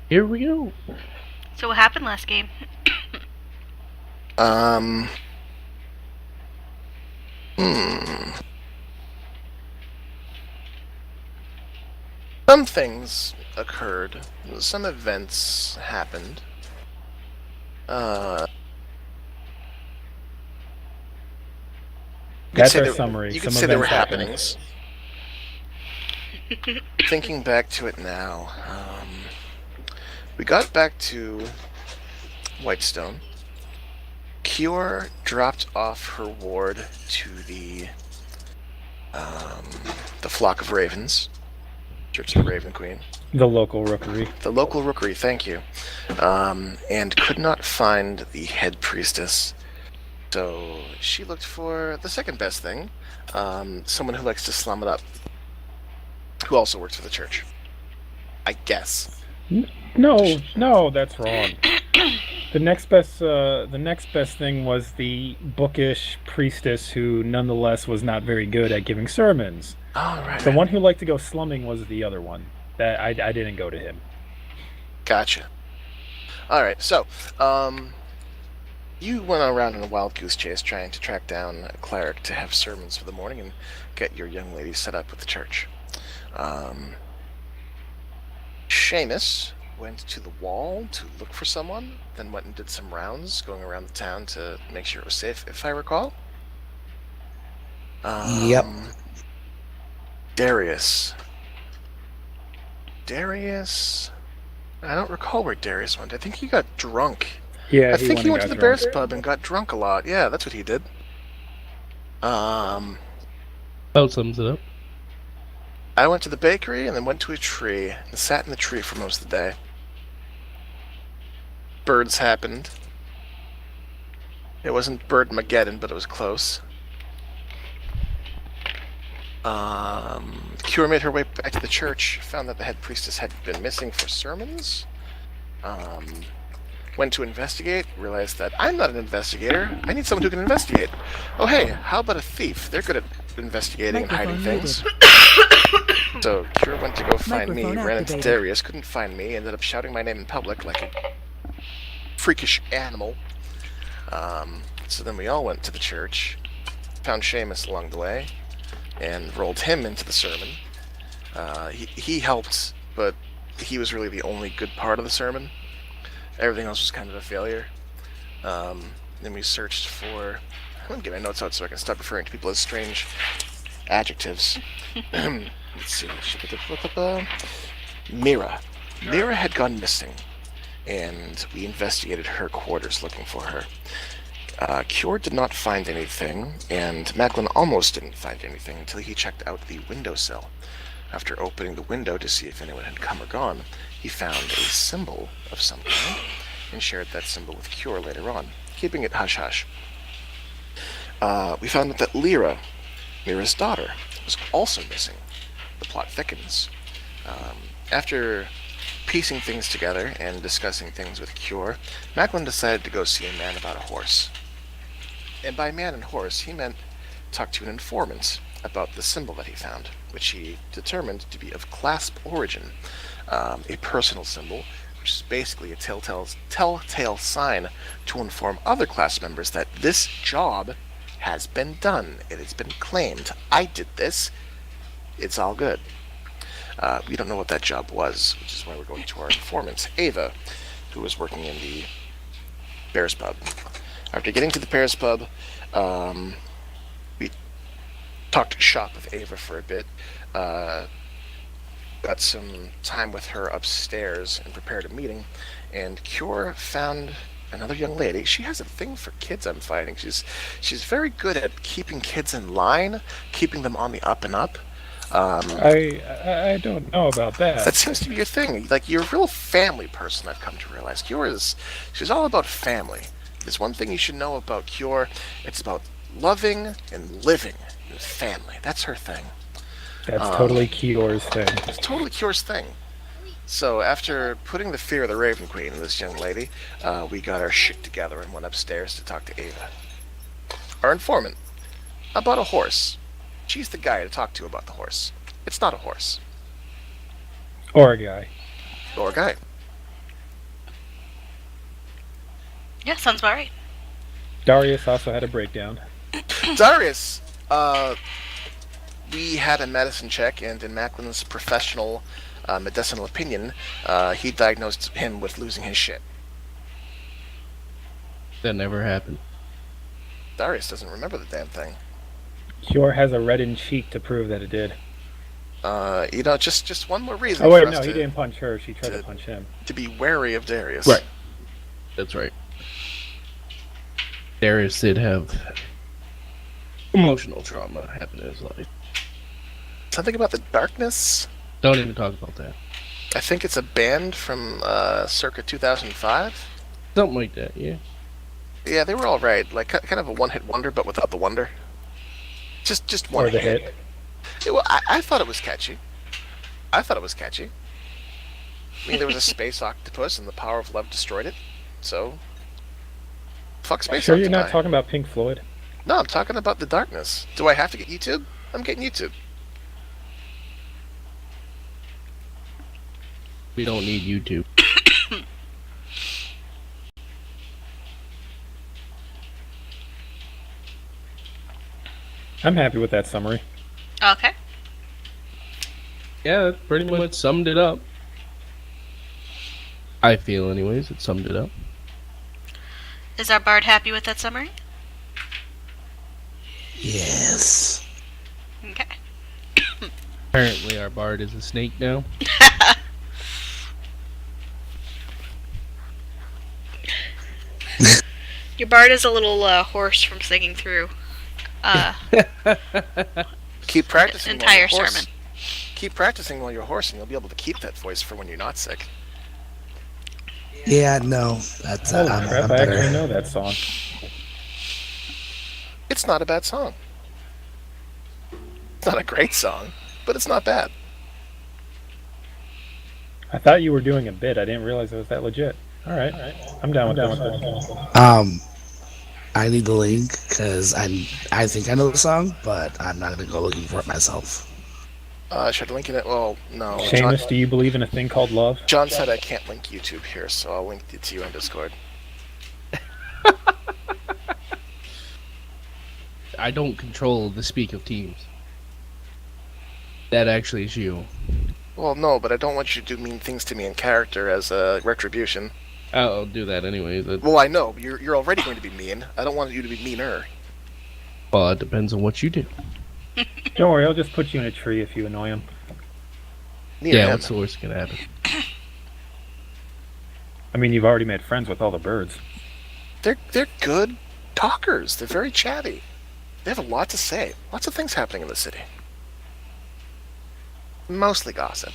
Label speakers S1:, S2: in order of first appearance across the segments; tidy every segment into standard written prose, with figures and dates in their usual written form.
S1: Here we go.
S2: So what happened last game?
S3: Um. Hmm. Some things occurred. Some events happened. Uh. You could
S1: That's
S3: say
S1: our
S3: there.
S1: summary.
S3: You could
S1: Some
S3: say there were
S1: events happened.
S3: happenings. Thinking back to it now, we got back to Whitestone. Kior dropped off her ward to the flock of ravens, Church of the Raven Queen,
S1: The local rookery.
S3: the local rookery. Thank you, and could not find the head priestess. So she looked for the second best thing, someone who likes to slum it up, who also works for the church. I guess.
S1: No, that's wrong. The next best thing was the bookish priestess who nonetheless was not very good at giving sermons.
S3: Oh, right.
S1: The one who liked to go slumming was the other one. That I didn't go to him.
S3: Gotcha. All right, so you went around in a wild goose chase trying to track down a cleric to have sermons for the morning and get your young lady set up with the church. Seamus went to the wall to look for someone, then went and did some rounds going around the town to make sure it was safe, if I recall.
S4: Yep.
S3: Darius. I don't recall where Darius went. I think he got drunk.
S1: Yeah,
S3: I think he went to the
S1: drunk.
S3: Bears pub and got drunk a lot. Yeah, that's what he did.
S4: Um,
S1: About sums it up.
S3: I went to the bakery and then went to a tree and sat in the tree for most of the day. Birds happened. It wasn't Birdmageddon, but it was close. Cure made her way back to the church, found that the head priestess had been missing for sermons. Went to investigate, realized that I'm not an investigator. I need someone who can investigate. Oh, hey, how about a thief? They're good at investigating and hiding things. So Cure went to go find me, ran into Darius, couldn't find me, ended up shouting my name in public like a freakish animal. So then we all went to the church, found Seamus along the way, and rolled him into the sermon. He helped, but he was really the only good part of the sermon. Everything else was kind of a failure. Then we searched for... I'm going to get my notes out so I can stop referring to people as strange adjectives. Let's see. Mira. Mira had gone missing, and we investigated her quarters looking for her. Cure did not find anything, and Macklin almost didn't find anything until he checked out the windowsill. After opening the window to see if anyone had come or gone, he found a symbol of some kind, and shared that symbol with Cure later on, keeping it hush-hush. We found out that Lyra, Mira's daughter, was also missing. The plot thickens. After piecing things together and discussing things with Cure, Macklin decided to go see a man about a horse. And by man and horse, he meant talk to an informant about the symbol that he found, which he determined to be of clasp origin, a personal symbol, which is basically a telltale sign to inform other class members that this job has been done. It has been claimed. I did this. It's all good. We don't know what that job was, which is why we're going to our informant, Ava, who was working in the Bears Pub. After getting to the Bears Pub, we talked shop with Ava for a bit, got some time with her upstairs and prepared a meeting, and Cure found another young lady. She has a thing for kids, I'm finding. She's very good at keeping kids in line, keeping them on the up and up.
S1: I don't know about that.
S3: That seems to be your thing. Like, you're a real family person, I've come to realize. She's all about family. There's one thing you should know about Cure. It's about loving and living with family. That's her thing.
S1: That's totally Cure's thing.
S3: It's totally Cure's thing. So after putting the fear of the Raven Queen in this young lady, we got our shit together and went upstairs to talk to Ava. Our informant. About a horse. She's the guy to talk to about the horse. It's not a horse.
S1: Or a guy.
S3: Or a guy.
S2: Yeah, sounds about right.
S1: Darius also had a breakdown.
S3: Darius, we had a medicine check, and in Macklin's professional medicinal opinion, he diagnosed him with losing his shit.
S4: That never happened.
S3: Darius doesn't remember the damn thing.
S1: Cure has a reddened cheek to prove that it did.
S3: Just one more reason
S1: Oh
S3: for
S1: wait,
S3: us
S1: no, he
S3: to,
S1: didn't punch her. She tried to punch him.
S3: to be wary of Darius.
S4: Right. That's right. Darius did have emotional trauma happen in his life.
S3: Something about the darkness?
S4: Don't even talk about that.
S3: I think it's a band from circa 2005.
S4: Something like that, yeah.
S3: Yeah, they were all right. Like kind of a one-hit wonder, but without the wonder. Just one
S1: Or the hit.
S3: Yeah, well, I thought it was catchy. I mean, there was a space octopus, and the power of love destroyed it. So, fuck space
S1: Sure,
S3: octopi.
S1: you're not talking about Pink Floyd.
S3: No, I'm talking about the darkness. Do I have to get YouTube? I'm getting YouTube.
S4: We don't need YouTube.
S1: I'm happy with that summary.
S2: Okay.
S4: Yeah, that pretty much summed it up. I feel, anyways, it summed it up.
S2: Is our bard happy with that summary?
S5: Yes.
S2: Okay.
S4: Apparently, our bard is a snake now.
S2: Your bard is a little hoarse from singing through
S3: Keep practicing.
S2: entire
S3: while you're
S2: sermon.
S3: Keep practicing while you're hoarse, and you'll be able to keep that voice for when you're not sick.
S5: Yeah, no, that's
S1: Holy
S5: I'm
S1: crap, I actually
S5: better.
S1: know that song.
S3: It's not a bad song. It's not a great song, but it's not bad.
S1: I thought you were doing a bit. I didn't realize it was that legit. Alright. I'm down with that.
S5: I need the link because I think I know the song, but I'm not gonna go looking for it myself.
S3: Should I link it? Well, no.
S1: Seamus, do you believe in a thing called love?
S3: John said I can't link YouTube here, so I'll link it to you on Discord.
S4: I don't control the speak of teams. That actually is you.
S3: Well, no, but I don't want you to do mean things to me in character as a retribution.
S4: I'll do that anyways.
S3: Well, I know. You're already going to be mean. I don't want you to be meaner.
S4: Well, it depends on what you do.
S1: Don't worry, I'll just put you in a tree if you annoy him.
S3: Neither
S4: Yeah,
S3: am.
S4: what's the worst gonna happen?
S1: I mean, you've already made friends with all the birds.
S3: They're good talkers. They're very chatty. They have a lot to say. Lots of things happening in the city. Mostly gossip.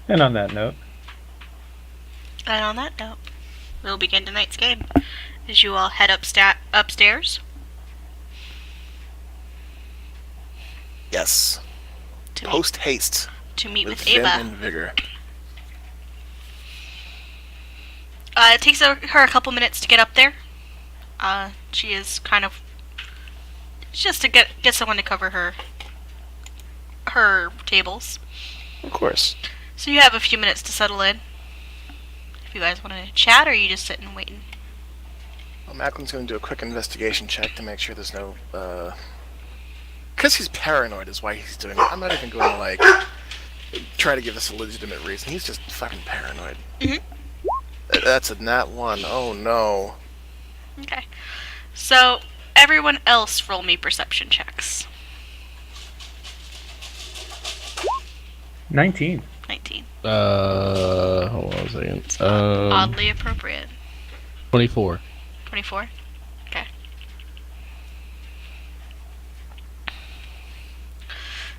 S1: And on that note,
S2: And on that note, we'll begin tonight's game. As you all head upstairs
S3: Yes.
S2: to meet,
S3: Post haste.
S2: to meet with
S3: vim
S2: Ava.
S3: and vigor.
S2: It takes her a couple minutes to get up there. She is kind of just to get someone to cover her tables.
S3: Of course.
S2: So you have a few minutes to settle in. If you guys want to chat, or are you just sitting waiting?
S3: Well, Macklin's going to do a quick investigation check to make sure there's no, because he's paranoid is why he's doing it. I'm not even going to, like, try to give this a legitimate reason. He's just fucking paranoid.
S2: Mhm.
S3: That's a nat 1. Oh, no.
S2: Okay. So everyone else roll me perception checks.
S1: 19.
S2: 19.
S4: Hold on a second.
S2: Oddly appropriate.
S4: 24.
S2: 24? Okay.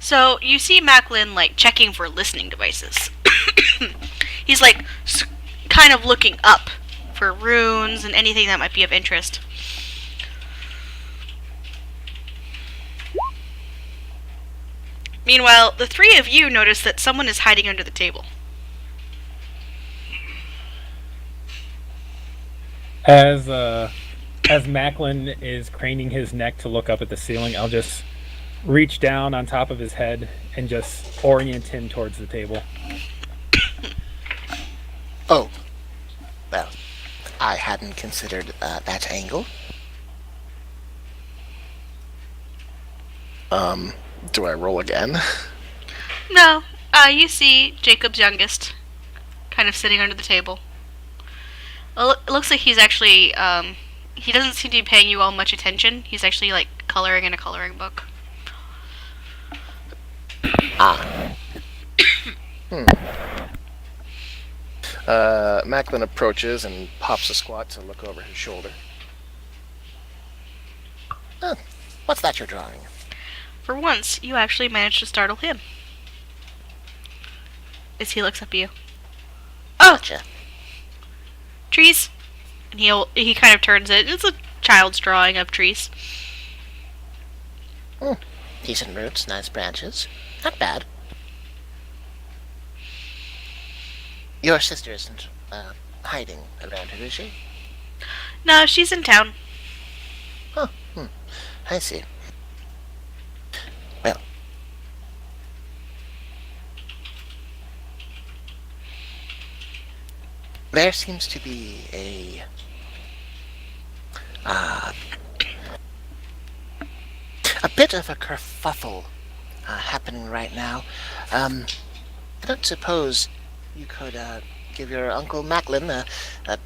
S2: So, you see Macklin, like, checking for listening devices. He's, like, kind of looking up for runes and anything that might be of interest. Meanwhile, the three of you notice that someone is hiding under the table.
S1: As Macklin is craning his neck to look up at the ceiling, I'll just reach down on top of his head and just orient him towards the table.
S3: Oh. Well, I hadn't considered that angle. Do I roll again?
S2: No, you see Jacob's youngest, kind of sitting under the table. It looks like he's actually, he doesn't seem to be paying you all much attention. He's actually, like, coloring in a coloring book.
S3: Macklin approaches and pops a squat to look over his shoulder. What's that you're drawing?
S2: For once, you actually managed to startle him. As he looks up at you. Oh,
S3: Gotcha.
S2: trees. And he kind of turns it. It's a child's drawing of trees.
S3: Decent roots, nice branches. Not bad. Your sister isn't hiding around here, is she?
S2: No, she's in town.
S3: I see. Well, there seems to be a bit of a kerfuffle happening right now. I don't suppose you could give your Uncle Macklin a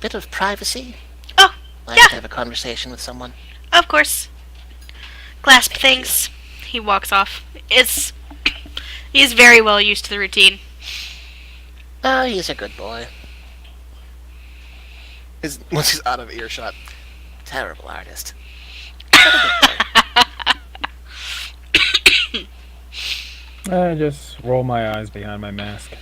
S3: bit of privacy?
S2: Oh,
S3: I
S2: yeah.
S3: have to have a conversation with someone.
S2: Of course. Clasp things. He walks off. He's very well used to the routine.
S3: Oh, he's a good boy. Once he's out of earshot, terrible artist. But a good boy.
S1: I just roll my eyes behind my mask.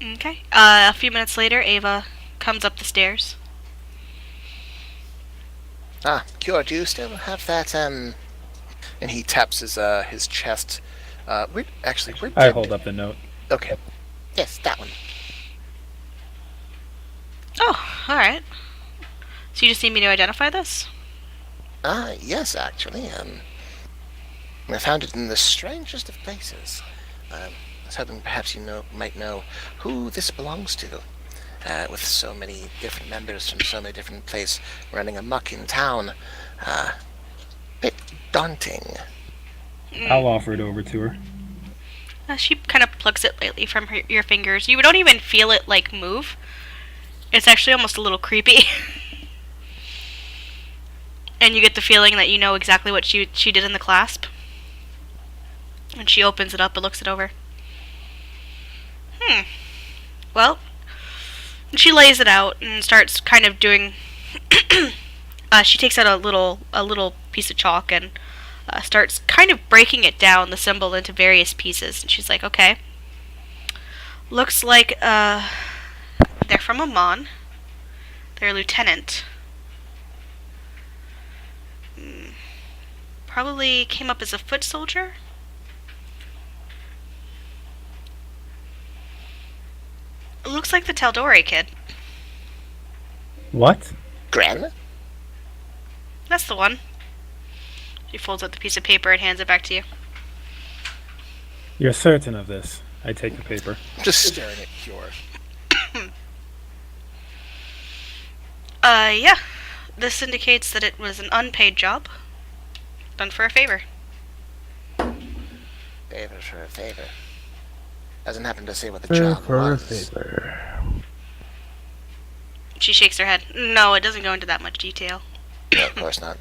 S2: Okay. A few minutes later, Ava comes up the stairs.
S3: Cure, do you still have that, And he taps his chest. Where
S1: I hold up the note.
S3: Okay. Yes, that one.
S2: Oh, alright. So you just need me to identify this?
S3: Yes, actually. I found it in the strangest of places. I was hoping perhaps you might know who this belongs to. With so many different members from so many different places running amok in town. Bit daunting.
S1: I'll offer it over to her.
S2: She kind of plucks it lightly from your fingers. You don't even feel it, like, move. It's actually almost a little creepy. And you get the feeling that you know exactly what she did in the clasp. And she opens it up and looks it over. Well, she lays it out and starts kind of doing... she takes out a little piece of chalk and starts kind of breaking it down, the symbol, into various pieces. And she's like, okay. Looks like they're from Amon. They're a lieutenant. Probably came up as a foot soldier. Looks like the Taldori kid.
S1: What?
S3: Gren?
S2: That's the one. She folds up the piece of paper and hands it back to you.
S1: You're certain of this? I take the paper.
S3: Just staring at Cure.
S2: Yeah. This indicates that it was an unpaid job. Done for a favor.
S3: Favor for a favor. Doesn't happen to say what the job was.
S2: She shakes her head. No, it doesn't go into that much detail.
S3: No, of course not.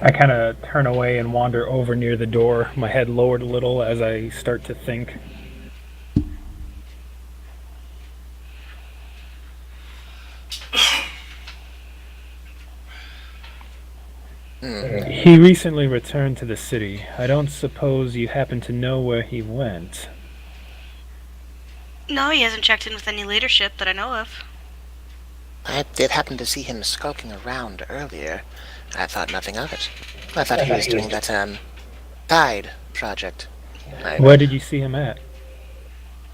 S1: I kind of turn away and wander over near the door, my head lowered a little as I start to think. He recently returned to the city. I don't suppose you happen to know where he went.
S2: No, he hasn't checked in with any leadership that I know of.
S3: I did happen to see him skulking around earlier. I thought nothing of it. I thought he was doing that, Tide project.
S1: Where did you see him at?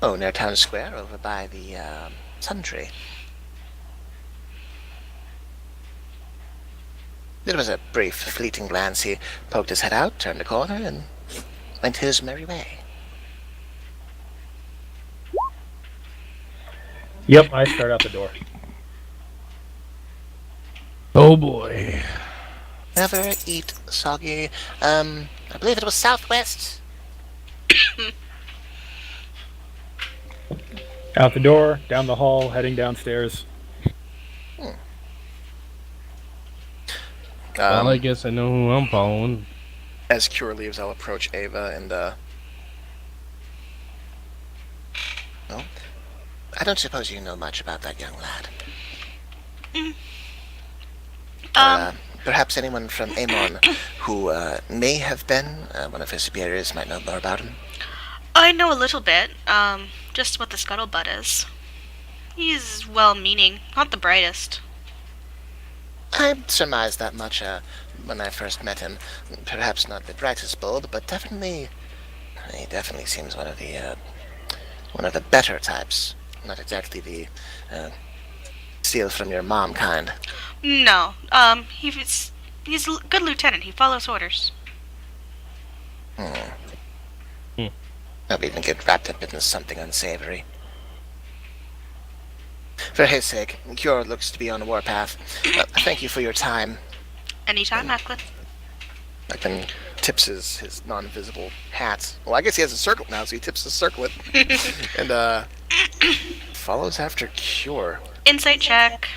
S3: Oh, near Town Square, over by the, Sun Tree. It was a brief, fleeting glance. He poked his head out, turned a corner, and went his merry way.
S1: Yep, I start out the door.
S4: Oh boy.
S3: Never eat soggy. I believe it was southwest.
S1: Out the door, down the hall, heading downstairs.
S4: Well, I guess I know who I'm following.
S3: As Cure leaves, I'll approach Ava and, well, I don't suppose you know much about that young lad. Perhaps anyone from Amon who may have been one of his superiors might know more about him.
S2: I know a little bit, just what the scuttlebutt is. He's well-meaning, not the brightest.
S3: I surmised that much when I first met him. Perhaps not the brightest bulb, but he definitely seems one of the better types. Not exactly the steal from your mom kind.
S2: No, he's a good lieutenant. He follows orders.
S3: I'll even get wrapped up in something unsavory. For his sake, Cure looks to be on a warpath. Thank you for your time.
S2: Anytime, Macklin.
S3: Macklin tips his non-visible hat. Well, I guess he has a circlet now, so he tips the circlet. And, follows after Cure.
S2: Insight check.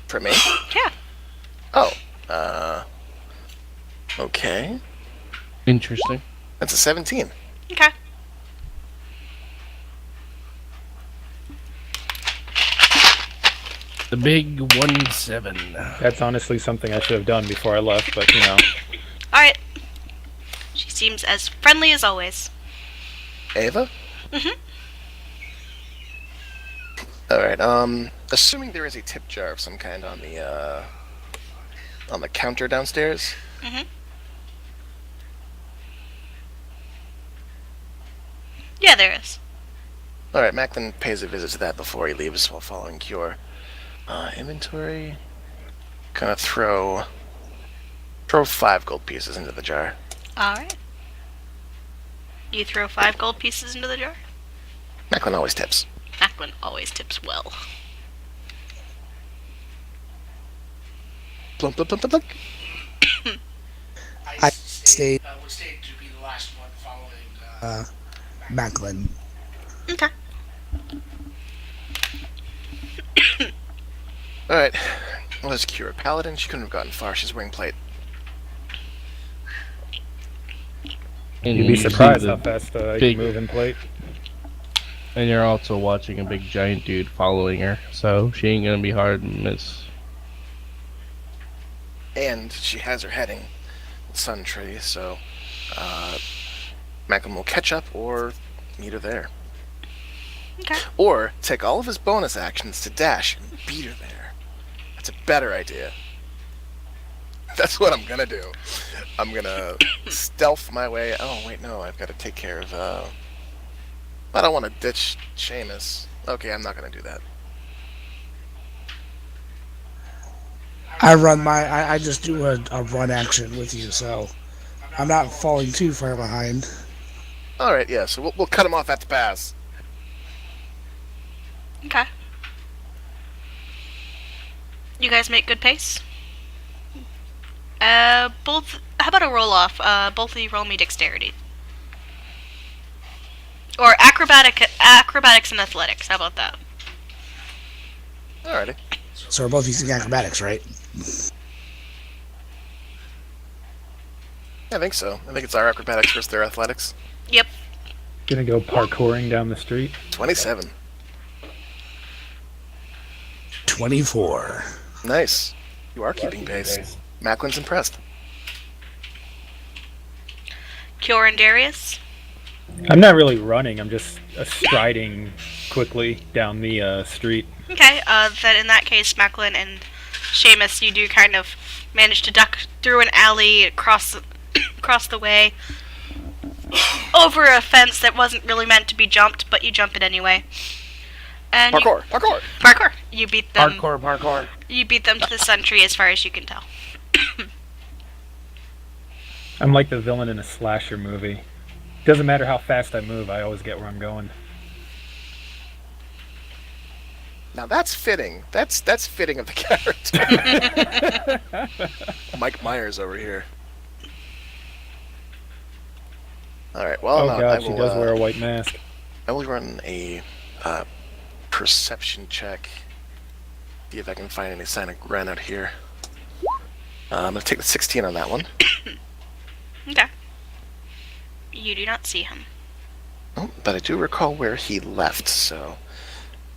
S3: For me?
S2: Yeah.
S3: Oh. Okay.
S4: Interesting.
S3: That's a 17.
S2: Okay.
S4: The big 1-7.
S1: That's honestly something I should have done before I left, but you know.
S2: Alright. She seems as friendly as always.
S3: Ava?
S2: Mm-hmm.
S3: Alright, assuming there is a tip jar of some kind on the counter downstairs.
S2: Mm-hmm. Yeah, there is.
S3: Alright, Macklin pays a visit to that before he leaves while following Cure. Inventory. Gonna throw 5 gold pieces into the jar.
S2: Alright. You throw 5 gold pieces into the jar?
S3: Macklin always tips.
S2: Macklin always tips well.
S3: Plunk, plunk, plunk, plunk, plunk.
S5: I would stay to be the last one following Macklin.
S2: Okay.
S3: Alright. Well, there's Cure. Paladin, she couldn't have gotten far. She's wearing plate.
S4: And
S1: You'd be
S4: you see
S1: surprised
S4: the
S1: how fast you
S4: big-
S1: move in plate.
S4: And you're also watching a big giant dude following her, so she ain't gonna be hard to miss.
S3: And she has her heading Sun Tree, so Macklin will catch up or meet her there.
S2: Okay.
S3: Or take all of his bonus actions to dash and beat her there. That's a better idea. That's what I'm gonna do. I'm gonna stealth my way. Oh, wait, no, I've got to take care of, I don't want to ditch Seamus. Okay, I'm not gonna do that.
S5: I just do a run action with you, so I'm not falling too far behind.
S3: Alright, yeah, so we'll cut him off at the pass.
S2: Okay. You guys make good pace? Both. How about a roll off? Both of you roll me dexterity. Or acrobatics and athletics. How about that?
S3: Alrighty.
S5: So we're both using acrobatics, right?
S3: I think so. I think it's our acrobatics versus their athletics.
S2: Yep.
S1: Gonna go parkouring down the street.
S3: 27.
S5: 24.
S3: Nice. You are keeping pace. Macklin's impressed.
S2: Cure and Darius?
S1: I'm not really running. I'm just striding quickly down the street.
S2: Okay, then in that case, Macklin and Seamus, you do kind of manage to duck through an alley, across the way, over a fence that wasn't really meant to be jumped, but you jump it anyway. And
S3: Parkour! Parkour!
S2: Parkour! You beat them.
S4: Parkour.
S2: You beat them to the sentry as far as you can tell.
S1: I'm like the villain in a slasher movie. Doesn't matter how fast I move, I always get where I'm going.
S3: Now that's fitting. That's fitting of the character. Mike Myers over here. All right. Well,
S1: Oh
S3: no,
S1: god, she does wear a white mask.
S3: I will run a perception check. See if I can find any sign of Gren out here. I'm gonna take the 16 on that one.
S2: Okay. You do not see him.
S3: Oh, but I do recall where he left, so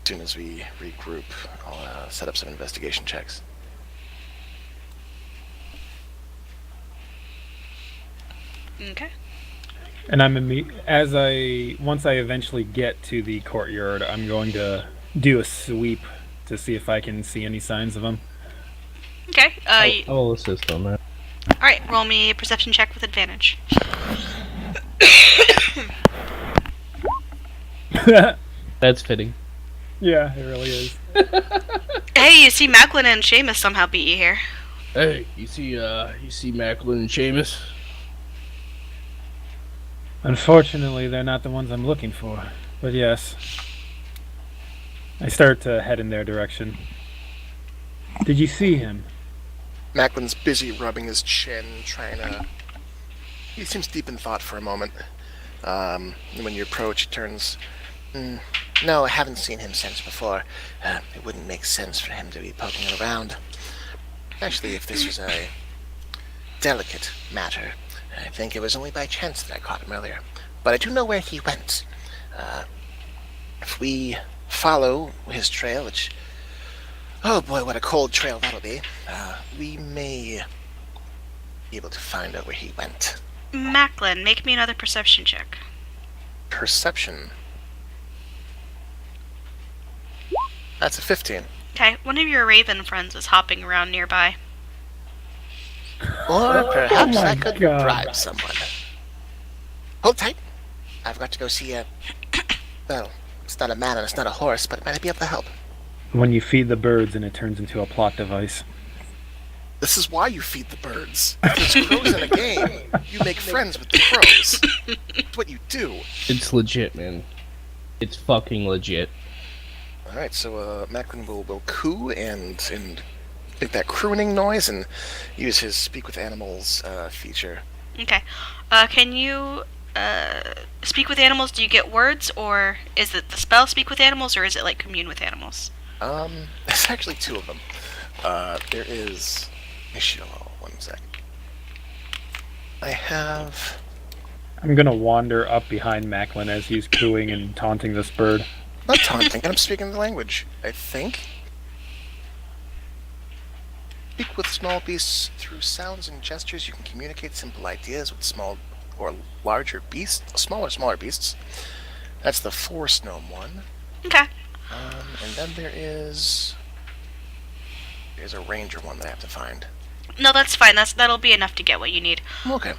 S3: as soon as we regroup, I'll set up some investigation checks.
S2: Okay.
S1: And once I eventually get to the courtyard, I'm going to do a sweep to see if I can see any signs of him.
S2: Okay.
S4: I will assist on that.
S2: Alright, roll me a perception check with advantage.
S4: That's fitting.
S1: Yeah, it really is.
S2: Hey, you see Macklin and Seamus somehow beat you here.
S4: Hey, you see Macklin and Seamus?
S1: Unfortunately, they're not the ones I'm looking for. But yes. I start to head in their direction. Did you see him?
S3: Macklin's busy rubbing his chin, trying to... He seems deep in thought for a moment. When you approach, he turns... No, I haven't seen him since before. It wouldn't make sense for him to be poking around. Especially if this was a delicate matter. I think it was only by chance that I caught him earlier. But I do know where he went. If we follow his trail, which... Oh boy, what a cold trail that'll be. We may be able to find out where he went.
S2: Macklin, make me another perception check.
S3: Perception. That's a 15.
S2: Okay, one of your raven friends is hopping around nearby.
S3: Or perhaps
S1: my
S3: I could
S1: God.
S3: bribe someone. Hold tight. I've got to go see a... Well, it's not a man and it's not a horse, but it might be able to help.
S1: When you feed the birds and it turns into a plot device.
S3: This is why you feed the birds. If there's crows in a game, you make friends with the crows. That's what you do.
S4: It's legit, man. It's fucking legit.
S3: Alright, so Macklin will coo and make that crooning noise and use his Speak with Animals feature.
S2: Okay. Can you speak with animals? Do you get words, or is it the spell Speak with Animals, or is it like Commune with Animals?
S3: There's actually two of them. There is... one sec. I have...
S1: I'm gonna wander up behind Macklin as he's cooing and taunting this bird.
S3: Not taunting, I'm speaking the language, I think. Speak with small beasts through sounds and gestures. You can communicate simple ideas with small or larger beasts, smaller beasts. That's the Forest Gnome one.
S2: Okay.
S3: And then there's a Ranger one that I have to find.
S2: No, that's fine. That'll be enough to get what you need.
S3: Okay.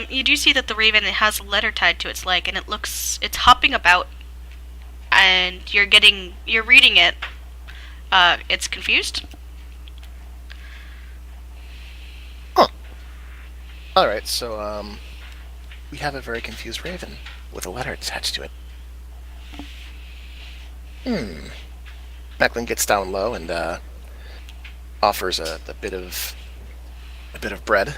S2: You do see that the raven, it has a letter tied to its leg, and it's hopping about, and you're reading it. It's confused.
S3: Alright, so, we have a very confused raven with a letter attached to it. Macklin gets down low and, offers a bit of bread.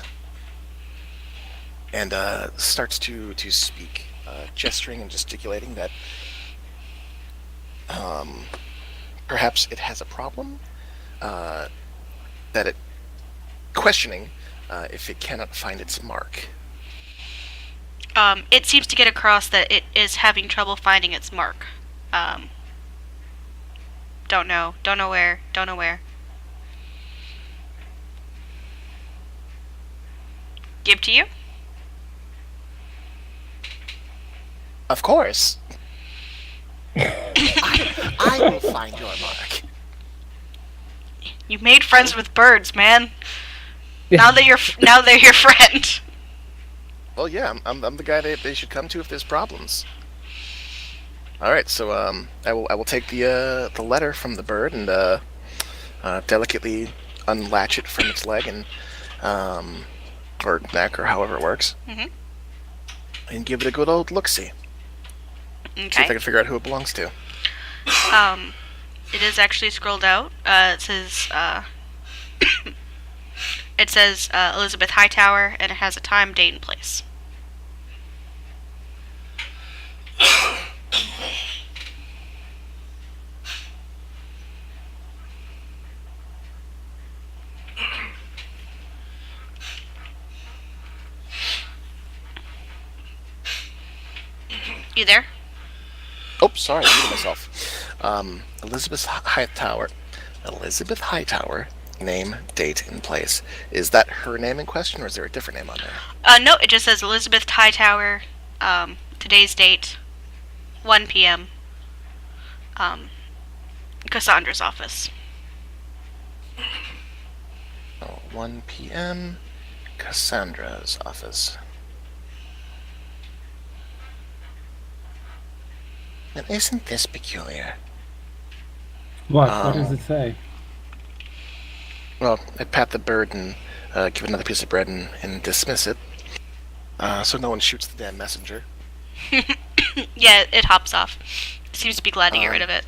S3: And, starts to speak, gesturing and gesticulating that, perhaps it has a problem, questioning, if it cannot find its mark.
S2: It seems to get across that it is having trouble finding its mark. Don't know where. Give to you?
S3: Of course. I will find your mark.
S2: You made friends with birds, man. Now they're your friend.
S3: Well, yeah, I'm the guy they should come to if there's problems. All right, so I will take the letter from the bird and delicately unlatch it from its leg and or neck or however it works,
S2: Mhm.
S3: and give it a good old look-see. See if I
S2: Okay.
S3: can figure out who it belongs to.
S2: It is actually scrolled out. It says Elizabeth Hightower, and it has a time, date, and place. You there?
S3: Oh, sorry, I muted myself. Elizabeth Hightower. Elizabeth Hightower. Name, date, and place. Is that her name in question, or is there a different name on there?
S2: No, it just says Elizabeth Hightower. Today's date, 1 p.m. Cassandra's office.
S3: Oh, 1 p.m. Cassandra's office. Now, isn't this peculiar?
S1: What does it say?
S3: Well, I pat the bird and give it another piece of bread and dismiss it. So no one shoots the damn messenger.
S2: Yeah, it hops off. It seems to be glad to get rid of it.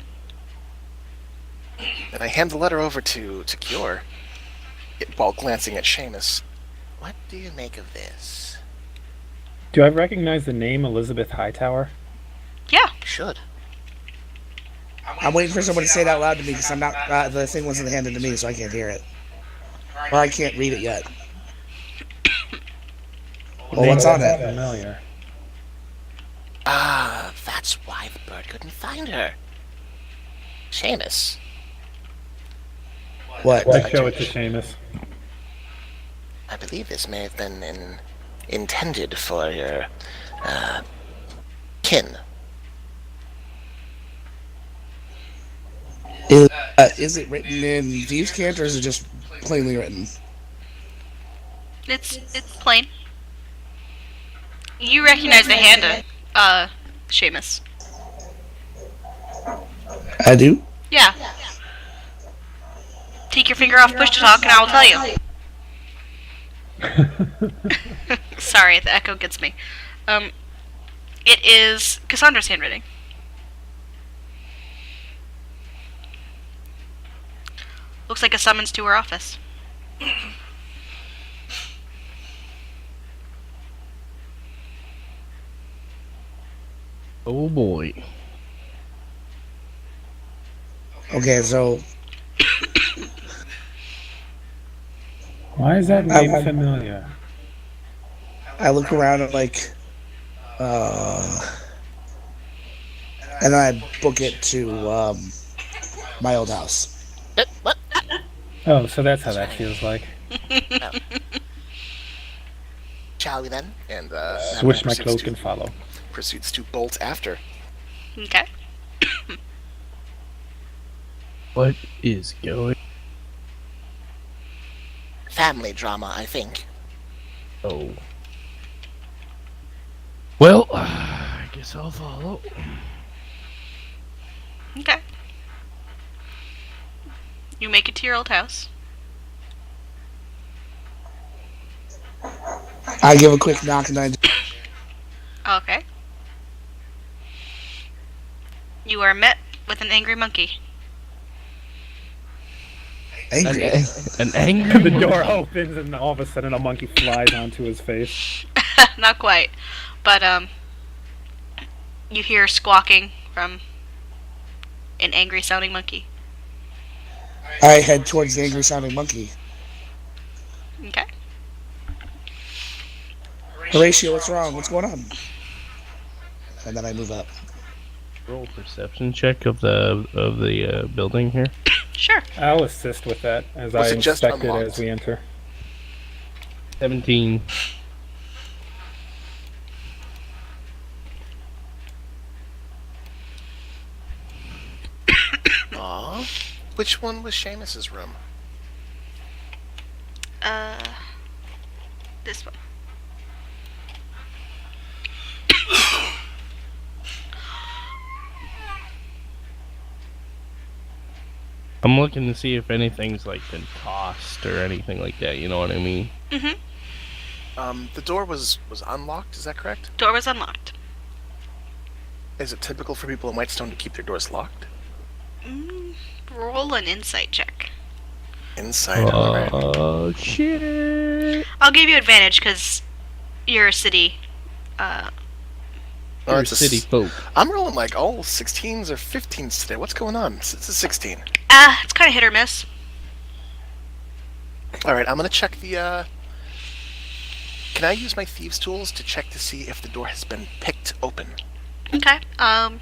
S3: And I hand the letter over to Kior, while glancing at Seamus. What do you make of this?
S1: Do I recognize the name Elizabeth Hightower?
S2: Yeah.
S3: You should.
S5: I'm waiting for someone to say it out loud to me because I'm not. The thing wasn't handed to me, so I can't hear it, or I can't read it yet. Well, what's on it?
S1: Familiar.
S3: Ah, that's why the bird couldn't find her. Seamus,
S5: What?
S1: Let's show it to Seamus.
S3: I believe this may have been intended for your kin.
S5: Is it written in Thieves' Cant, or is it just plainly written?
S2: It's plain. You recognize the hand of Seamus.
S5: I do.
S2: Yeah. Take your finger off push to talk and I will tell you. Sorry, the echo gets me. It is Cassandra's handwriting. Looks like a summons to her office.
S4: Oh boy.
S5: Okay, so
S1: Why is that name familiar?
S5: I look around and and then I book it to my old house.
S3: What?
S1: Oh, so that's how that feels like.
S3: Shall we then? And
S1: Switch my cloak and follow.
S3: proceeds to bolt after.
S2: Okay.
S4: What is going?
S3: Family drama, I think.
S4: Oh. Well, I guess I'll follow.
S2: Okay. You make it to your old house.
S5: I give a quick knock and I.
S2: Okay. You are met with an angry monkey.
S5: Angry.
S4: An angry.
S1: The door opens and all of a sudden a monkey flies onto his face.
S2: Not quite. But, you hear squawking from an angry sounding monkey.
S5: I head towards the angry sounding monkey.
S2: Okay.
S5: Horatio, what's wrong? What's going on? And then I move up.
S4: Roll perception check of the building here.
S2: Sure.
S1: I'll assist with that as
S3: Was
S1: I
S3: it just
S1: inspect it
S3: unlocked?
S1: as we enter.
S4: 17.
S3: Aw. Which one was Seamus's room?
S2: This one.
S4: I'm looking to see if anything's like been tossed or anything like that. You know what I mean?
S3: The door was unlocked. Is that correct?
S2: Door was unlocked.
S3: Is it typical for people in Whitestone to keep their doors locked?
S2: Roll an insight check.
S3: Inside. Alright.
S4: Oh shit!
S2: I'll give you advantage because you're a city.
S3: Oh,
S4: You're
S3: it's a
S4: city folk.
S3: I'm rolling like all 16s or 15s today. What's going on? It's a 16.
S2: It's kind of hit or miss.
S3: Alright, I'm gonna check the, Can I use my thieves' tools to check to see if the door has been picked open?
S2: Okay.
S4: I'm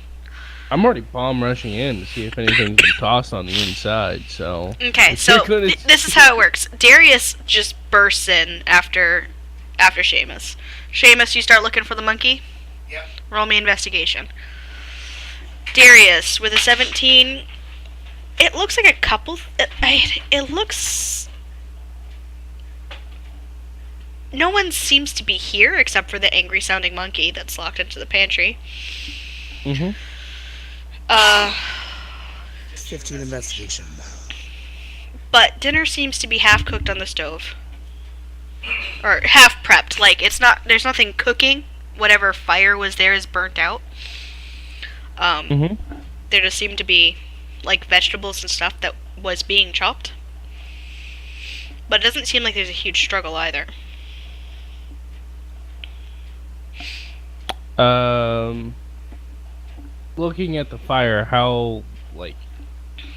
S4: already bomb rushing in to see if anything's been tossed on the inside. So
S2: Okay.
S4: If
S2: So
S4: you're gonna-
S2: this is how it works. Darius just bursts in after Seamus. Seamus, you start looking for the monkey.
S3: Yep.
S2: Roll me investigation. Darius with a 17. It looks like a couple. It looks. No one seems to be here except for the angry sounding monkey that's locked into the pantry.
S4: Mm-hmm.
S5: 15 investigation.
S2: But dinner seems to be half cooked on the stove. Or half prepped. Like, it's not. There's nothing cooking. Whatever fire was there is burnt out.
S4: Mm-hmm.
S2: There just seemed to be, like, vegetables and stuff that was being chopped. But it doesn't seem like there's a huge struggle either.
S4: Looking at the fire, how, like,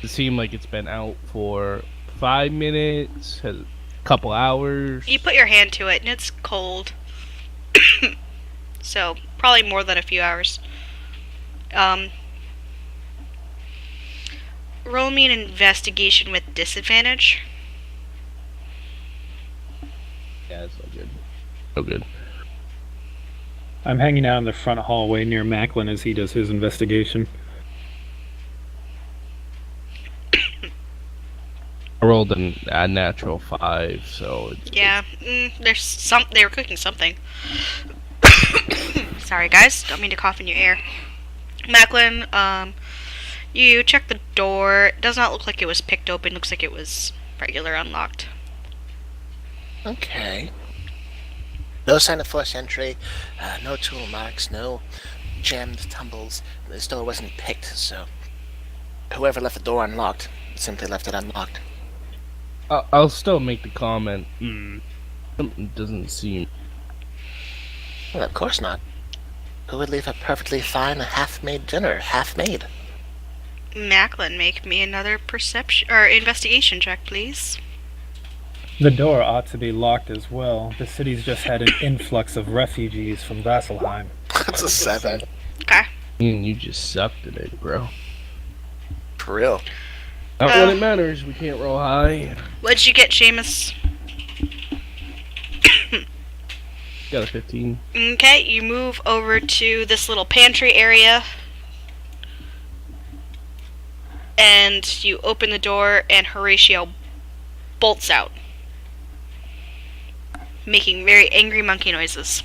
S4: it seemed like it's been out for 5 minutes, a couple hours.
S2: You put your hand to it and it's cold. So, probably more than a few hours. Roll me an investigation with disadvantage.
S4: Yeah, it's no good. No good.
S1: I'm hanging out in the front hallway near Macklin as he does his investigation.
S4: I rolled a natural 5, so it's,
S2: Yeah, they were cooking something. Sorry guys, don't mean to cough in your ear. Macklin, you check the door. It does not look like it was picked open. Looks like it was regular unlocked.
S3: Okay. No sign of forced entry, no tool marks, no jammed tumbles. This door wasn't picked, so whoever left the door unlocked simply left it unlocked.
S4: I'll still make the comment. Something doesn't seem.
S3: Well, of course not. Who would leave a perfectly fine half-made dinner half-made?
S2: Macklin, make me another perception or investigation check, please.
S1: The door ought to be locked as well. The city's just had an influx of refugees from Vasselheim.
S3: That's a 7.
S2: Okay.
S4: You just suck today, bro.
S3: For real.
S4: Not when it matters. We can't roll high.
S2: What'd you get, Seamus?
S4: Got a 15.
S2: Okay, you move over to this little pantry area. And you open the door, and Horatio bolts out, making very angry monkey noises.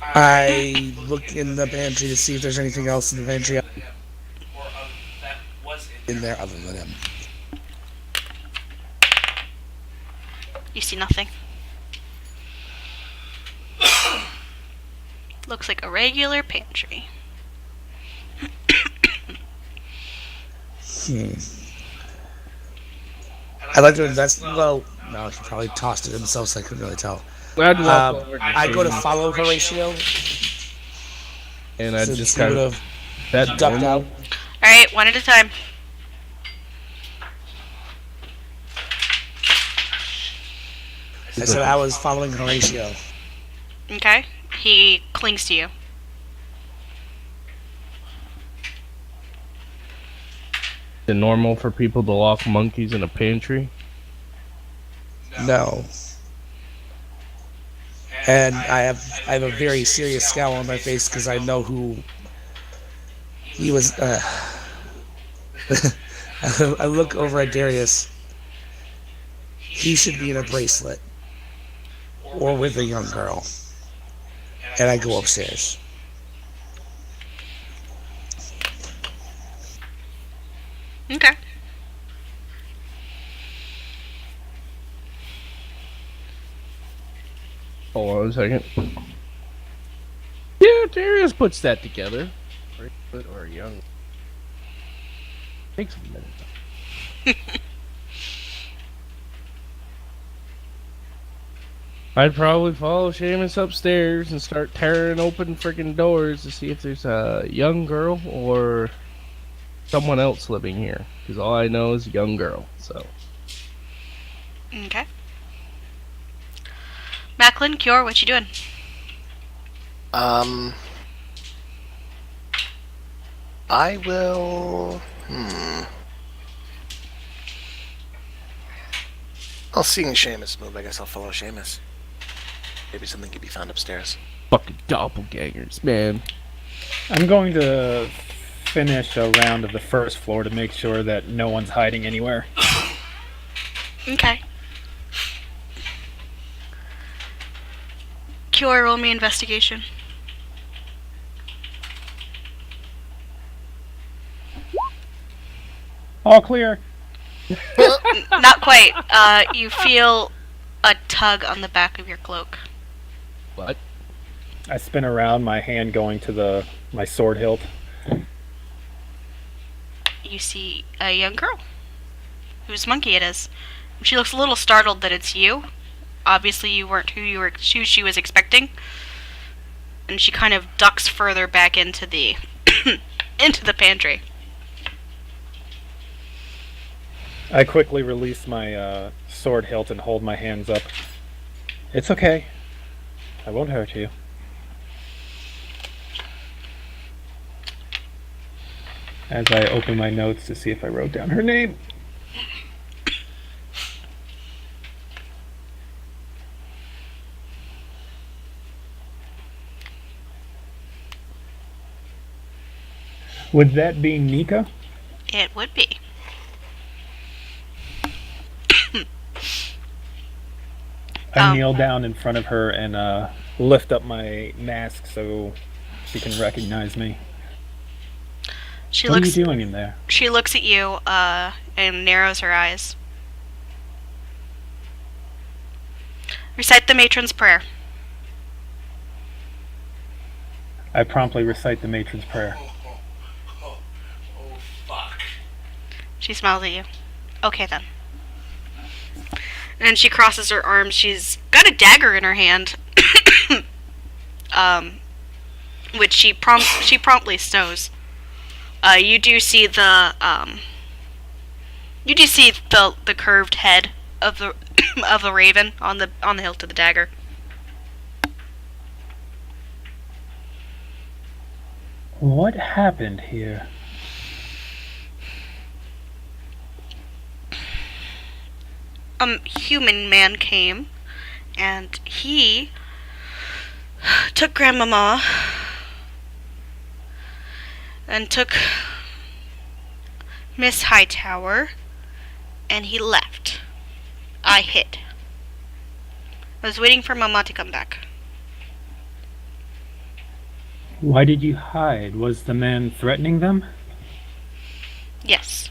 S5: I look in the pantry to see if there's anything else in the pantry in there other than him.
S2: You see nothing. Looks like a regular pantry.
S5: I'd like to invest. Well, no, he probably tossed it himself, so I couldn't really tell.
S4: I'd walk over to
S5: I go to
S4: Shane,
S5: follow Horatio.
S4: and I'd
S5: Since
S4: just
S5: he
S4: kind
S5: would
S4: of
S5: have
S4: that
S5: ducked out.
S2: Alright, one at a time.
S5: I said I was following Horatio.
S2: Okay? He clings to you.
S4: Is it normal for people to lock monkeys in a pantry?
S5: No. And I have a very serious scowl on my face because I know who he was. I look over at Darius. He should be in a bracelet or with a young girl. And I go upstairs.
S2: Okay.
S4: Hold on a second. Yeah, Darius puts that together. Bracelet or young. Takes a minute. I'd probably follow Seamus upstairs and start tearing open freaking doors to see if there's a young girl or someone else living here. Because all I know is a young girl, so.
S2: Okay. Macklin, Cure, what you doing?
S3: I will. Well, seeing Seamus move, I guess I'll follow Seamus. Maybe something could be found upstairs.
S4: Fucking doppelgangers, man.
S1: I'm going to finish a round of the first floor to make sure that no one's hiding anywhere.
S2: Okay. Cure, roll me investigation.
S1: All clear.
S2: Not quite. You feel a tug on the back of your cloak.
S4: What?
S1: I spin around, my hand going to my sword hilt.
S2: You see a young girl whose monkey it is. She looks a little startled that it's you. Obviously, you weren't who she was expecting, and she kind of ducks further back into the into the pantry.
S1: I quickly release my sword hilt and hold my hands up. It's okay. I won't hurt you. As I open my notes to see if I wrote down her name. Would that be Nika?
S2: It would be.
S1: I kneel down in front of her and lift up my mask so she can recognize me. What are you doing in there?
S2: She looks at you and narrows her eyes. Recite the matron's prayer.
S1: I promptly recite the matron's prayer.
S3: Oh, fuck.
S2: She smiles at you. Okay then. And she crosses her arms. She's got a dagger in her hand, which she promptly stows. You do see the curved head of the of the raven on the hilt of the dagger.
S1: What happened here?
S2: Human man came, and he took Grandmama and took Miss Hightower, and he left. I hid. I was waiting for Mama to come back.
S1: Why did you hide? Was the man threatening them?
S2: Yes.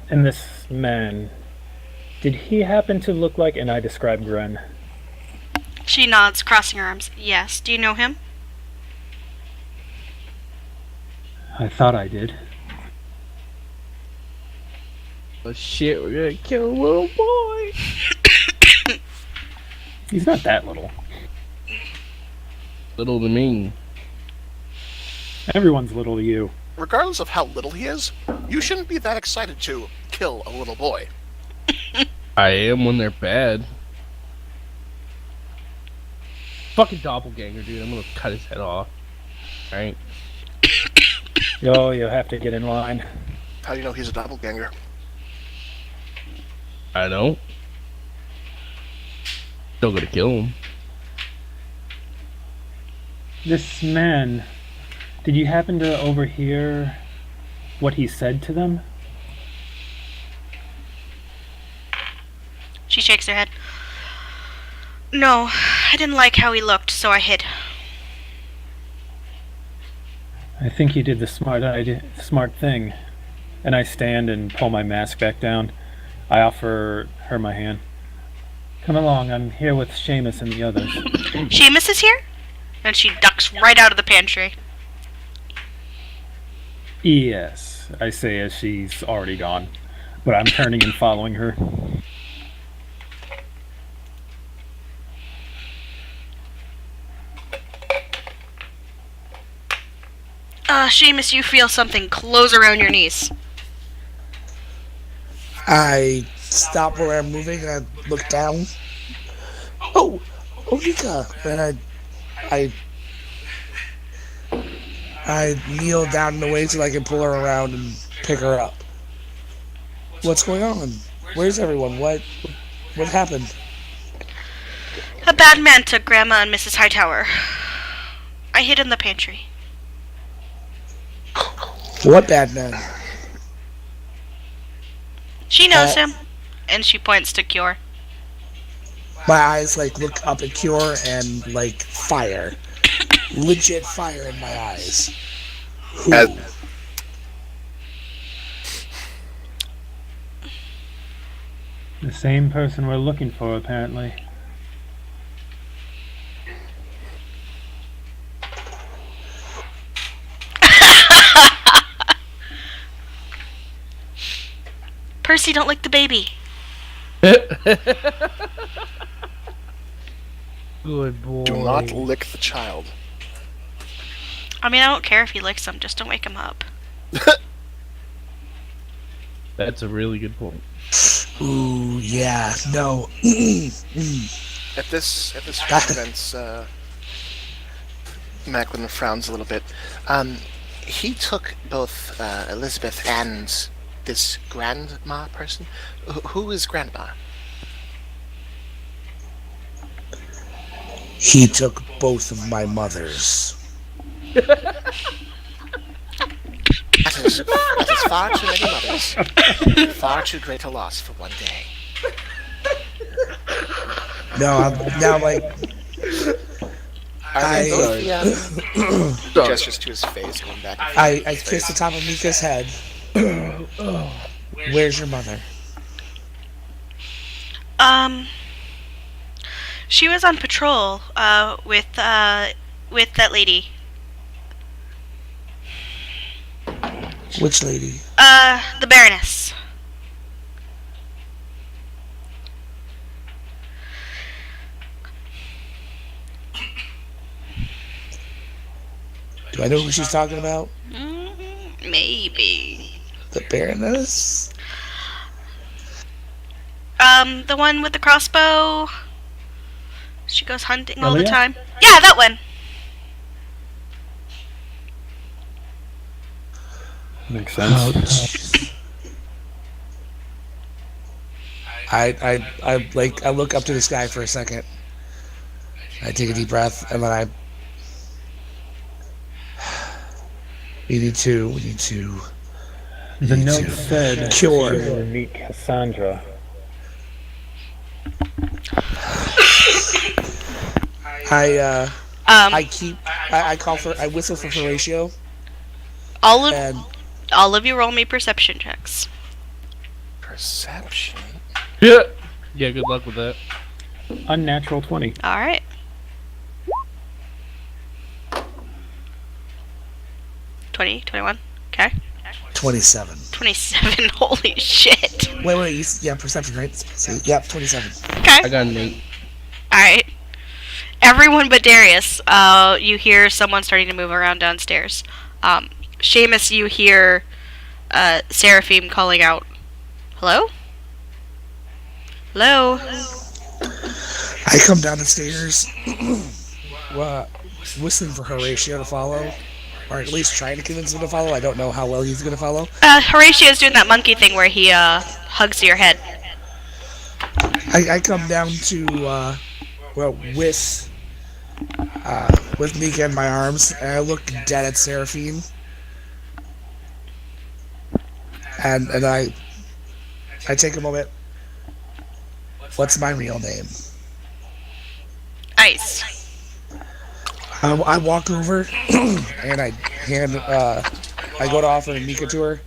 S1: And this man, did he happen to look like, and I describe Gren?
S2: She nods, crossing her arms. Yes. Do you know him?
S1: I thought I did.
S4: Oh shit, we're gonna kill a little boy.
S1: He's not that little.
S4: Little to me.
S1: Everyone's little to you.
S3: Regardless of how little he is, you shouldn't be that excited to kill a little boy.
S4: I am when they're bad. Fucking doppelganger, dude. I'm gonna cut his head off. Right?
S1: Oh, you'll have to get in line.
S3: How do you know he's a doppelganger?
S4: I don't. Still gonna kill him.
S1: This man, did you happen to overhear what he said to them?
S2: She shakes her head. No, I didn't like how he looked, so I hid.
S1: I think you did the smart thing. And I stand and pull my mask back down. I offer her my hand. Come along, I'm here with Seamus and the others.
S2: Seamus is here? And she ducks right out of the pantry.
S1: Yes, I say as she's already gone, but I'm turning and following her.
S2: Seamus, you feel something close around your knees.
S5: I stop where I'm moving and I look down. Oh, Nika! And I kneel down in the way so I can pull her around and pick her up. What's going on? Where's everyone? What happened?
S2: A bad man took Grandma and Mrs. Hightower. I hid in the pantry.
S5: What bad man?
S2: She knows him. And she points to Cure.
S5: My eyes look up at Cure and fire. Legit fire in my eyes. Who?
S1: The same person we're looking for, apparently.
S2: Percy, don't lick the baby.
S4: Good boy.
S3: Do not lick the child.
S2: I mean, I don't care if he licks him, just don't wake him up.
S4: That's a really good point.
S5: Ooh, yeah, no.
S3: At this events, Macklin frowns a little bit. He took both Elizabeth and this grandma person. Who is grandma?
S5: He took both of my mothers.
S3: That is far too many mothers. Far too great a loss for one day.
S5: No, I'm now
S3: Gestures to his face, going back and forth.
S5: I kiss the top of Mika's head. Where's your mother?
S2: She was on patrol, with that lady.
S5: Which lady?
S2: The Baroness.
S5: Do I know who she's talking about?
S2: Maybe.
S5: The Baroness?
S2: The one with the crossbow. She goes hunting all the
S1: Elia?
S2: time. Yeah, that one.
S1: Makes sense.
S5: I look up to the sky for a second. I take a deep breath and then we need to
S1: The note said
S5: Cure.
S1: you will meet Cassandra.
S5: I call for, I whistle for Horatio.
S2: All
S5: And
S2: of you roll me perception checks.
S3: Perception?
S4: Yeah. Yeah, good luck with that.
S1: Unnatural 20.
S2: All right. 20, 21. Okay.
S5: 27.
S2: 27. Holy shit.
S5: Wait, yeah, perception, right? Yeah, 27.
S2: Okay.
S4: I got an 8.
S2: All right. Everyone but Darius, you hear someone starting to move around downstairs. Seamus, you hear Seraphim calling out, "Hello? Hello?"
S5: I come down the stairs, whistling for Horatio to follow, or at least trying to convince him to follow. I don't know how well he's going to follow.
S2: Horatio's doing that monkey thing where he hugs your head.
S5: I come down to with Nika in my arms, and I look dead at Seraphine, and I take a moment. What's my real name?
S2: Ice.
S5: I walk over and I go to offer Nika to her.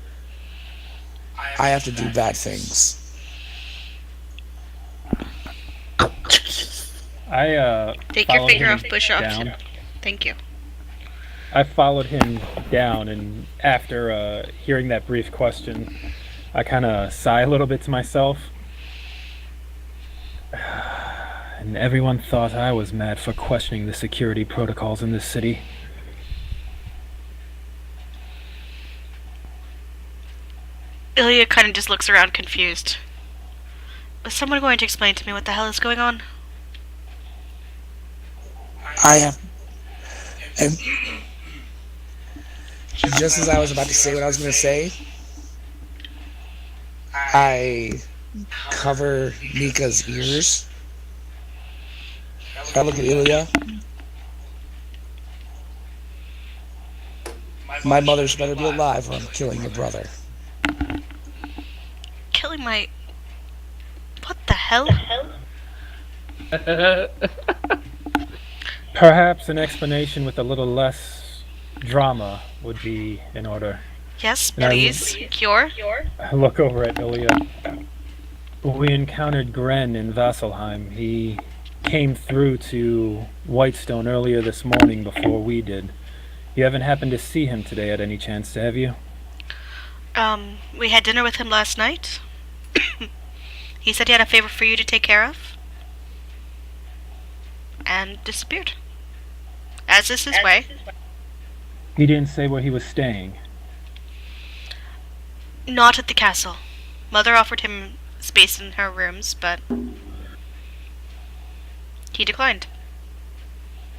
S5: I have to do bad things.
S1: I
S2: Take your
S1: followed
S2: finger
S1: him
S2: off Bush off.
S1: down.
S2: Thank you.
S1: I followed him down, and after hearing that brief question, I kind of sigh a little bit to myself. And everyone thought I was mad for questioning the security protocols in this city.
S2: Ilya kind of just looks around confused. Is someone going to explain to me what the hell is going on?
S5: I am. And just as I was about to say what I was going to say, I cover Nika's ears. I look at Ilya. My mother's better be alive or I'm killing your brother.
S2: Killing my... What the hell?
S1: Perhaps an explanation with a little less drama would be in order.
S2: Yes,
S1: And I-
S2: please. Cure?
S1: I look over at Ilya. We encountered Gren in Vasselheim. He came through to Whitestone earlier this morning before we did. You haven't happened to see him today at any chance, have you?
S2: We had dinner with him last night. He said he had a favor for you to take care of. And disappeared. As is his way.
S1: He didn't say where he was staying.
S2: Not at the castle. Mother offered him space in her rooms, but he declined.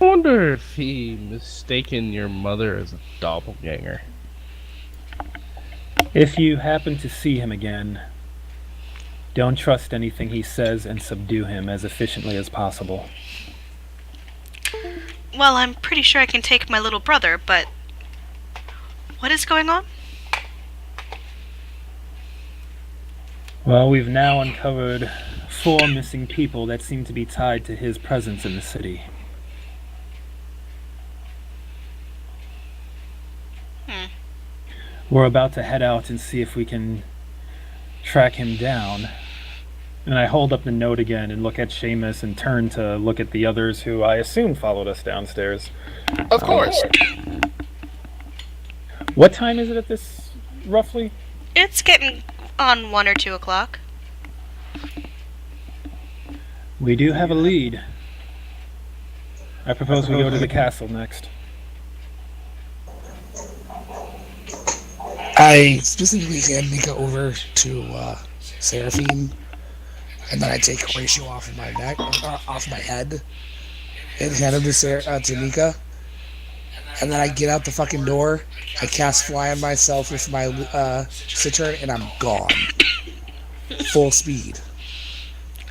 S4: I wonder if he mistaken your mother as a doppelganger.
S1: If you happen to see him again, don't trust anything he says and subdue him as efficiently as possible.
S2: Well, I'm pretty sure I can take my little brother, but what is going on?
S1: Well, we've now uncovered 4 missing people that seem to be tied to his presence in the city. We're about to head out and see if we can track him down. And I hold up the note again and look at Seamus and turn to look at the others who I assume followed us downstairs.
S3: Of course.
S1: What time is it at this, roughly?
S2: It's getting on 1 or 2 o'clock.
S1: We do have a lead. I propose we go to the castle next.
S5: I specifically hand Nika over to Seraphine, and then I take Horatio off of my neck, off my head, and hand him to Nika. And then I get out the fucking door. I cast Fly on myself with my Citrine, and I'm gone. Full speed.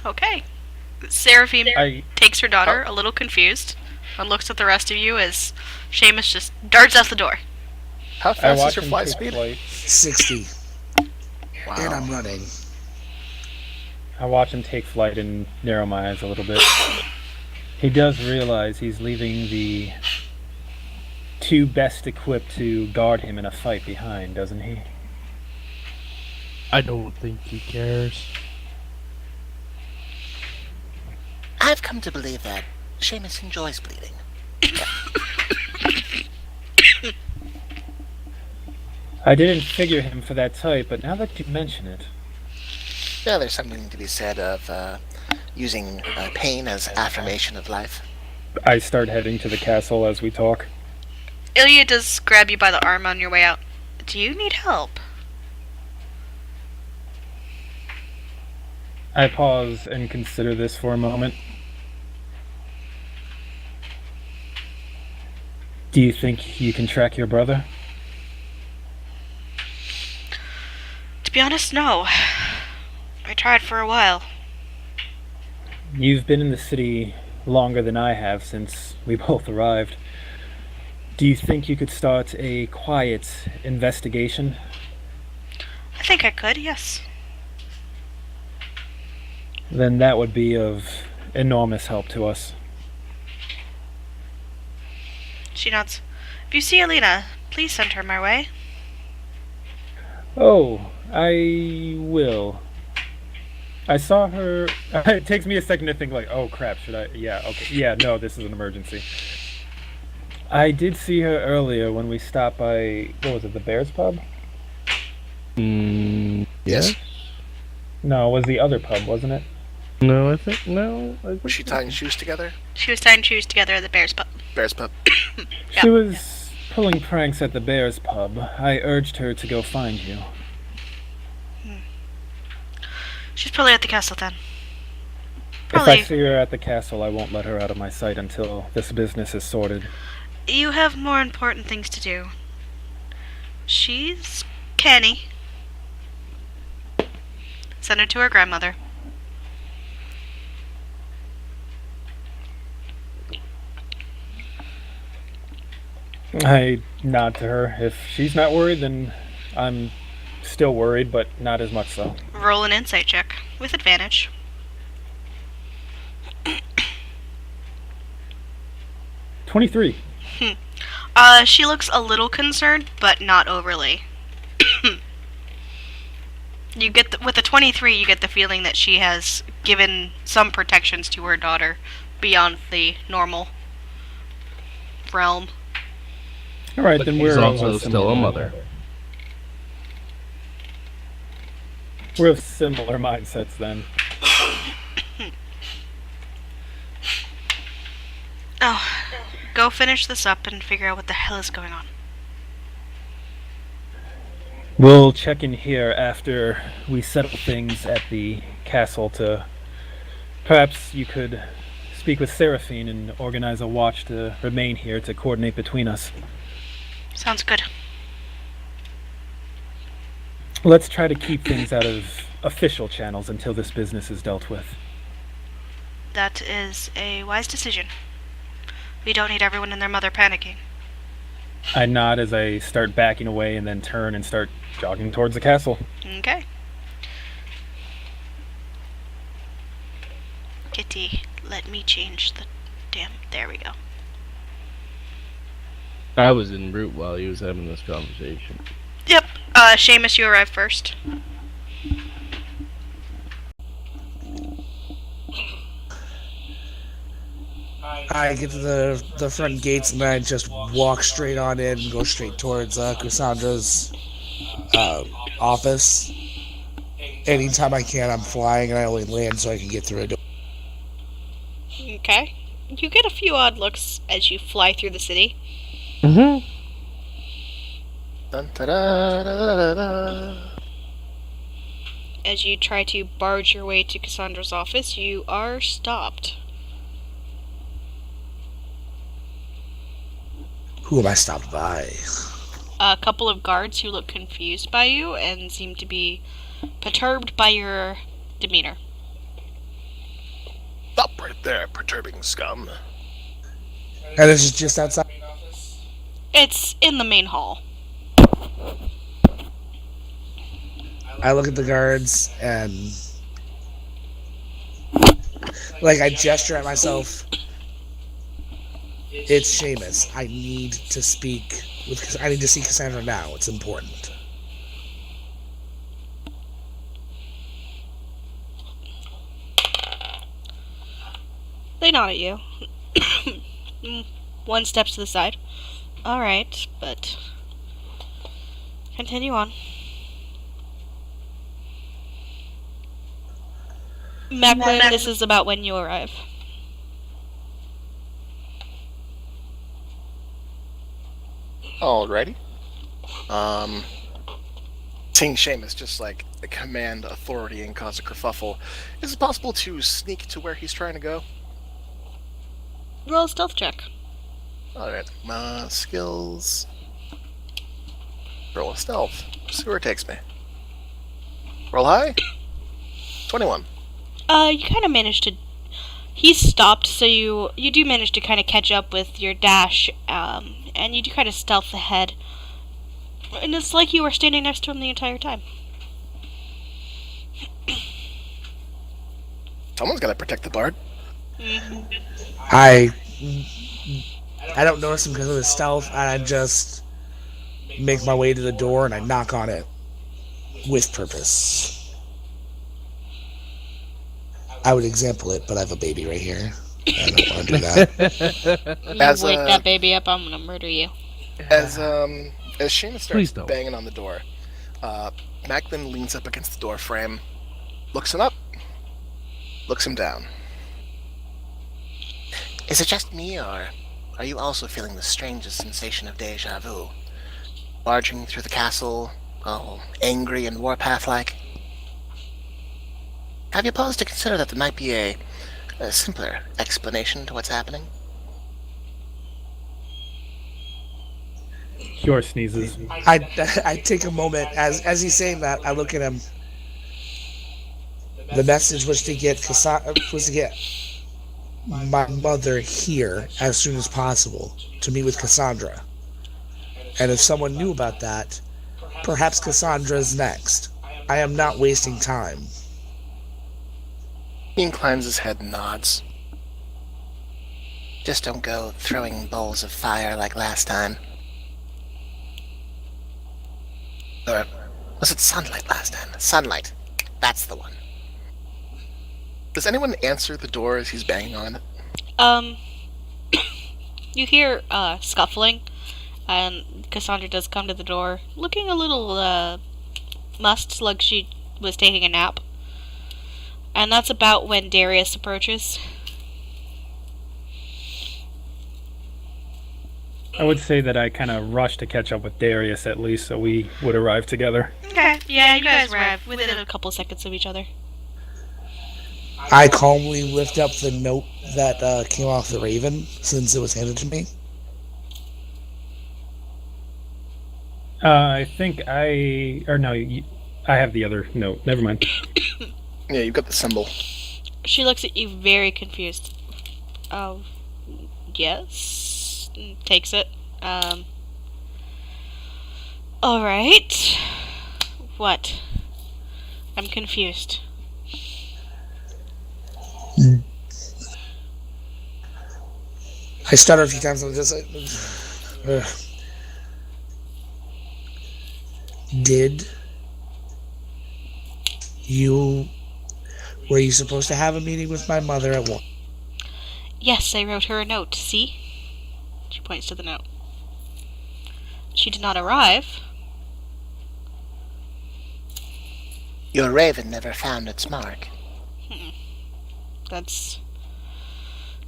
S2: Okay. Seraphine
S1: I
S2: takes her daughter, a little confused, and looks at the rest of you as Seamus just darts out the door.
S3: How
S1: I
S3: fast is
S1: watch
S3: your
S1: him
S3: flight
S1: take
S3: speed?
S1: flight.
S5: 60. And I'm
S3: Wow.
S5: running.
S1: I watch him take flight and narrow my eyes a little bit. He does realize he's leaving the 2 best equipped to guard him in a fight behind, doesn't he?
S4: I don't think he cares.
S6: I've come to believe that Seamus enjoys bleeding.
S1: I didn't figure him for that type, but now that you mention it,
S3: Yeah, there's something to be said of using pain as affirmation of life.
S1: I start heading to the castle as we talk.
S2: Ilya does grab you by the arm on your way out. Do you need help?
S1: I pause and consider this for a moment. Do you think you can track your brother?
S2: To be honest, no. I tried for a while.
S1: You've been in the city longer than I have since we both arrived. Do you think you could start a quiet investigation?
S2: I think I could, yes.
S1: Then that would be of enormous help to us.
S2: She nods. If you see Alina, please send her my way.
S1: Oh, I will. I saw her. It takes me a second to think, like, oh crap, should I? Yeah, okay. Yeah, no, this is an emergency. I did see her earlier when we stopped by, what was it, the Bears Pub?
S4: Yes.
S1: No, it was the other pub, wasn't it?
S4: No, I think no. I think
S3: Was she tying shoes together?
S2: She was tying shoes together at the Bears Pub.
S3: Bear's pup.
S1: She was pulling pranks at the Bears Pub. I urged her to go find you.
S2: She's probably at the castle then.
S1: If I
S2: Probably.
S1: see her at the castle, I won't let her out of my sight until this business is sorted.
S2: You have more important things to do. She's canny. Send her to her grandmother.
S1: I nod to her. If she's not worried, then I'm still worried, but not as much so.
S2: Roll an insight check with advantage.
S1: 23.
S2: She looks a little concerned, but not overly. You get with the 23, you get the feeling that she has given some protections to her daughter beyond the normal realm.
S1: Alright,
S4: But
S1: then
S4: she's
S1: we're
S4: also
S1: of
S4: still a
S1: similar-
S4: mother.
S1: We're of similar mindsets then.
S2: Oh, go finish this up and figure out what the hell is going on.
S1: We'll check in here after we settle things at the castle to... Perhaps you could speak with Seraphine and organize a watch to remain here to coordinate between us.
S2: Sounds good.
S1: Let's try to keep things out of official channels until this business is dealt with.
S2: That is a wise decision. We don't need everyone and their mother panicking.
S1: I nod as I start backing away and then turn and start jogging towards the castle.
S2: Okay. Kitty, let me change the damn. There we go.
S4: I was en route while he was having this conversation.
S2: Yep. Seamus, you arrive first.
S5: I get to the front gates and I just walk straight on in and go straight towards Cassandra's office. Anytime I can, I'm flying and I only land so I can get through a door.
S2: Okay. You get a few odd looks as you fly through the city.
S4: Mm-hmm.
S3: Dun, da, da, da, da, da.
S2: As you try to barge your way to Cassandra's office, you are stopped.
S5: Who am I stopped by?
S2: A couple of guards who look confused by you and seem to be perturbed by your demeanor.
S3: Stop right there, perturbing scum.
S5: And this is just outside.
S2: It's in the main hall.
S5: I look at the guards and I gesture at myself. It's Seamus. I need to speak with. I need to see Cassandra now. It's important.
S2: They nod at you. One steps to the side. Alright, but continue on. Macklin, this is about when you arrive.
S3: Alrighty. Seeing Seamus just command authority and cause a kerfuffle, is it possible to sneak to where he's trying to go?
S2: Roll a stealth check.
S3: Alright, skills. Roll a stealth. See where it takes me. Roll high? 21.
S2: You kind of managed to... He's stopped, so you do manage to kind of catch up with your dash, and you do kind of stealth ahead. And it's like you were standing next to him the entire time.
S3: Someone's gotta protect the bard.
S5: I don't notice him because of his stealth, and I just make my way to the door and I knock on it with purpose. I would example it, but I have a baby right here. I don't want to do that.
S2: You
S3: As,
S2: wake
S3: uh,
S2: that baby up, I'm gonna murder you.
S3: As Seamus
S4: Please
S3: starts
S4: don't.
S3: banging on the door, Macklin leans up against the door frame, looks him up, looks him down.
S6: Is it just me, or are you also feeling the strangest sensation of deja vu? Barging through the castle, all angry and warpath-like? Have you paused to consider that there might be a simpler explanation to what's happening?
S1: Kior sneezes.
S5: I take a moment as he's saying that. I look at him. The message was to get my mother here as soon as possible to meet with Cassandra. And if someone knew about that, perhaps Cassandra's next. I am not wasting time.
S3: He inclines his head and nods.
S6: Just don't go throwing bowls of fire like last time. Or was it sunlight last time? Sunlight. That's the one.
S3: Does anyone answer the door as he's banging on it?
S2: You hear scuffling, and Cassandra does come to the door, looking a little mussed, like she was taking a nap. And that's about when Darius approaches.
S1: I would say that I kind of rushed to catch up with Darius at least, so we would arrive together.
S2: Okay, yeah, you guys arrive within a couple seconds of each other.
S5: I calmly lift up the note that came off the Raven since it was handed to me.
S1: I think I have the other note. Never mind.
S3: Yeah, you've got the symbol.
S2: She looks at you very confused. Oh, yes. Takes it. Alright. What? I'm confused.
S5: I stutter a few times and I'm just like, ugh. Were you supposed to have a meeting with my mother at 1?
S2: Yes, I wrote her a note. See? She points to the note. She did not arrive.
S6: Your raven never found its mark.
S2: That's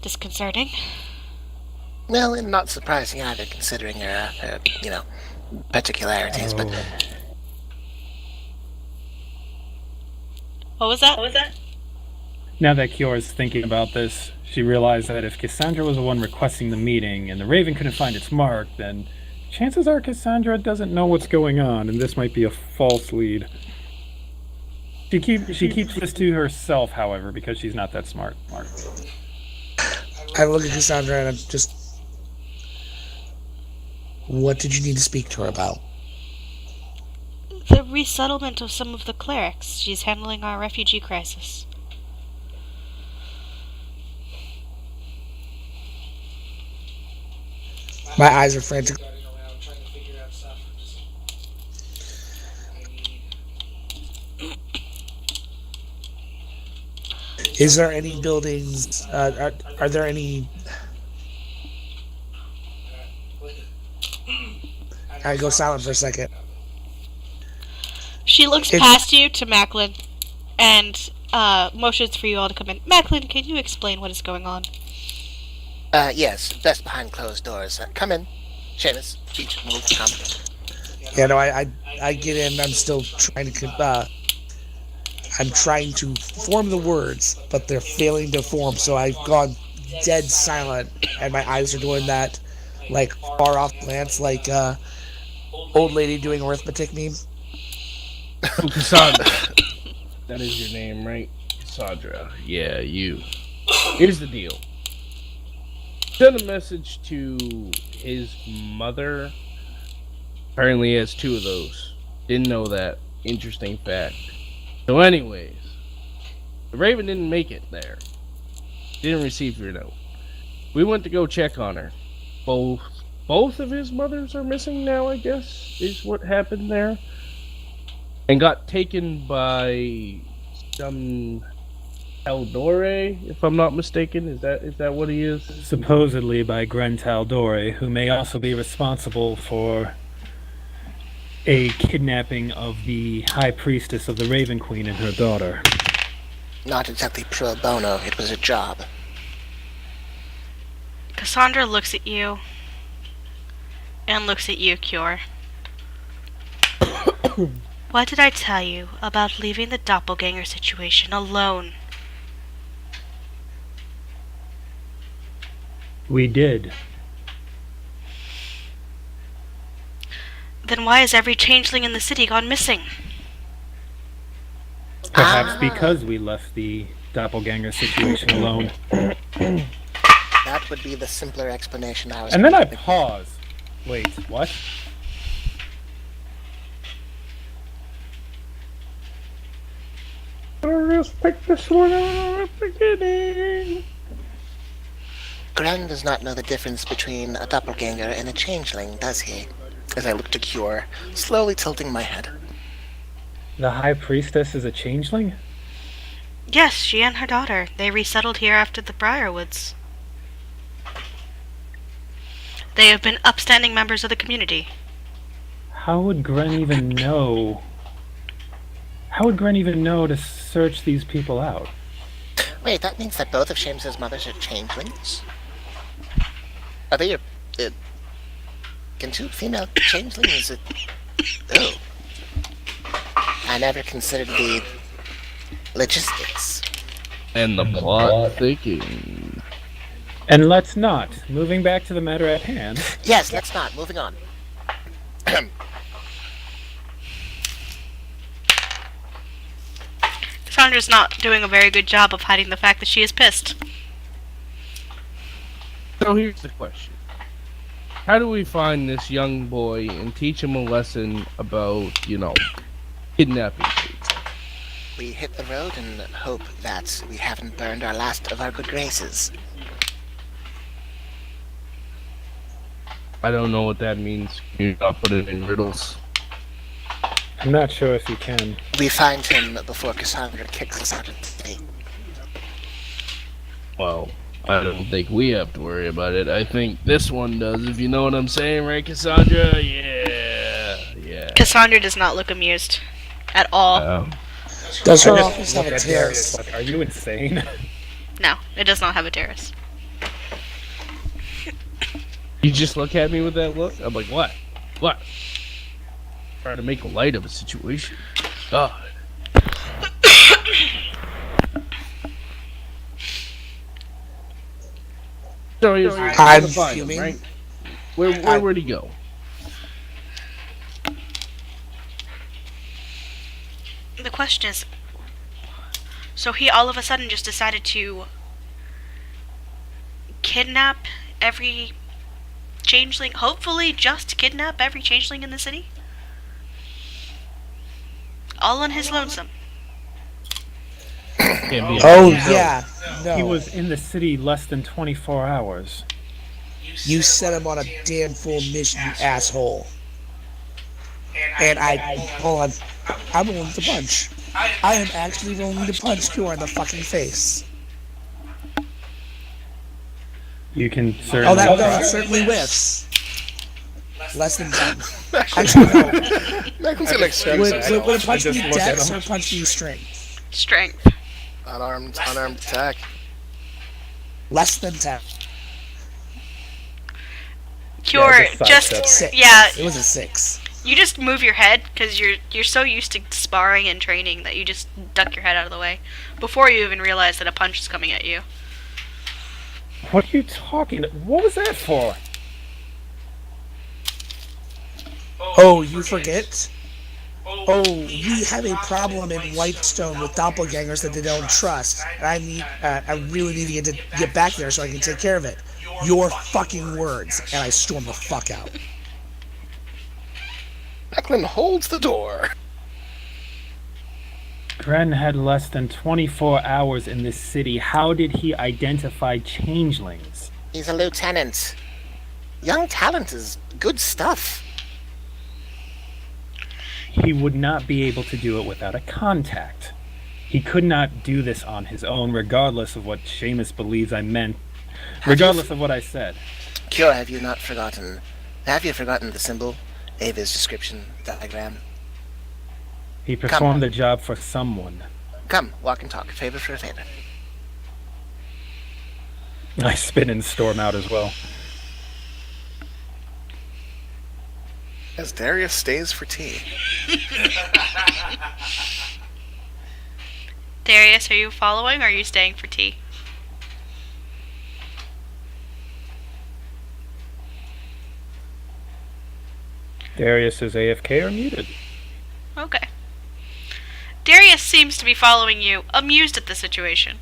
S2: disconcerting.
S6: Well, and not surprising either, considering her, particularities, but
S2: What was that?
S1: Now that Kior is thinking about this, she realized that if Cassandra was the one requesting the meeting and the Raven couldn't find its mark, then chances are Cassandra doesn't know what's going on, and this might be a false lead. She keeps this to herself, however, because she's not that smart.
S5: I look at Cassandra and I'm just... What did you need to speak to her about?
S2: The resettlement of some of the clerics. She's handling our refugee crisis.
S5: My eyes are frantic. Is there any buildings? Are there any? I go silent for a second.
S2: She looks past you to Macklin and motions for you all to come in. Macklin, can you explain what is going on?
S6: yes, best behind closed doors. Come in. Seamus, each move, come.
S5: Yeah, no, I get in. I'm still trying to. I'm trying to form the words, but they're failing to form. So I've gone dead silent, and my eyes are doing that, like far off glance, like old lady doing arithmetic meme.
S4: Oh, Cassandra. That is your name, right? Cassandra. Yeah, you. Here's the deal. Sent a message to his mother. Apparently he has 2 of those. Didn't know that. Interesting fact. So anyways, the Raven didn't make it there. Didn't receive your note. We went to go check on her. Both of his mothers are missing now, I guess, is what happened there. And got taken by some Eldore, if I'm not mistaken. Is that what he is?
S1: Supposedly by Gren Taldore, who may also be responsible for a kidnapping of the High Priestess of the Raven Queen and her daughter.
S6: Not exactly pro bono, it was a job.
S2: Cassandra looks at you. And looks at you, Cure. What did I tell you about leaving the doppelganger situation alone?
S1: We did.
S2: Then why has every changeling in the city gone missing?
S1: Perhaps because we left the doppelganger situation alone.
S6: That would be the simpler explanation I was
S1: And then I
S6: thinking.
S1: pause. Wait, what?
S4: Just pick this one up at the beginning.
S6: Gren does not know the difference between a doppelganger and a changeling, does he? As I look to Cure, slowly tilting my head.
S1: The High Priestess is a changeling?
S2: Yes, she and her daughter. They resettled here after the Briarwoods. They have been upstanding members of the community.
S1: How would Gren even know? How would Gren even know to search these people out?
S6: Wait, that means that both of Shames's mothers are changelings? Are they can two female changelings? Oh. I never considered the logistics.
S4: And the plot thickens.
S1: And let's not. Moving back to the matter at hand.
S6: Yes, let's not. Moving on.
S2: Cassandra's not doing a very good job of hiding the fact that she is pissed.
S4: So here's the question. How do we find this young boy and teach him a lesson about, kidnapping kids?
S6: We hit the road and hope that we haven't burned our last of our good graces.
S4: I don't know what that means. Can you not put it in riddles?
S1: I'm not sure if you can.
S6: We find him before Cassandra kicks us out of the city.
S4: Well, I don't think we have to worry about it. I think this one does, if you know what I'm saying, right, Cassandra? Yeah.
S2: Cassandra does not look amused. At all.
S5: Does her
S1: I just
S5: office have
S1: look
S5: a
S1: at
S5: terrace?
S1: Darius like, are you insane?
S2: No, it does not have a terrace.
S4: You just look at me with that look? I'm like, what? What? Trying to make light of a situation. God. So here's
S5: I'm
S4: the find him,
S5: fuming.
S4: right? Where would he go?
S2: The question is, so he all of a sudden just decided to kidnap every changeling, hopefully just kidnap every changeling in the city? All on his lonesome.
S4: Can't be
S5: Oh, yeah. No.
S1: He was in the city less than 24 hours.
S5: You set him on a damn full mission, you asshole. And hold on. I'm willing to punch. I am actually willing to punch Cure in the fucking face.
S1: You can
S5: Oh,
S1: certainly.
S5: that certainly whiffs. Less than 10. Actually, no.
S3: Michael's gonna expect
S5: Would
S3: that.
S5: a punch
S1: just
S5: be
S1: look at
S5: dex
S1: him.
S5: or punch be strength?
S2: Strength.
S3: Unarmed attack.
S5: Less than 10.
S2: Cure,
S1: just
S2: just,
S1: sidestep.
S5: 6.
S2: yeah,
S5: It was a 6.
S2: you just move your head because you're so used to sparring and training that you just duck your head out of the way before you even realize that a punch is coming at you.
S1: What are you talking? What was that for?
S5: Oh, you forget? Oh, we have a problem in Whitestone with doppelgangers that they don't trust. And I really need to get back there so I can take care of it. Your fucking words. And I storm the fuck out.
S3: Macklin holds the door.
S1: Gren had less than 24 hours in this city. How did he identify changelings?
S6: He's a lieutenant. Young talent is good stuff.
S1: He would not be able to do it without a contact. He could not do this on his own, regardless of what Seamus believes I meant, regardless of what I said.
S6: Cure, have you forgotten the symbol? Ava's description diagram?
S1: He performed the job for someone.
S6: Come, walk and talk. Favor for a favor.
S1: I spin and storm out as well.
S3: As Darius stays for tea.
S2: Darius, are you following or are you staying for tea?
S1: Darius is AFK or muted.
S2: Okay. Darius seems to be following you, amused at the situation.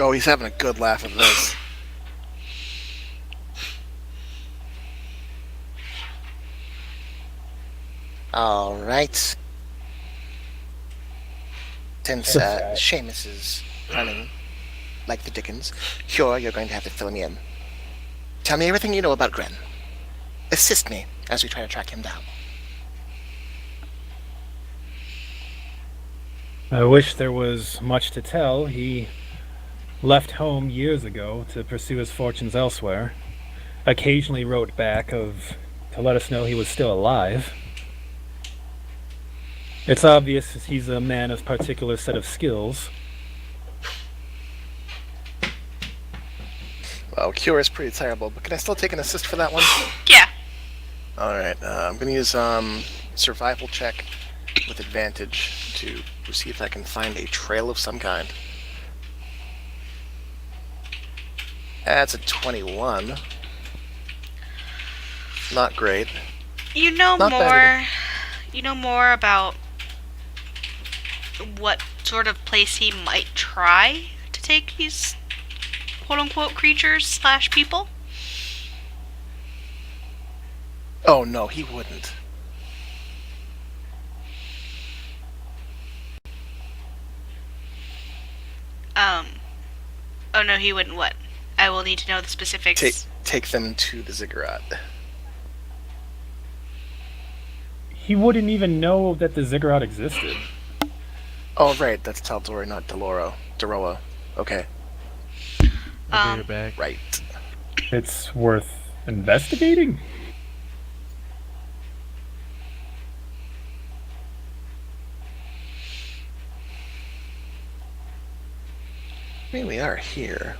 S3: Oh, he's having a good laugh at this.
S6: Alright. Since Seamus is running like the Dickens, Cure, you're going to have to fill me in. Tell me everything you know about Gren. Assist me as we try to track him down.
S1: I wish there was much to tell. He left home years ago to pursue his fortunes elsewhere. Occasionally wrote back to let us know he was still alive. It's obvious he's a man of particular set of skills.
S3: Well, Cure is pretty terrible, but can I still take an assist for that one?
S2: Yeah.
S3: Alright, I'm gonna use survival check with advantage to see if I can find a trail of some kind. That's a 21. Not great.
S2: You know
S3: Not bad
S2: more. You know more about what sort of place he might try to take these quote-unquote creatures / people.
S3: Oh no, he wouldn't.
S2: Oh no, he wouldn't. What? I will need to know the specifics.
S3: Take them to the ziggurat.
S1: He wouldn't even know that the ziggurat existed.
S3: Oh right, that's Taldori, not Daroa. Okay,
S4: I'll be right back.
S3: right.
S1: It's worth investigating.
S3: I mean, we are here.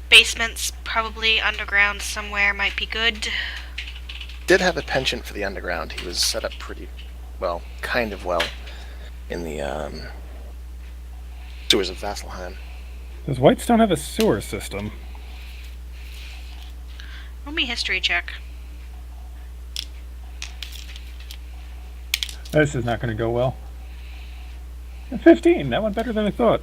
S2: Basements, probably underground somewhere, might be good.
S3: Did have a penchant for the underground. He was set up pretty well, kind of well, in the sewers of Vasselheim.
S1: Does Whitestone have a sewer system?
S2: Roll me a history check.
S1: This is not going to go well. 15. That went better than I thought.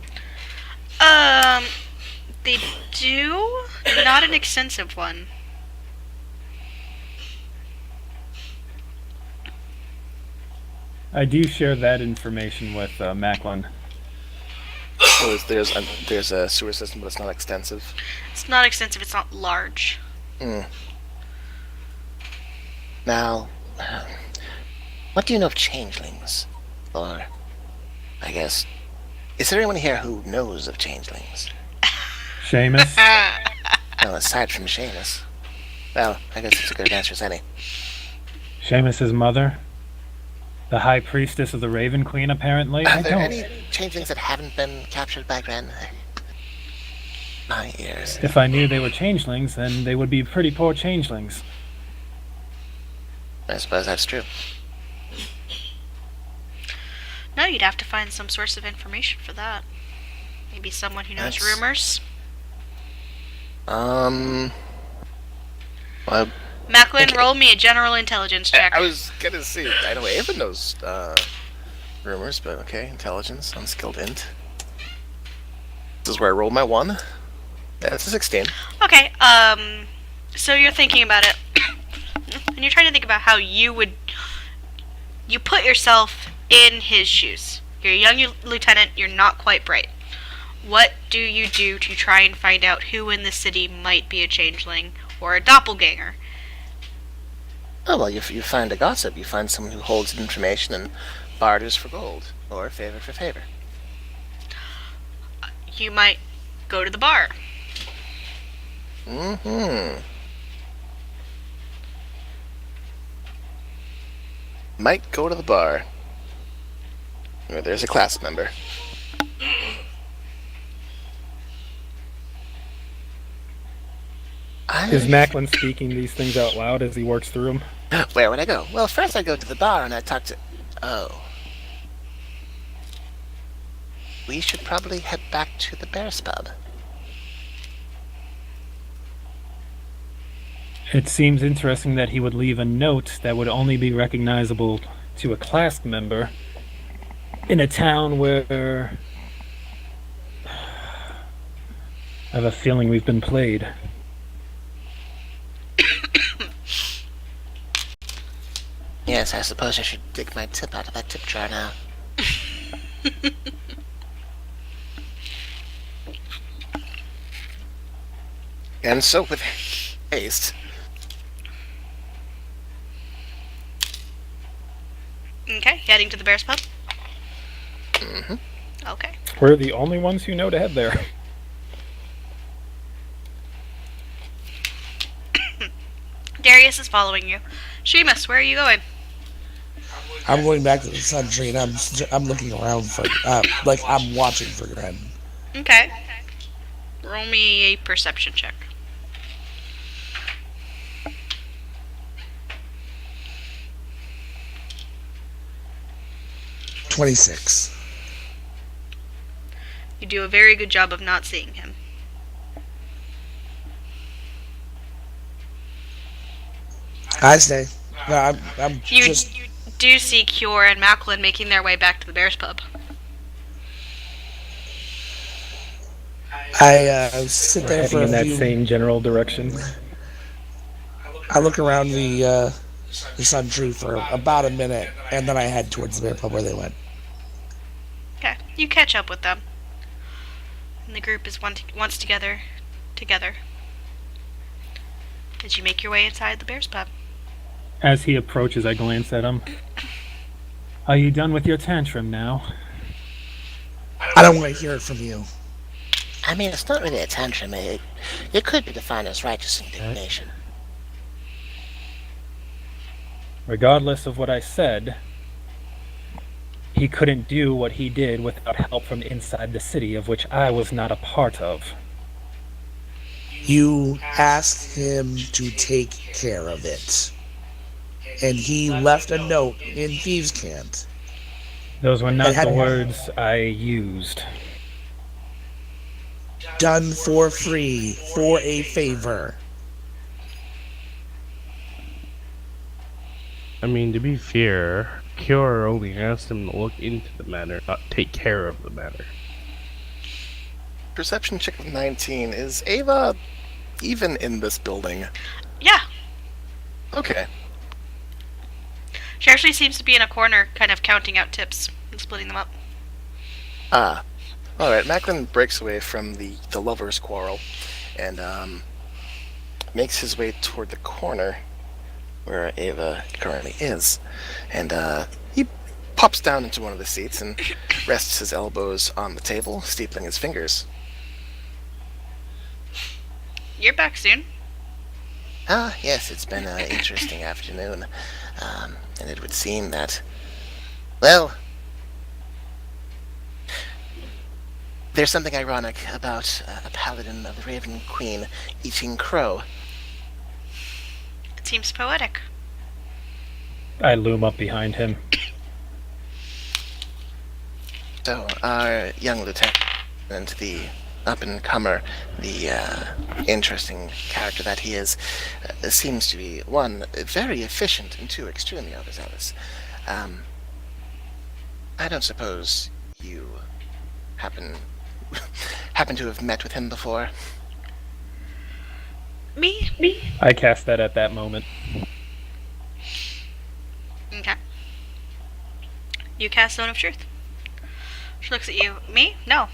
S2: They do, not an extensive one.
S1: I do share that information with Macklin.
S3: So there's a sewer system, but it's not extensive.
S2: It's not extensive, it's not large.
S6: Now, what do you know of changelings? Or, I guess, is there anyone here who knows of changelings?
S1: Seamus?
S6: Well, aside from Seamus. Well, I guess it's a good answer as any.
S1: Seamus's mother? The High Priestess of the Raven Queen, apparently?
S6: Are there any changelings that haven't been captured by Gren? My ears.
S1: If I knew they were changelings, then they would be pretty poor changelings.
S6: I suppose that's true.
S2: No, you'd have to find some source of information for that. Maybe someone who knows
S6: That's-
S2: rumors.
S3: Well,
S2: Macklin,
S3: Okay.
S2: roll me a general intelligence check.
S3: I was gonna say, I know Ava knows rumors, but okay, intelligence, unskilled int. This is where I rolled my 1. That's a 16.
S2: Okay, so you're thinking about it, and you're trying to think about how you put yourself in his shoes. You're a young lieutenant, you're not quite bright. What do you do to try and find out who in the city might be a changeling or a doppelganger?
S6: Oh, well, you find a gossip. You find someone who holds information and barters for gold, or favor for favor.
S2: You might go to the bar.
S6: Mm-hmm. Might go to the bar. Oh, there's a class member.
S1: Is Macklin speaking these things out loud as he works through them?
S6: Where would I go? Well, first I'd go to the bar and I'd talk to... Oh. We should probably head back to the Bear's Pub.
S1: It seems interesting that he would leave a note that would only be recognizable to a class member in a town where I have a feeling we've been played.
S6: Yes, I suppose I should dig my tip out of that tip jar now. And so, with haste,
S2: Okay, heading to the Bear's Pub?
S6: mm-hmm.
S2: Okay.
S1: We're the only ones who know to head there.
S2: Darius is following you. Seamus, where are you going?
S5: I'm going back to the Sun Tree, and I'm looking around for, like, I'm watching for Gren.
S2: Okay. Roll me a perception check.
S5: $26.
S2: You do a very good job of not seeing him.
S5: I stay. No, I'm
S2: You
S5: just.
S2: do see Cure and Macklin making their way back to the Bear's Pub.
S5: I sit there
S1: Heading
S5: for
S1: in
S5: a
S1: that
S5: few.
S1: same general direction.
S5: I look around the Sun Tree for about a minute, and then I head towards the Bear Pub where they went.
S2: Okay, you catch up with them. And the group is once together. As you make your way inside the Bear's Pub.
S1: As he approaches, I glance at him. Are you done with your tantrum now?
S5: I don't want to hear it from you.
S6: I mean, it's not really a tantrum. It could be defined as righteous indignation.
S1: Regardless of what I said, he couldn't do what he did without help from inside the city, of which I was not a part of.
S5: You asked him to take care of it. And he left a note in Thieves' Cant.
S1: Those were not
S5: It had-
S1: the words I used.
S5: Done for free, for a favor.
S4: I mean, to be fair, Cure only asked him to look into the matter, not take care of the matter.
S3: Perception check of 19. Is Ava even in this building?
S2: Yeah,
S3: Okay.
S2: she actually seems to be in a corner, kind of counting out tips and splitting them up.
S3: Ah. Alright, Macklin breaks away from the lover's quarrel and makes his way toward the corner where Ava currently is. And he pops down into one of the seats and rests his elbows on the table, steepling his fingers.
S2: You're back soon.
S6: Ah, yes, it's been an interesting afternoon. And it would seem that, well, there's something ironic about a paladin of the Raven Queen eating crow.
S2: It seems poetic.
S1: I loom up behind him.
S6: So, our young lieutenant, the up-and-comer, the interesting character that he is, seems to be, one, very efficient, and two, extremely overzealous. I don't suppose you happen to have met with him before?
S2: Me?
S1: I cast that at that moment.
S2: Okay. You cast Zone of Truth. She looks at you. Me? No.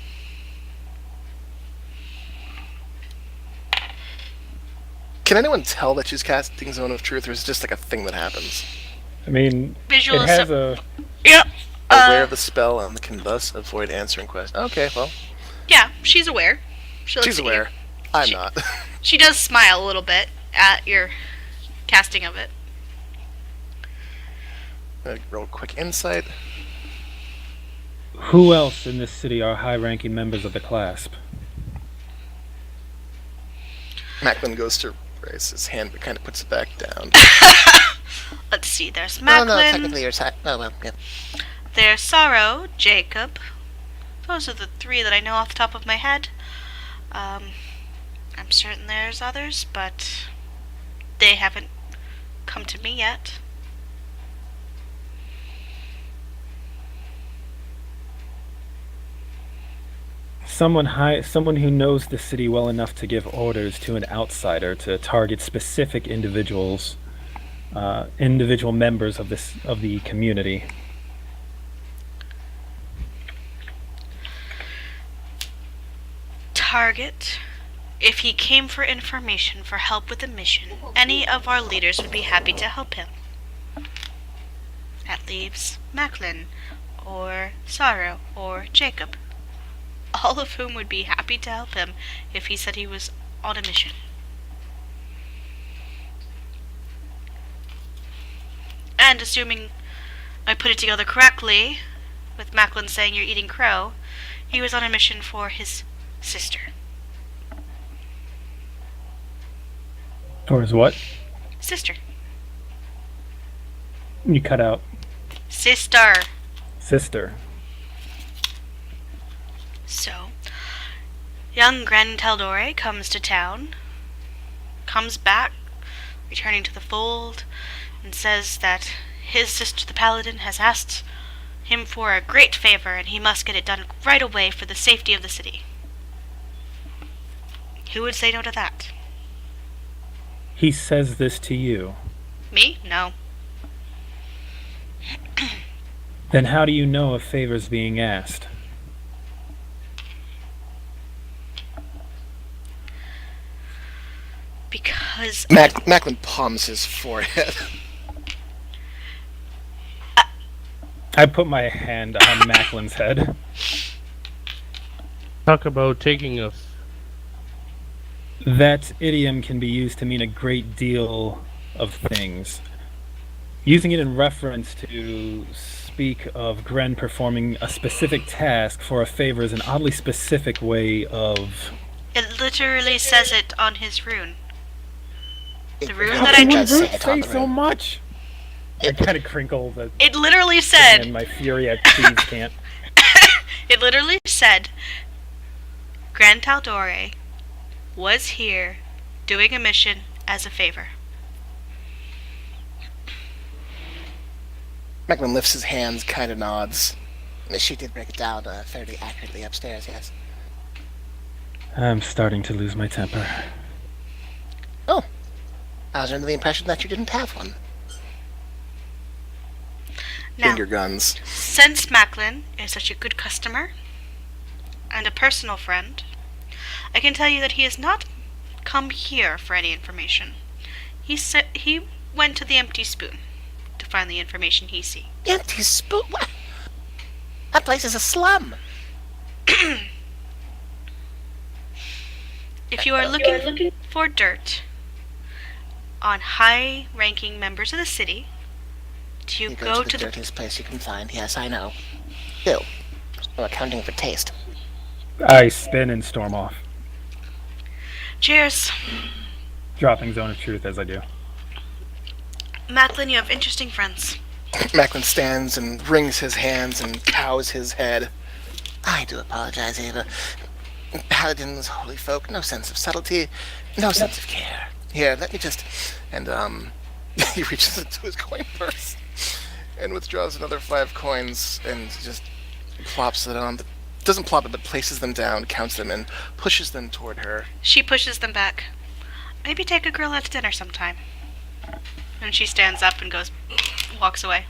S3: Can anyone tell that she's casting Zone of Truth, or is it just like a thing that happens?
S1: I mean,
S2: Visual
S1: it has
S2: assi-
S1: a.
S2: Yep.
S3: Aware of the spell and can thus avoid answering questions. Okay, well,
S2: Yeah, she's aware.
S3: she's aware. I'm
S2: She-
S3: not.
S2: She does smile a little bit at your casting of it.
S3: Real quick insight.
S1: Who else in this city are high-ranking members of the clasp?
S3: Macklin goes to raise his hand, but kind of puts it back down.
S2: Let's see. There's
S6: Oh
S2: Macklin.
S6: no, technically you're oh well, yeah.
S2: There's Sorrow, Jacob. Those are the three that I know off the top of my head. I'm certain there's others, but they haven't come to me yet.
S1: Someone who knows the city well enough to give orders to an outsider to target specific individuals, individual members of the community.
S2: Target. If he came for information for help with a mission, any of our leaders would be happy to help him. That leaves Macklin, or Sorrow, or Jacob. All of whom would be happy to help him if he said he was on a mission. And assuming I put it together correctly, with Macklin saying you're eating crow, he was on a mission for his sister.
S1: Or is what?
S2: Sister.
S1: You cut out.
S2: Sister.
S1: Sister.
S2: So, young Gren Taldore comes to town, comes back, returning to the fold, and says that his sister the Paladin has asked him for a great favor and he must get it done right away for the safety of the city. Who would say no to that?
S1: He says this to you.
S2: Me? No.
S1: Then how do you know a favor's being asked?
S2: Because
S3: Macklin palms his forehead.
S1: I put my hand on Macklin's head.
S4: Talk about taking a
S1: That idiom can be used to mean a great deal of things. Using it in reference to speak of Gren performing a specific task for a favor is an oddly specific way of...
S2: it literally says it on his rune. The rune
S6: How
S2: that I
S6: can
S2: just
S6: say it on the
S1: so
S6: room?
S1: much! I kind of crinkle the
S2: It literally
S1: and
S2: said,
S1: my fury at thieves can't.
S2: it literally said, Gran Taldore was here doing a mission as a favor.
S3: Macklin lifts his hands, kind of nods.
S6: She did break it down fairly accurately upstairs, yes.
S1: I'm starting to lose my temper.
S6: Oh. I was under the impression that you didn't have one.
S2: Now,
S3: Finger guns.
S2: since Macklin is such a good customer and a personal friend, I can tell you that he has not come here for any information. He went to the Empty Spoon to find the information he see.
S6: Empty spoon? What? That place is a slum.
S2: If you are looking for dirt on high-ranking members of the city, do you
S6: You
S2: go
S6: to
S2: to
S6: the
S2: the...
S6: dirtiest place you can find. Yes, I know. Still, no accounting for taste.
S1: I spin and storm off,
S2: Cheers.
S1: dropping Zone of Truth as I do.
S2: Macklin, you have interesting friends.
S3: Macklin stands and wrings his hands and cows his head.
S6: I do apologize, Ava. Paladins, holy folk, no sense of subtlety, no sense of care.
S3: Here, let me just... And, he reaches into his coin purse and withdraws another 5 coins and just plops it on. Doesn't plop it, but places them down, counts them, and pushes them toward her.
S2: She pushes them back. Maybe take a girl out to dinner sometime. And she stands up and walks away.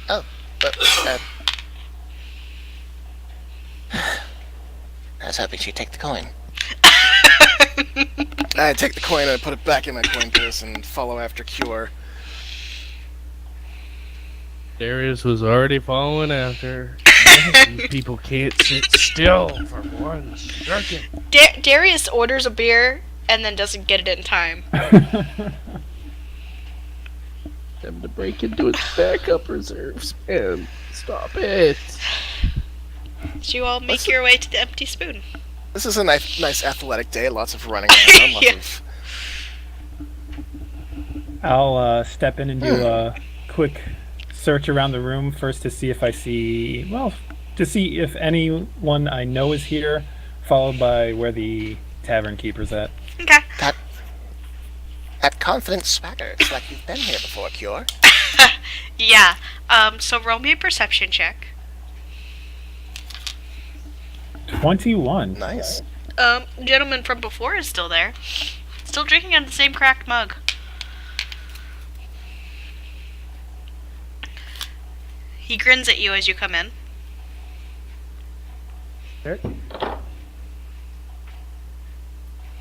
S6: Oh,
S3: But,
S6: I was hoping she'd take the coin.
S3: I take the coin and I put it back in my coin purse and follow after Cure.
S4: Darius was already following after. These people can't sit still for 1 second.
S2: Darius orders a beer and then doesn't get it in time.
S4: Them to break into its backup reserves, man. Stop it.
S2: So you all make your way to the empty spoon.
S3: This is a nice athletic day. Lots of running around. Lots
S2: Yeah.
S3: of...
S1: I'll step in and do a quick search around the room first to see if I see, well, to see if anyone I know is here, followed by where the tavern keeper's at.
S2: Okay.
S6: That confident swagger. It's like you've been here before, Cure.
S2: Yeah. So roll me a perception check.
S1: 21.
S3: Nice.
S2: Gentleman from before is still there. Still drinking out of the same cracked mug. He grins at you as you come in.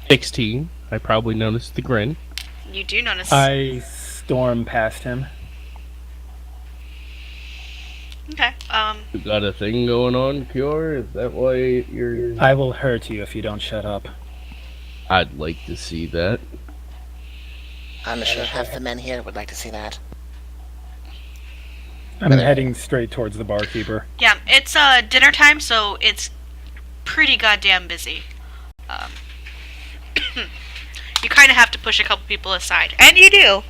S4: 16. I probably noticed the grin.
S2: You do notice.
S1: I storm past him.
S2: Okay.
S4: You got a thing going on, Cure? Is that why you're...
S1: I will hurt you if you don't shut up.
S4: I'd like to see that.
S6: I'm sure half the men here would like to see that.
S1: I'm heading straight towards the barkeeper.
S2: Yeah, it's dinner time, so it's pretty goddamn busy. You kind of have to push a couple people aside, and you do.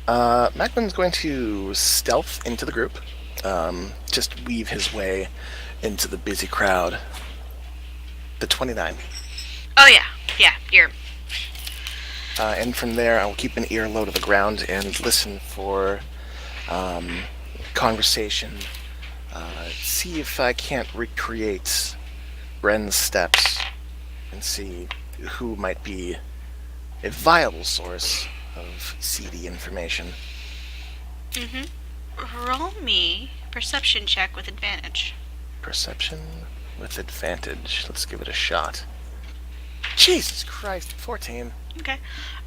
S3: Macklин's going to stealth into the group. Just weave his way into the busy crowd. The 29.
S2: Oh yeah, you're.
S3: And from there, I will keep an ear low to the ground and listen for conversation. See if I can't recreate Bren's steps and see who might be a viable source of seedy information.
S2: Roll me perception check with advantage.
S3: Perception with advantage. Let's give it a shot. Jesus Christ, 14.
S2: Okay.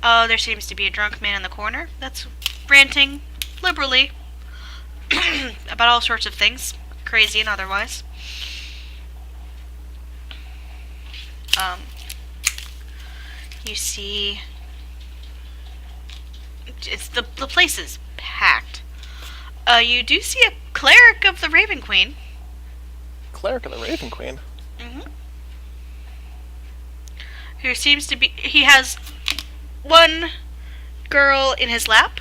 S2: There seems to be a drunk man in the corner that's ranting liberally about all sorts of things, crazy and otherwise. You see, it's the place is packed. You do see a cleric of the Raven Queen.
S3: Cleric of the Raven Queen.
S2: Who seems to be, he has one girl in his lap.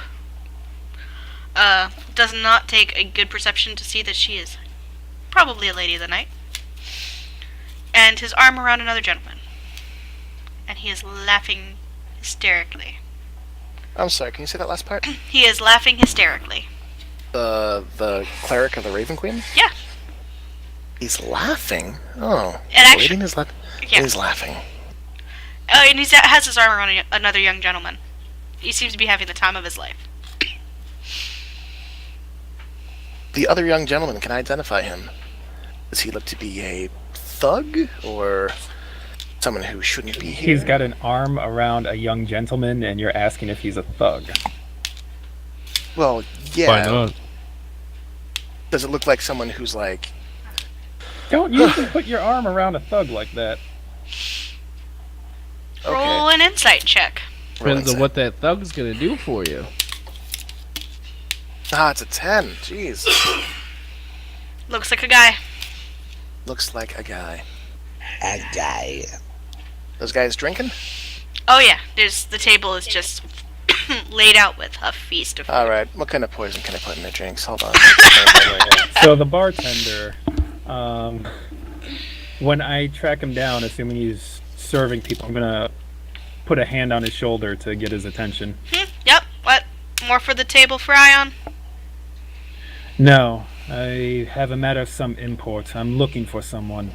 S2: Does not take a good perception to see that she is probably a lady of the night. And his arm around another gentleman. And he is laughing hysterically.
S3: I'm sorry, can you say that last part?
S2: He is laughing hysterically.
S3: The cleric of the Raven Queen?
S2: Yeah.
S3: He's laughing. Oh.
S2: And
S3: the
S2: actually-
S3: lady in his lap.
S2: Yeah.
S3: He's laughing.
S2: And he has his arm around another young gentleman. He seems to be having the time of his life.
S3: The other young gentleman, can I identify him? Does he look to be a thug or someone who shouldn't be here?
S1: He's got an arm around a young gentleman, and you're asking if he's a thug.
S3: Well, yeah.
S4: Why not?
S3: Does it look like someone who's like...
S1: Don't usually put your arm around a thug like that.
S2: Roll an insight check.
S4: Depends on what that thug's gonna do for you.
S3: Ah, it's a 10. Jeez.
S2: Looks like a guy.
S3: Looks like a guy.
S5: A guy.
S3: Those guys drinking?
S2: Oh yeah, the table is just laid out with a feast of food.
S3: Alright, what kind of poison can I put in their drinks? Hold on.
S1: So the bartender, when I track him down, assuming he's serving people, I'm gonna put a hand on his shoulder to get his attention.
S2: Yep. What? More for the table for Ion?
S1: No, I have a matter of some import. I'm looking for someone.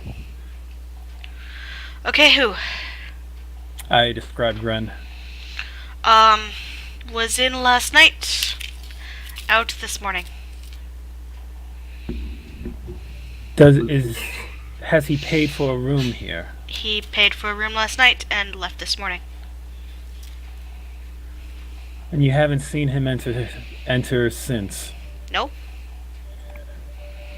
S2: Okay, who?
S1: I described Gren.
S2: Was in last night. Out this morning.
S1: Has he paid for a room here?
S2: He paid for a room last night and left this morning.
S1: And you haven't seen him enter since.
S2: No?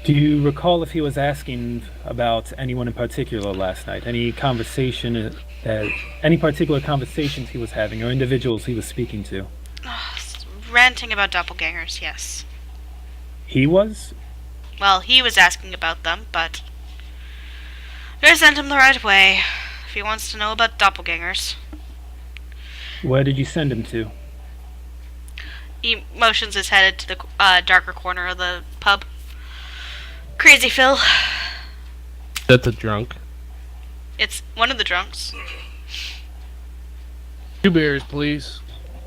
S1: Do you recall if he was asking about anyone in particular last night? Any particular conversations he was having or individuals he was speaking to?
S2: Ranting about doppelgangers, yes.
S1: He was?
S2: Well, he was asking about them, but I sent him the right way if he wants to know about doppelgangers.
S1: Where did you send him to?
S2: He motions his head to the darker corner of the pub. Crazy Phil.
S4: That's a drunk.
S2: It's one of the drunks.
S4: 2 beers, please.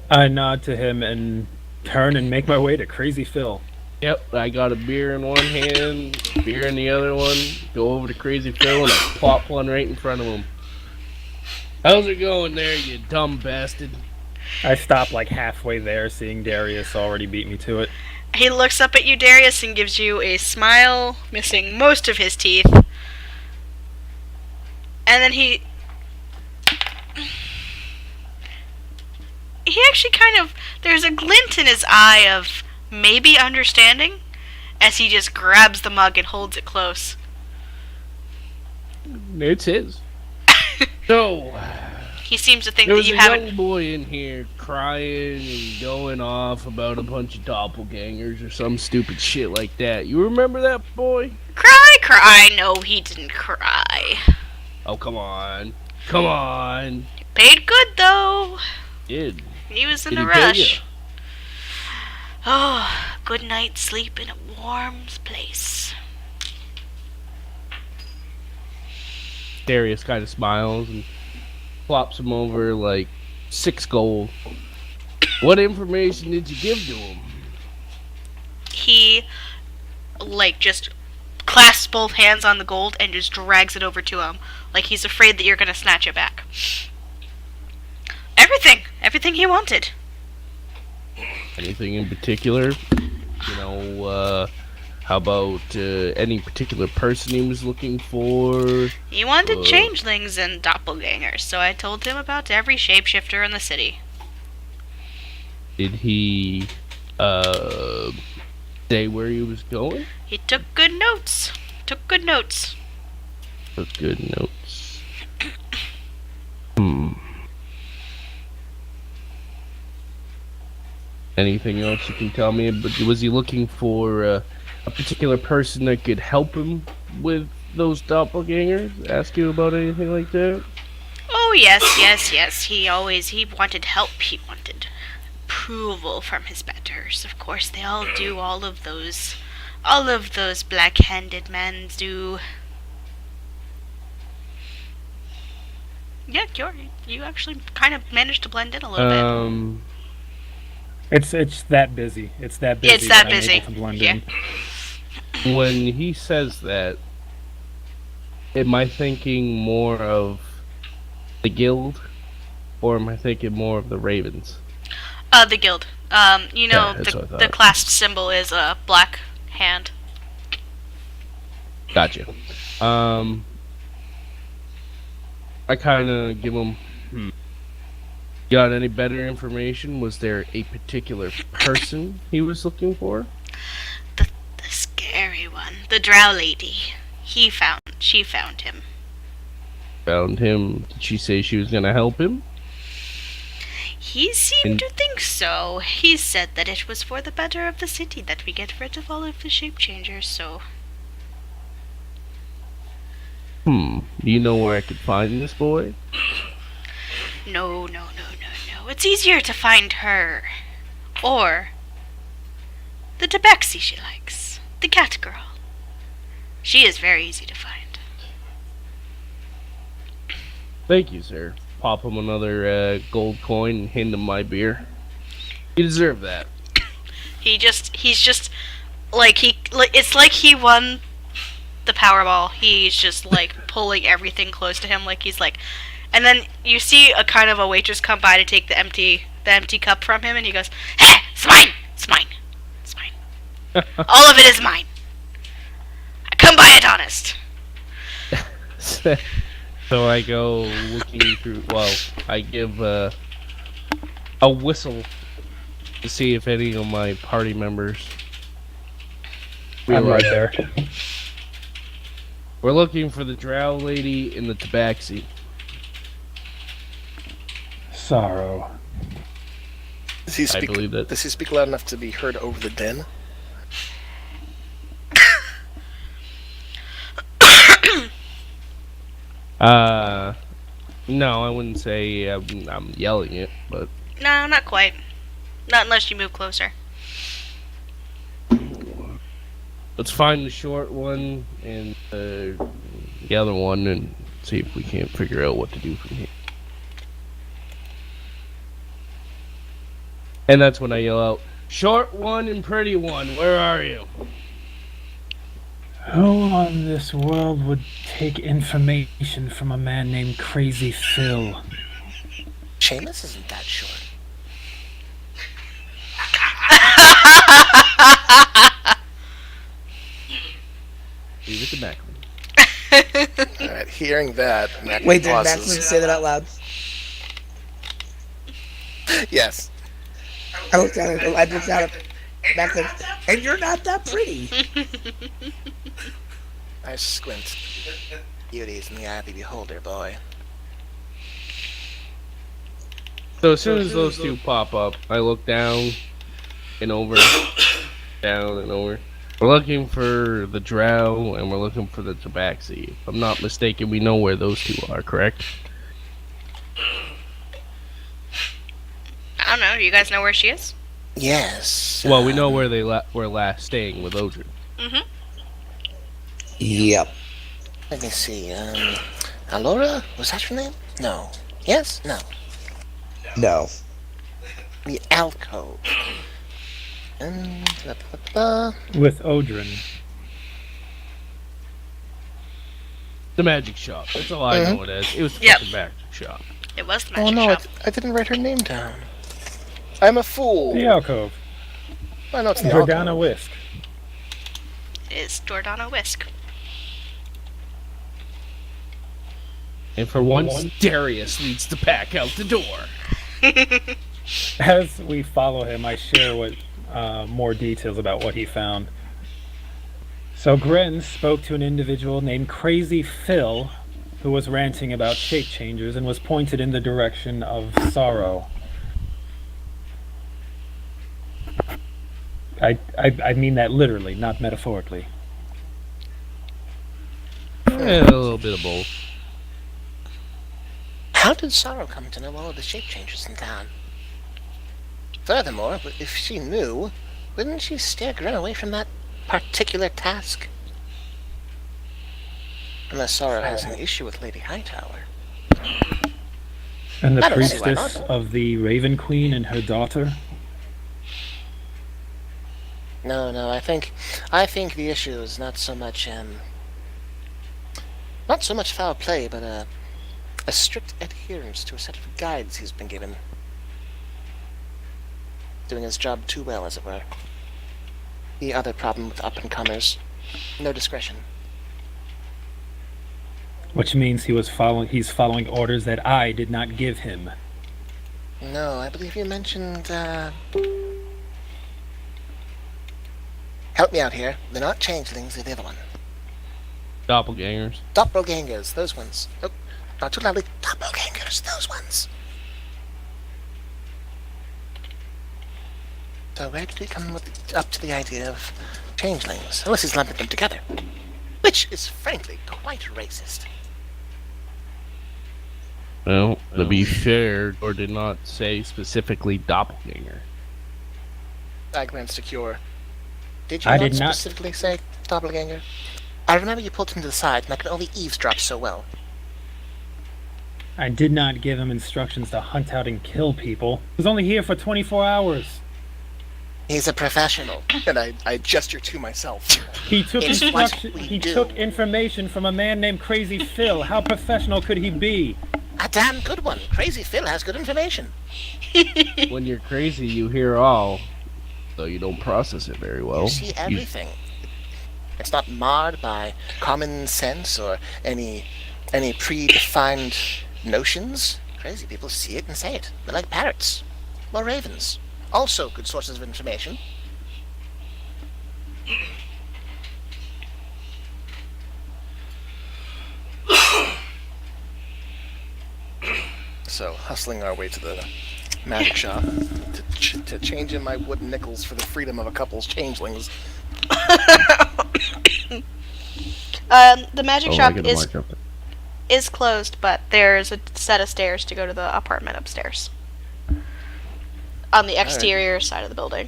S1: I nod to him and turn and make my way to Crazy Phil.
S4: Yep, I got a beer in one hand, beer in the other one. Go over to Crazy Phil and I plop one right in front of him. How's it going there, you dumb bastard?
S1: I stop like halfway there, seeing Darius already beat me to it.
S2: He looks up at you, Darius, and gives you a smile, missing most of his teeth. And then he actually there's a glint in his eye of maybe understanding as he just grabs the mug and holds it close.
S4: It's his. So,
S2: He seems to think
S4: there
S2: that
S4: was
S2: you
S4: a
S2: haven't.
S4: young boy in here crying and going off about a bunch of doppelgangers or some stupid shit like that. You remember that boy?
S2: Cry. No, he didn't cry.
S4: Oh, come on. Come on.
S2: Paid good, though.
S4: Did.
S2: He was in
S4: Did
S2: a
S4: he pay
S2: rush.
S4: ya?
S2: Oh, good night's sleep in a warm place.
S4: Darius kind of smiles and flops him over like 6 gold. What information did you give to him?
S2: He, just clasps both hands on the gold and just drags it over to him. Like he's afraid that you're gonna snatch it back. Everything he wanted.
S4: Anything in particular? You know, how about any particular person he was looking for?
S2: He wanted changelings and doppelgangers, so I told him about every shapeshifter in the city.
S4: Did he say where he was going?
S2: He took good notes.
S4: Took good notes. Anything else you can tell me? But was he looking for a particular person that could help him with those doppelgangers? Ask you about anything like that?
S2: Oh, yes. He wanted help. He wanted approval from his betters. Of course, they all do. All of those black-handed men do. Yeah, you actually kind of managed to blend in a little bit.
S1: It's that busy. It's that busy.
S2: It's that
S1: I'm
S2: busy.
S1: able to blend
S2: Yeah.
S1: in.
S4: When he says that, am I thinking more of the guild, or am I thinking more of the Ravens?
S2: The guild.
S4: Yeah, that's what I
S2: The
S4: thought.
S2: clasped symbol is a black hand.
S4: Gotcha. I kind of give him. Got any better information? Was there a particular person he was looking for?
S2: The scary one. The drow lady. She found him.
S4: Found him. Did she say she was gonna help him?
S2: He seemed to think so. He said that it was for the better of the city that we get rid of all of the shape changers, so...
S4: Do you know where I could find this boy?
S2: No. It's easier to find her. Or... the tabaxi she likes. The cat girl. She is very easy to find.
S4: Thank you, sir. Pop him another gold coin and hand him my beer. You deserve that.
S2: It's like he won the Powerball. He's just like pulling everything close to him, like he's like, and then you see a kind of a waitress come by to take the empty cup from him, and he goes, "Hey, it's mine. All of it is mine. I come by it honest."
S4: So I go looking through. Well, I give a whistle to see if any of my party members.
S1: I'm right there.
S4: We're looking for the drow lady in the tabaxi.
S1: Sorrow.
S3: Does he
S4: I
S3: speak?
S4: believe that.
S3: Does he speak loud enough to be heard over the din?
S4: No, I wouldn't say I'm yelling it, but
S2: No, not quite. Not unless you move closer.
S4: let's find the short one and the other one and see if we can't figure out what to do from here. And that's when I yell out, "Short one and pretty one, where are you?"
S1: Who on this world would take information from a man named Crazy Phil?
S6: Seamus isn't that short.
S4: Leave it to Macklin.
S3: Alright, hearing that, Macklin
S5: Wait, did
S3: pauses.
S5: Macklin say that out loud?
S3: Yes.
S5: I looked at it. I looked at it. Macklin, and you're not that pretty.
S6: I squint. Beauty's in the eye of the beholder, boy.
S4: So as soon as those two pop up, I look down and over, down and over. We're looking for the drow and we're looking for the tabaxi. If I'm not mistaken, we know where those two are, correct?
S2: I don't know. You guys know where she is?
S6: Yes.
S4: Well, we know where they were last staying with Odrin.
S2: Mm-hmm.
S5: Yep.
S6: Let me see. Alora? Was that your name? No. Yes? No.
S5: No.
S6: The alcove. Blah, blah, blah.
S1: With Odrin.
S4: The magic shop. That's all I know it as. It was the
S2: Yep.
S4: fucking magic shop.
S2: It was the
S3: Oh
S2: magic
S3: no,
S2: shop.
S3: I didn't write her name down. I'm a fool.
S1: The alcove.
S3: I know it's the
S1: Jordana
S3: alcove.
S1: Whisk.
S2: It is Jordana Whisk.
S4: And for once, Darius leads the pack out the door.
S1: As we follow him, I share what more details about what he found. So Gren spoke to an individual named Crazy Phil, who was ranting about shape changers and was pointed in the direction of Sorrow. I mean that literally, not metaphorically.
S4: A little bit of both.
S6: How did Sorrow come to know all of the shape changes in town? Furthermore, if she knew, wouldn't she steer Gren away from that particular task? Unless Sorrow has an issue with Lady Hightower.
S1: And the
S6: I don't see why
S1: priestess
S6: not.
S1: of the Raven Queen and her daughter.
S6: No, I think the issue is not so much foul play, but a strict adherence to a set of guides he's been given. Doing his job too well, as it were. The other problem with up-and-comers, no discretion.
S1: Which means he's following orders that I did not give him.
S6: No, I believe you mentioned, help me out here. They're not changelings, they're the other one.
S4: Doppelgangers.
S6: Doppelgangers, those ones. Oh, not too loudly. Doppelgangers, those ones. So where did he come up to the idea of changelings? Unless he's lumping them together. Which is frankly quite racist.
S4: Well, to be fair, Dor did not say specifically doppelganger.
S3: I glanced to Cure.
S6: Did you
S1: I
S6: not
S1: did not-
S6: specifically say doppelganger? I remember you pulled him to the side and I could only eavesdrop so well.
S1: I did not give him instructions to hunt out and kill people. He was only here for 24 hours.
S6: He's a professional.
S3: And I gesture to myself.
S1: He took
S6: It's
S1: instruction.
S6: what we
S1: He
S6: do.
S1: took information from a man named Crazy Phil. How professional could he be?
S6: A damn good one. Crazy Phil has good information.
S4: When you're crazy, you hear all, though you don't process it very well.
S6: You see everything. It's not marred by common sense or any Any predefined notions? Crazy people see it and say it. They're like parrots. Or ravens. Also good sources of information.
S3: So, hustling our way to the magic shop to change in my wooden nickels for the freedom of a couple's changelings.
S2: The magic
S4: Oh, I
S2: shop
S4: get a mark up.
S2: is closed, but there's a set of stairs to go to the apartment upstairs. On the exterior side of the building.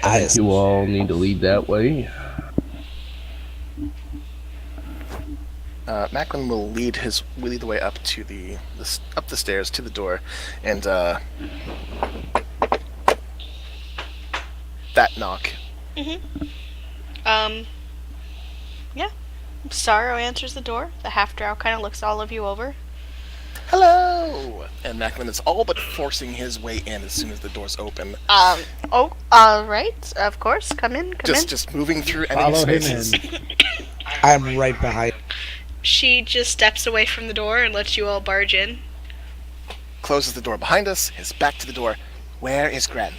S4: I think you all need to lead that way.
S3: Macklin will lead the way up to up the stairs to the door, and that knock.
S2: Yeah. Sorrow answers the door. The half-drow kind of looks all of you over.
S3: Hello! And Macklin is all but forcing his way in as soon as the doors open.
S2: Oh, alright. Of course. Come in.
S3: Just moving through any
S1: Follow him
S3: spaces.
S1: in.
S5: I'm right behind.
S2: She just steps away from the door and lets you all barge in.
S3: Closes the door behind us, his back to the door. Where is Gren?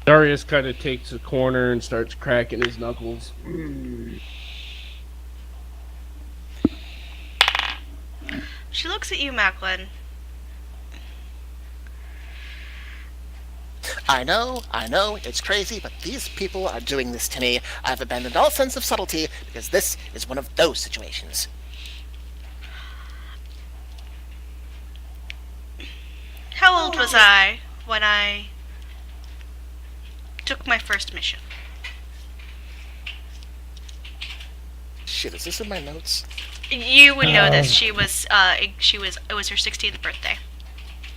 S4: Darius kind of takes a corner and starts cracking his knuckles.
S2: She looks at you, Macklin.
S6: I know, it's crazy, but these people are doing this to me. I've abandoned all sense of subtlety because this is one of those situations.
S2: How old was I when I took my first mission?
S3: Shit, is this in my notes?
S2: You would know this. It was her 16th birthday.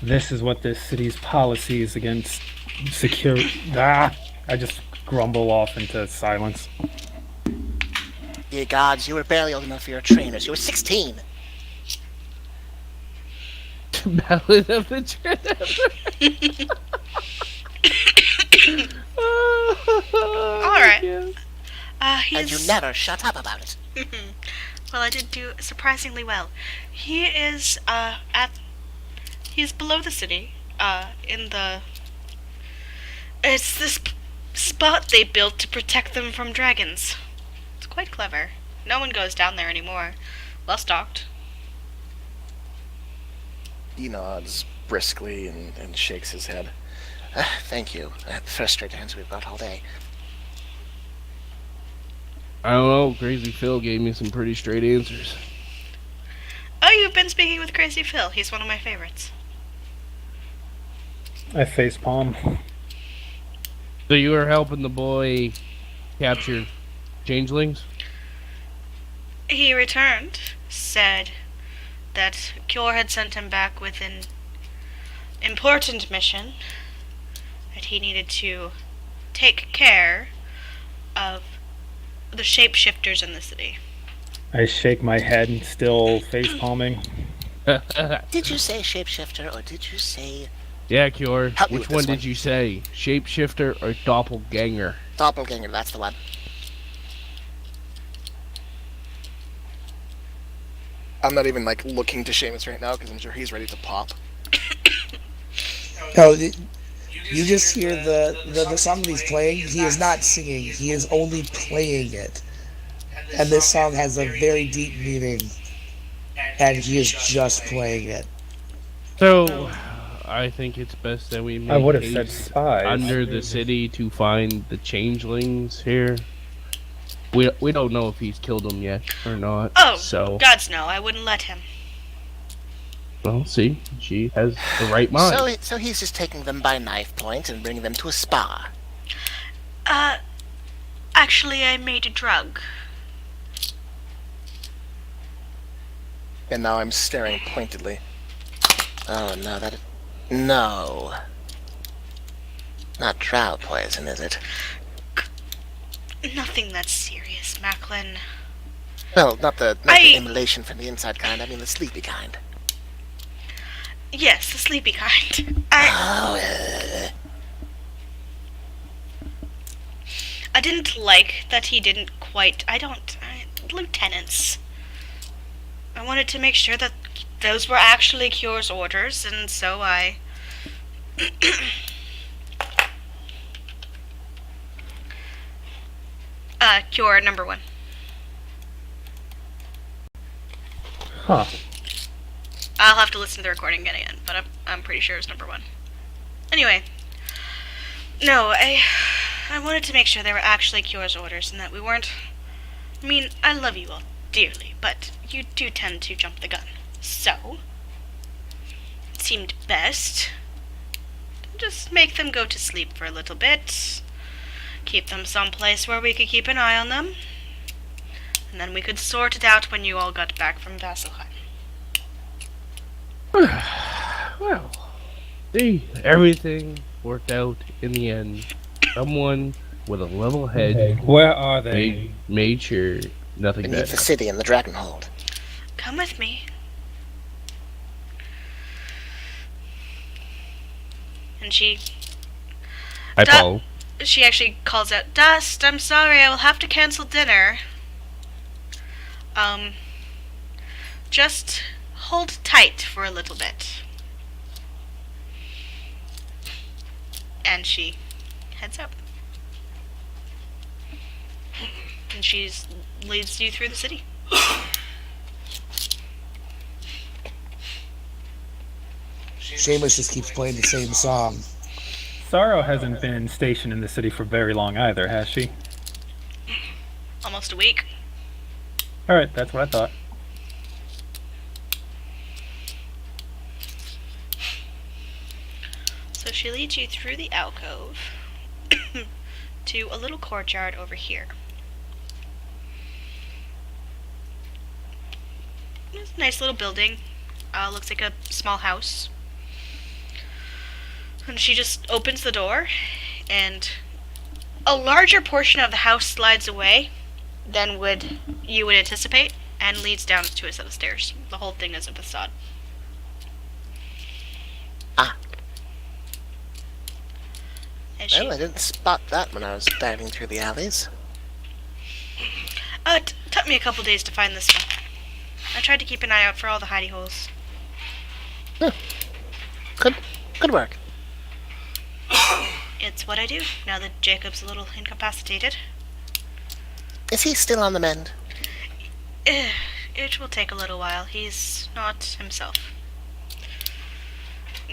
S1: This is what this city's policies against security. I just grumble off into silence.
S6: Dear gods, you were barely old enough for your trainers. You were 16.
S4: Ballad of the Trip.
S2: Alright.
S6: And you never shut up about it.
S2: Well, I did do surprisingly well. He is he's below the city, it's this spot they built to protect them from dragons. It's quite clever. No one goes down there anymore. Well stocked.
S3: He nods briskly and shakes his head.
S6: Thank you. The first straight answer we've got all day.
S4: I don't know. Crazy Phil gave me some pretty straight answers.
S2: Oh, you've been speaking with Crazy Phil. He's one of my favorites.
S1: I facepalm.
S4: So you were helping the boy capture changelings?
S2: He returned, said that Cure had sent him back with an important mission, that he needed to take care of the shapeshifters in the city.
S1: I shake my head and still facepalming.
S6: Did you say shapeshifter or did you say
S4: Yeah, Cure.
S3: Help me
S4: Which
S3: with
S4: one
S3: this one.
S4: did you say? Shapeshifter or doppelganger?
S6: doppelganger? That's the one.
S3: I'm not even looking to Seamus right now because I'm sure he's ready to pop.
S5: No, you just hear the song that he's playing. He is not singing. He is only playing it. And this song has a very deep meaning. And he is just playing it.
S4: So, I think it's best that we make
S1: I would have said
S4: haste
S1: spies.
S4: under the city to find the changelings here. We don't know if he's killed them yet or not.
S2: Oh,
S4: So,
S2: gods no, I wouldn't let him.
S4: well, see, she has the right mind.
S6: So he's just taking them by knife point and bringing them to a spa.
S2: Actually, I made a drug.
S3: And now I'm staring pointedly.
S6: Oh no, no. Not drow poison, is it?
S2: Nothing that's serious, Macklin.
S6: Well, not the immolation from the inside kind. I mean the sleepy kind.
S2: Yes, the sleepy kind.
S6: Oh,
S2: I didn't like that he didn't quite. I lieutenants. I wanted to make sure that those were actually Cure's orders, and so I... Cure number 1.
S1: Huh.
S2: I'll have to listen to the recording again, but I'm pretty sure it's number 1. Anyway, no, I wanted to make sure they were actually Cure's orders and that we weren't... I mean, I love you all dearly, but you do tend to jump the gun. So, it seemed best to just make them go to sleep for a little bit, keep them someplace where we could keep an eye on them, and then we could sort it out when you all got back from Vasselheim.
S4: Well, see, everything worked out in the end. Someone with a level head
S1: Where are they?
S4: made sure nothing
S6: Beneath
S4: better.
S6: the city in the Dragonhold.
S2: Come with me. And she
S4: I
S2: Da-
S4: follow.
S2: actually calls out, Dust, I'm sorry, I will have to cancel dinner. Just hold tight for a little bit. And she heads up. And she leads you through the city.
S5: Seamus just keeps playing the same song.
S1: Sorrow hasn't been stationed in the city for very long either, has she?
S2: Almost a week.
S1: Alright, that's what I thought.
S2: So she leads you through the alcove to a little courtyard over here. It's a nice little building. Looks like a small house. And she just opens the door, and a larger portion of the house slides away than you would anticipate, and leads down to a set of stairs. The whole thing is a facade.
S6: Ah.
S2: And she,
S6: Well, I didn't spot that when I was diving through the alleys.
S2: it took me a couple days to find this one. I tried to keep an eye out for all the hidey holes.
S6: Good work.
S2: It's what I do, now that Jacob's a little incapacitated.
S6: Is he still on the mend?
S2: It will take a little while. He's not himself.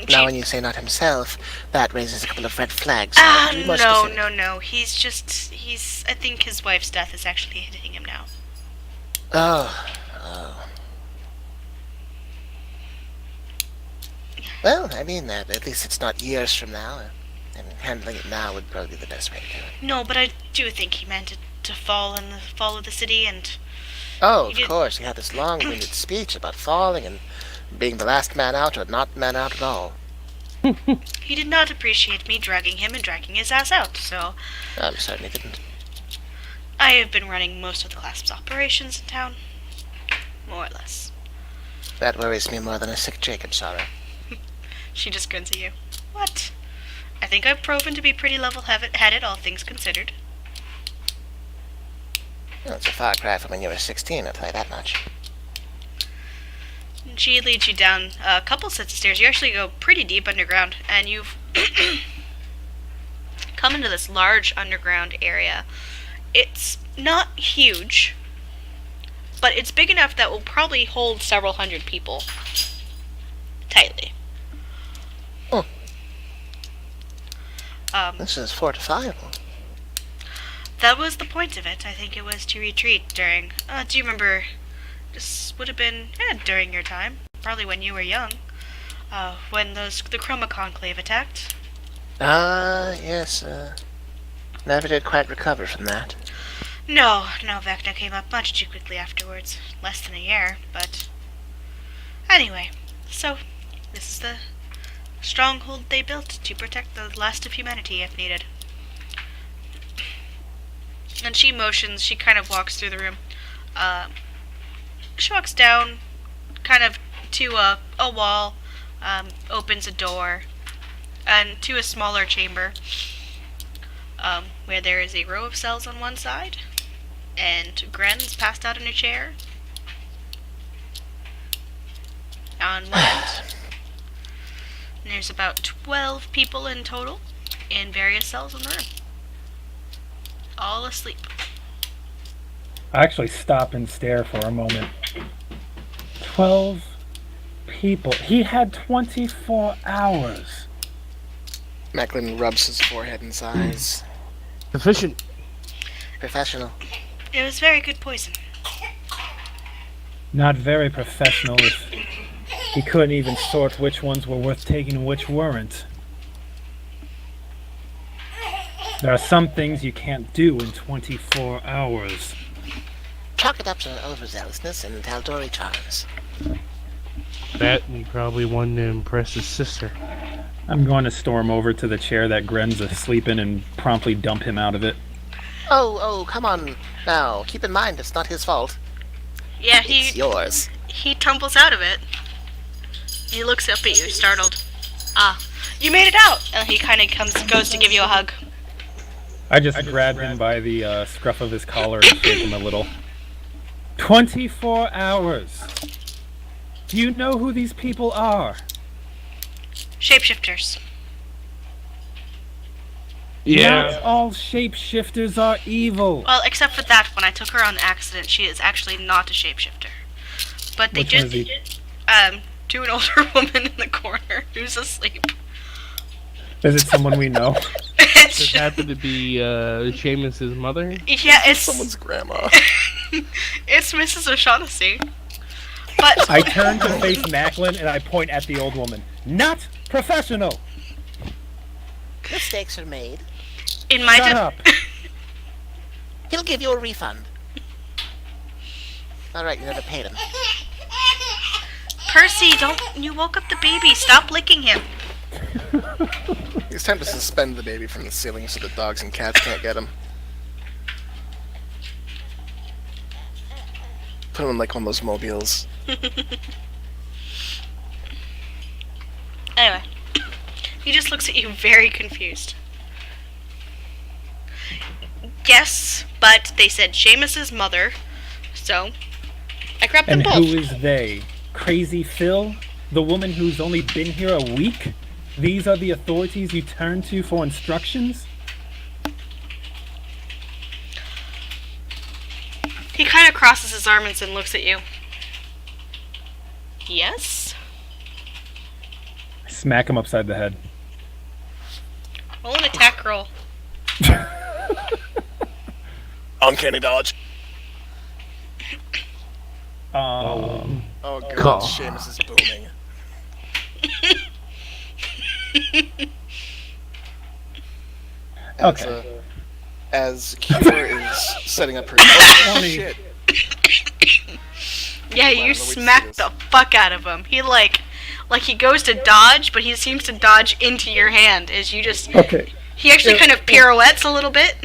S6: Now, when you say not himself, that raises a couple of red flags. To be more
S2: No.
S6: specific.
S2: He's I think his wife's death is actually hitting him now.
S6: Oh. Well, I mean, at least it's not years from now, and handling it now would probably be the best way to do it.
S2: No, but I do think he meant it to fall in the fall of the city, and
S6: Oh,
S2: He
S6: of
S2: did-
S6: course, he had this long-winded speech about falling and being the last man out or not man out at all.
S2: he did not appreciate me dragging him and dragging his ass out, so
S6: I'm certain he didn't.
S2: I have been running most of the class's operations in town. More or less.
S6: That worries me more than a sick Jacob, Sarah.
S2: She just grins at you. What? I think I've proven to be pretty level-headed, all things considered.
S6: Well, it's a far cry from when you were 16, I'll tell you that much.
S2: And she leads you down a couple sets of stairs. You actually go pretty deep underground, and you've come into this large underground area. It's not huge, but it's big enough that will probably hold several hundred people tightly.
S6: Oh.
S2: Um,
S6: This is fortifiable.
S2: That was the point of it. I think it was to retreat during... do you remember... This would have been during your time. Probably when you were young. When the Chroma Conclave attacked.
S6: Yes, never did quite recover from that.
S2: No, Vecna came up much too quickly afterwards. Less than a year, but... Anyway, so this is the stronghold they built to protect the last of humanity if needed. And she motions, she kind of walks through the room. She walks down, kind of to a wall, opens a door, and to a smaller chamber, where there is a row of cells on one side, And Gren's passed out in a chair. On one end. And there's about 12 people in total in various cells in the room. All asleep.
S1: I actually stop and stare for a moment. 12 people. He had 24 hours.
S6: Macklin rubs his forehead and sighs.
S4: Sufficient.
S6: Professional.
S2: It was very good poison.
S1: Not very professional if he couldn't even sort which ones were worth taking and which weren't. There are some things you can't do in 24 hours.
S6: Chalk it up to overzealousness and Taldori charms.
S4: That and he probably wanted to impress his sister.
S1: I'm going to storm over to the chair that Gren's asleep in and promptly dump him out of it.
S6: Oh, come on. Now, keep in mind it's not his fault.
S2: Yeah,
S6: It's yours.
S2: he tumbles out of it. He looks up at you, startled. Ah, you made it out! And he kind of goes to give you a hug.
S1: I just grab him by the scruff of his collar and shake him a little. 24 hours! Do you know who these people are?
S2: Shapeshifters.
S1: Not all shapeshifters are evil.
S2: Well, except for that, when I took her on accident, she is actually not a shapeshifter. But they
S1: Which one
S2: just,
S1: is he?
S2: to an older woman in the corner who's asleep.
S1: Is it someone we know?
S2: It's
S4: Does it happen to be Seamus's mother?
S2: yeah, it's
S3: Someone's grandma.
S2: it's Mrs. O'Shaughnessy. But
S1: I turn to face Macklin and I point at the old woman. Not professional!
S6: Mistakes are made.
S2: in my
S1: Shut up!
S6: He'll give you a refund. Alright, you never paid him.
S2: Percy, don't you woke up the baby? Stop licking him.
S3: It's time to suspend the baby from the ceiling so the dogs and cats can't get him. Put him in like one of those mobiles.
S2: Anyway, he just looks at you very confused. Yes, but they said Seamus's mother, so I grabbed them
S1: And
S2: both.
S1: who is they? Crazy Phil? The woman who's only been here a week? These are the authorities you turn to for instructions?
S2: He kind of crosses his arms and looks at you. Yes?
S1: I smack him upside the head.
S2: Roll an attack roll.
S3: Uncanny dodge.
S1: Um,
S3: Oh god,
S4: God.
S3: Seamus is booming.
S1: Okay.
S3: As Kiora is setting up her. Oh, shit.
S2: Yeah,
S3: Wow,
S2: you
S3: let me
S2: smack
S3: see this.
S2: the fuck out of him. He like he goes to dodge, but he seems to dodge into your hand as you just.
S1: okay.
S2: He actually kind of pirouettes a little bit.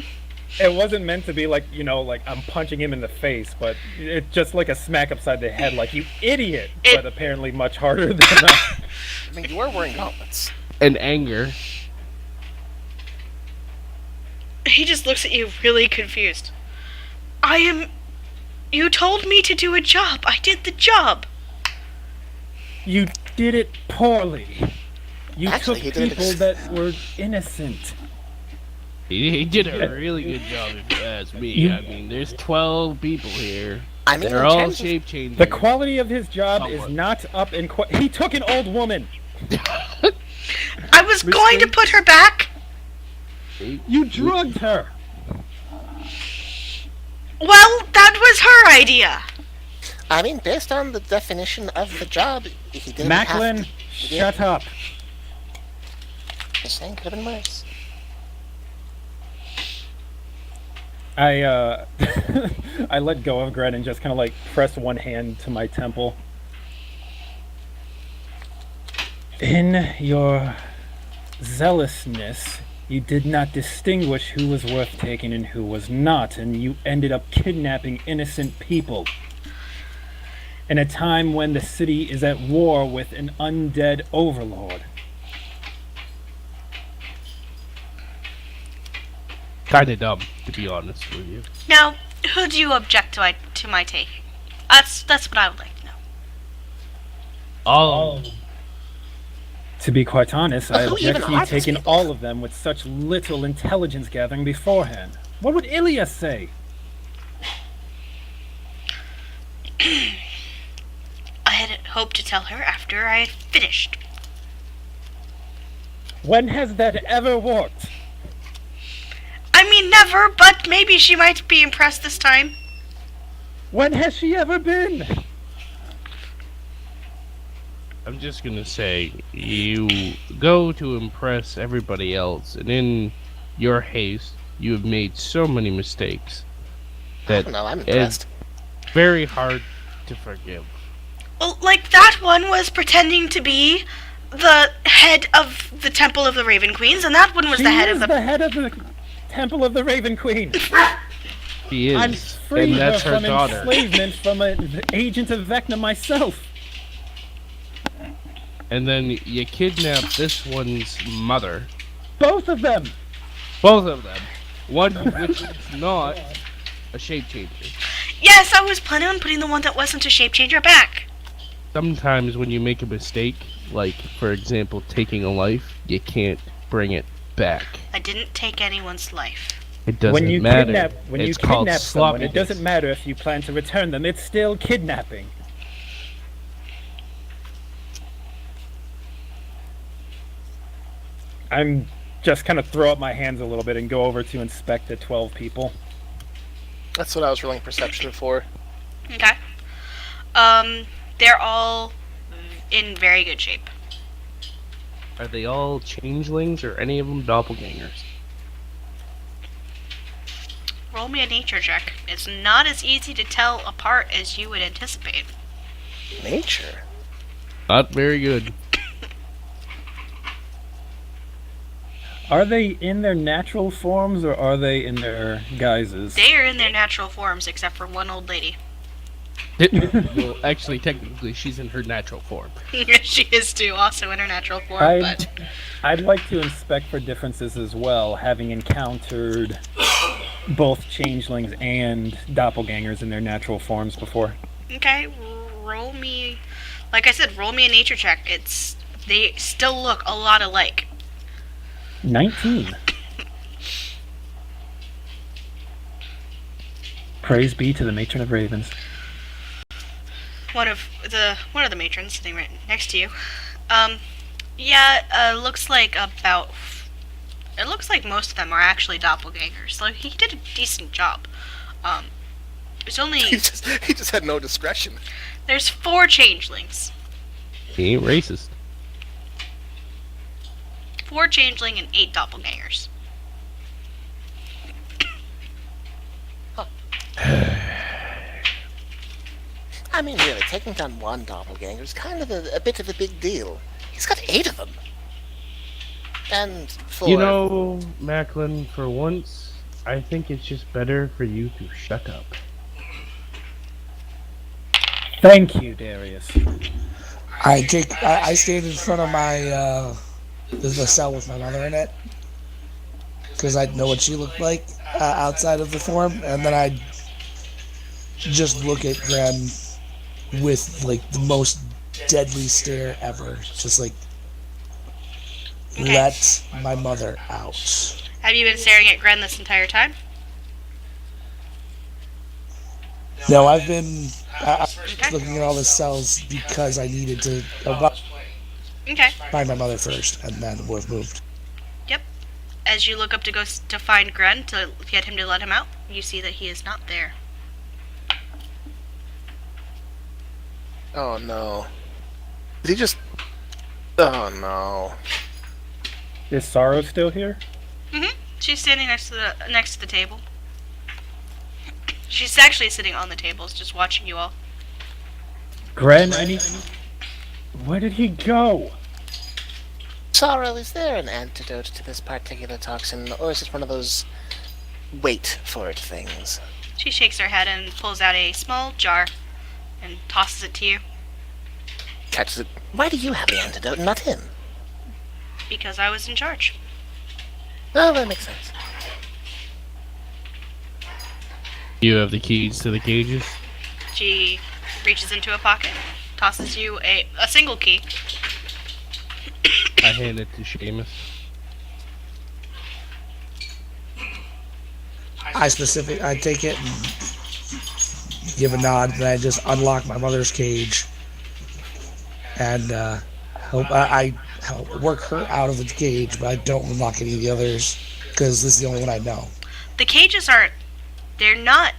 S1: It wasn't meant to be like, you know, like I'm punching him in the face, but it's just like a smack upside the head, like, you idiot!
S2: It-
S1: But apparently much harder than that.
S3: I mean, you are wearing gauntlets.
S4: And anger.
S2: He just looks at you really confused. You told me to do a job. I did the job.
S1: You did it poorly. You
S6: Actually, he
S1: took
S6: did
S1: people that were innocent.
S4: He did a really good job, if you ask me.
S1: You-
S4: I mean, there's 12 people here.
S6: I mean,
S4: They're
S6: in
S4: all
S6: terms of-
S4: shape changers.
S1: The quality of his job is
S4: Somewhat.
S1: not up in... He took an old woman!
S2: I was going to put her back.
S1: You drugged her!
S2: Well, that was her idea.
S6: I mean, based on the definition of the job, he didn't
S1: Macklin,
S6: have to.
S1: shut up.
S6: Just saying, could have been worse.
S1: I I let go of Gren and just kind of like press one hand to my temple. In your zealousness, you did not distinguish who was worth taking and who was not, and you ended up kidnapping innocent people. In a time when the city is at war with an undead overlord.
S4: Kinda dumb, to be honest with you.
S2: Now, who do you object to my taking? That's what I would like to know.
S4: All
S1: To be quite honest, I
S6: Who
S1: object
S6: even
S1: to you
S6: are these
S1: taking
S6: people?
S1: all of them with such little intelligence gathering beforehand. What would Ilya say?
S2: I had hoped to tell her after I had finished.
S1: When has that ever worked?
S2: I mean, never, but maybe she might be impressed this time.
S1: When has she ever been?
S4: I'm just gonna say, you go to impress everybody else, and in your haste, you have made so many mistakes that
S6: No, I'm
S4: it's
S6: impressed.
S4: very hard to forgive.
S2: Well, like that one was pretending to be the head of the Temple of the Raven Queens, and that one was
S1: She
S2: the head
S1: is
S2: of the...
S1: head of the Temple of the Raven Queen.
S4: She
S1: I'm
S4: is,
S1: freed
S4: and that's
S1: her
S4: her
S1: from
S4: daughter.
S1: enslavement from an agent of Vecna myself.
S4: And then you kidnap this one's mother.
S1: Both of them.
S4: Both of them. One which is not a shape changer.
S2: Yes, I was planning on putting the one that wasn't a shape changer back.
S4: Sometimes when you make a mistake, like for example taking a life, you can't bring it back.
S2: I didn't take anyone's life.
S4: It doesn't
S1: When you
S4: matter.
S1: kidnap, when
S4: It's
S1: you
S4: called
S1: kidnap someone, it
S4: sloppiness.
S1: doesn't matter if you plan to return them. It's still kidnapping. I'm just kind of throw up my hands a little bit and go over to inspect the 12 people.
S3: That's what I was rolling perception for.
S2: Okay. They're all in very good shape.
S4: Are they all changelings or any of them doppelgangers?
S2: Roll me a nature check. It's not as easy to tell apart as you would anticipate.
S3: Nature.
S4: Not very good.
S1: Are they in their natural forms or are they in their guises?
S2: They are in their natural forms, except for one old lady.
S4: Well, actually, technically, she's in her natural form.
S2: She is too, also in her natural form, but...
S1: I'd like to inspect for differences as well, having encountered both changelings and doppelgangers in their natural forms before.
S2: Okay, roll me... Like I said, roll me a nature check. They still look a lot alike.
S1: 19. Praise be to the matron of ravens.
S2: One of the matrons sitting right next to you. Looks like it looks like most of them are actually doppelgangers. So he did a decent job. There's only
S3: He just had no discretion.
S2: there's 4 changelings.
S4: He ain't racist.
S2: 4 changeling and 8 doppelgangers.
S6: I mean, really, taking down one doppelganger is kind of a bit of a big deal. He's got 8 of them. And for...
S4: You know, Macklin, for once, I think it's just better for you to shut up.
S1: Thank you, Darius.
S5: I stand in front of my the cell with my mother in it because I know what she looked like outside of the form, and then I just look at Gren with like the most deadly stare ever, just like
S2: Okay.
S5: let my mother out.
S2: Have you been staring at Gren this entire time?
S5: No, I've been
S2: Okay.
S5: looking at all the cells because I needed to
S2: Okay.
S5: find my mother first, and then would have moved.
S2: As you look up to go to find Gren to get him to let him out, you see that he is not there.
S3: Oh no. Did he just... Oh no.
S1: Is Sorrow still here?
S2: She's standing next to the table. She's actually sitting on the tables, just watching you all.
S1: Gren, where did he go?
S6: Sorrow, is there an antidote to this particular toxin, or is it one of those wait for it things?
S2: She shakes her head and pulls out a small jar and tosses it to you.
S6: Catches it. Why do you have the antidote and not him?
S2: Because I was in charge.
S6: Oh, that makes sense.
S4: You have the keys to the cages?
S2: She reaches into a pocket, tosses you a single key.
S4: I hand it to Seamus.
S5: I take it and give a nod, and I just unlock my mother's cage and help work her out of the cage, but I don't unlock any of the others because this is the only one I know.
S2: The cages they're not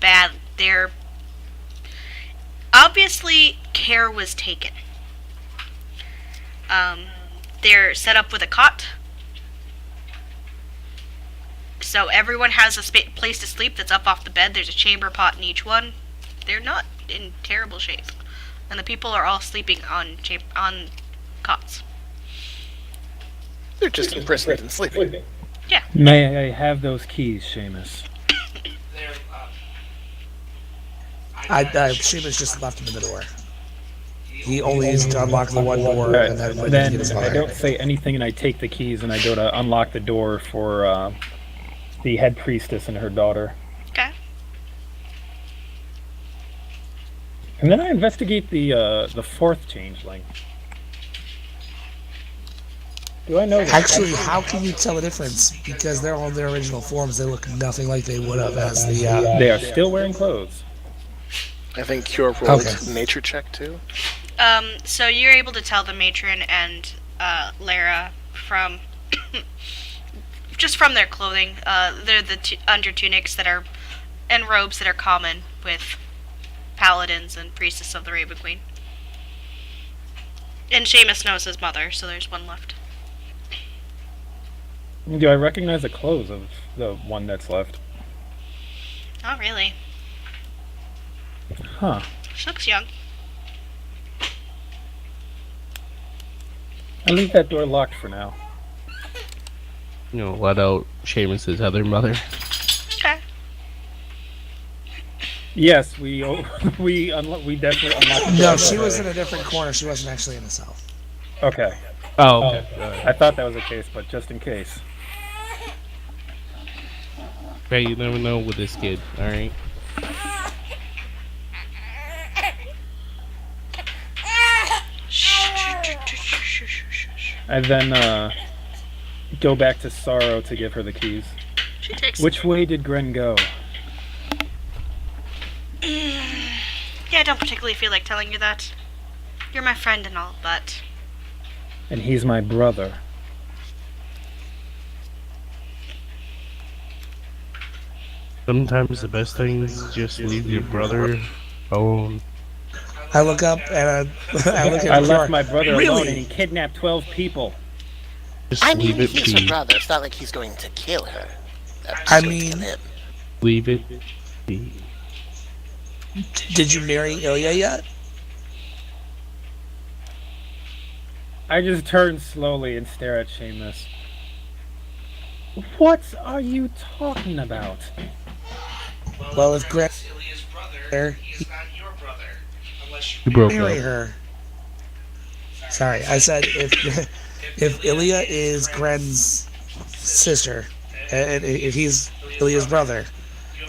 S2: bad. They're obviously care was taken. They're set up with a cot. So everyone has a place to sleep that's up off the bed. There's a chamber pot in each one. They're not in terrible shape. And the people are all sleeping on cots.
S3: They're just imprisoned and sleeping.
S1: May I have those keys, Seamus?
S5: Seamus just left him in the door. He only needs to unlock the one door,
S1: Alright,
S5: and then
S1: then
S5: get his
S1: I
S5: mother.
S1: don't say anything and I take the keys and I go to unlock the door for the head priestess and her daughter.
S2: Okay.
S1: And then I investigate the fourth changeling. Do I know that?
S5: Actually, how can you tell the difference? Because they're all in their original forms. They look nothing like they would have as the.
S1: They are still wearing clothes.
S3: I think Cure rolled
S5: Okay.
S3: nature check too.
S2: So you're able to tell the matron and Lara from just from their clothing. They're the under tunics that are and robes that are common with paladins and priestess of the Raven Queen. And Seamus knows his mother, so there's one left.
S1: Do I recognize the clothes of the one that's left?
S2: Not really.
S1: Huh.
S2: She looks young.
S1: I'll leave that door locked for now.
S4: You know, let out Seamus's other mother.
S2: Okay.
S1: Yes, we definitely unlocked the door.
S5: No, she was in a different corner. She wasn't actually in the cell.
S1: Okay.
S4: Oh, okay.
S1: I thought that was the case, but just in case.
S4: Hey, you never know with this kid, alright?
S1: I then go back to Sorrow to give her the keys.
S2: She takes.
S1: Which way did Gren go?
S2: Yeah, I don't particularly feel like telling you that. You're my friend and all, but
S1: And he's my brother.
S4: Sometimes the best thing is just leave your brother alone.
S5: I look up and I look at
S1: I
S5: the
S1: left
S5: door.
S1: my brother
S5: Really?
S1: alone and he kidnapped 12 people.
S4: Just
S6: I mean,
S4: leave it
S6: he's her
S4: be.
S6: brother. It's not like he's going to kill her.
S5: I
S6: Going to kill
S5: mean-
S6: him.
S4: Leave it be.
S5: Did you marry Ilya yet?
S1: I just turn slowly and stare at Seamus. What are you talking about?
S5: Well, if Grant
S7: Ilya's brother,
S5: there,
S7: he is not your brother. Unless
S4: You
S7: you
S4: broke
S5: marry
S4: up.
S5: her. Sorry, I said if Ilya is Gren's sister, and if he's Ilya's brother,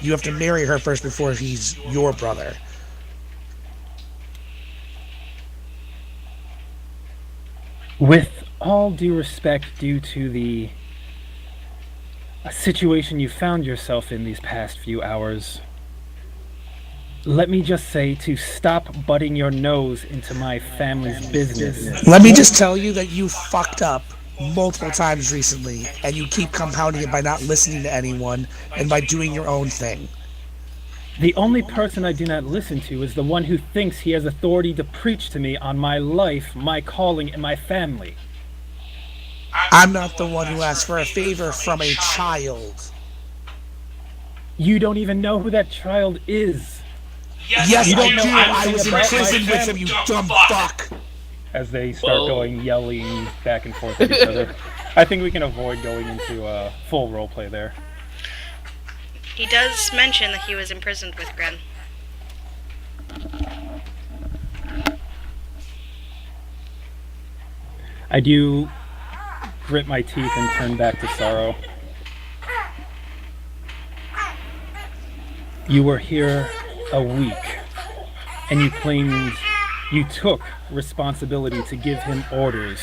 S5: you have to marry her first before he's your brother.
S1: With all due respect due to the situation you found yourself in these past few hours, let me just say to stop butting your nose into my family's business.
S5: Let me just tell you that you fucked up multiple times recently, and you keep compounding it by not listening to anyone and by doing your own thing.
S1: The only person I do not listen to is the one who thinks he has authority to preach to me on my life, my calling, and my family.
S5: I'm not the one who asked for a favor from a child.
S1: You don't even know who that child is.
S5: Yes,
S1: You
S5: I
S1: don't know
S5: do. I
S1: anything
S5: was in
S1: about my
S5: prison with him,
S1: family.
S5: you dumb fuck.
S1: As they start going yelling back and forth at each other. I think we can avoid going into full roleplay there.
S2: he does mention that he was imprisoned with Gren.
S1: I do grit my teeth and turn back to Sorrow. You were here a week, and you claimed you took responsibility to give him orders.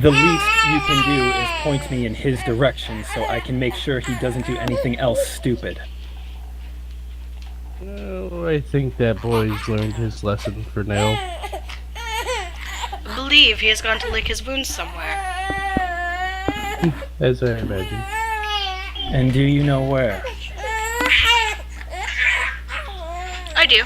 S1: The least you can do is point me in his direction so I can make sure he doesn't do anything else stupid.
S4: Well, I think that boy's learned his lesson for now.
S2: I believe he has gone to lick his wounds somewhere.
S4: As I imagine.
S1: And do you know where?
S2: I do.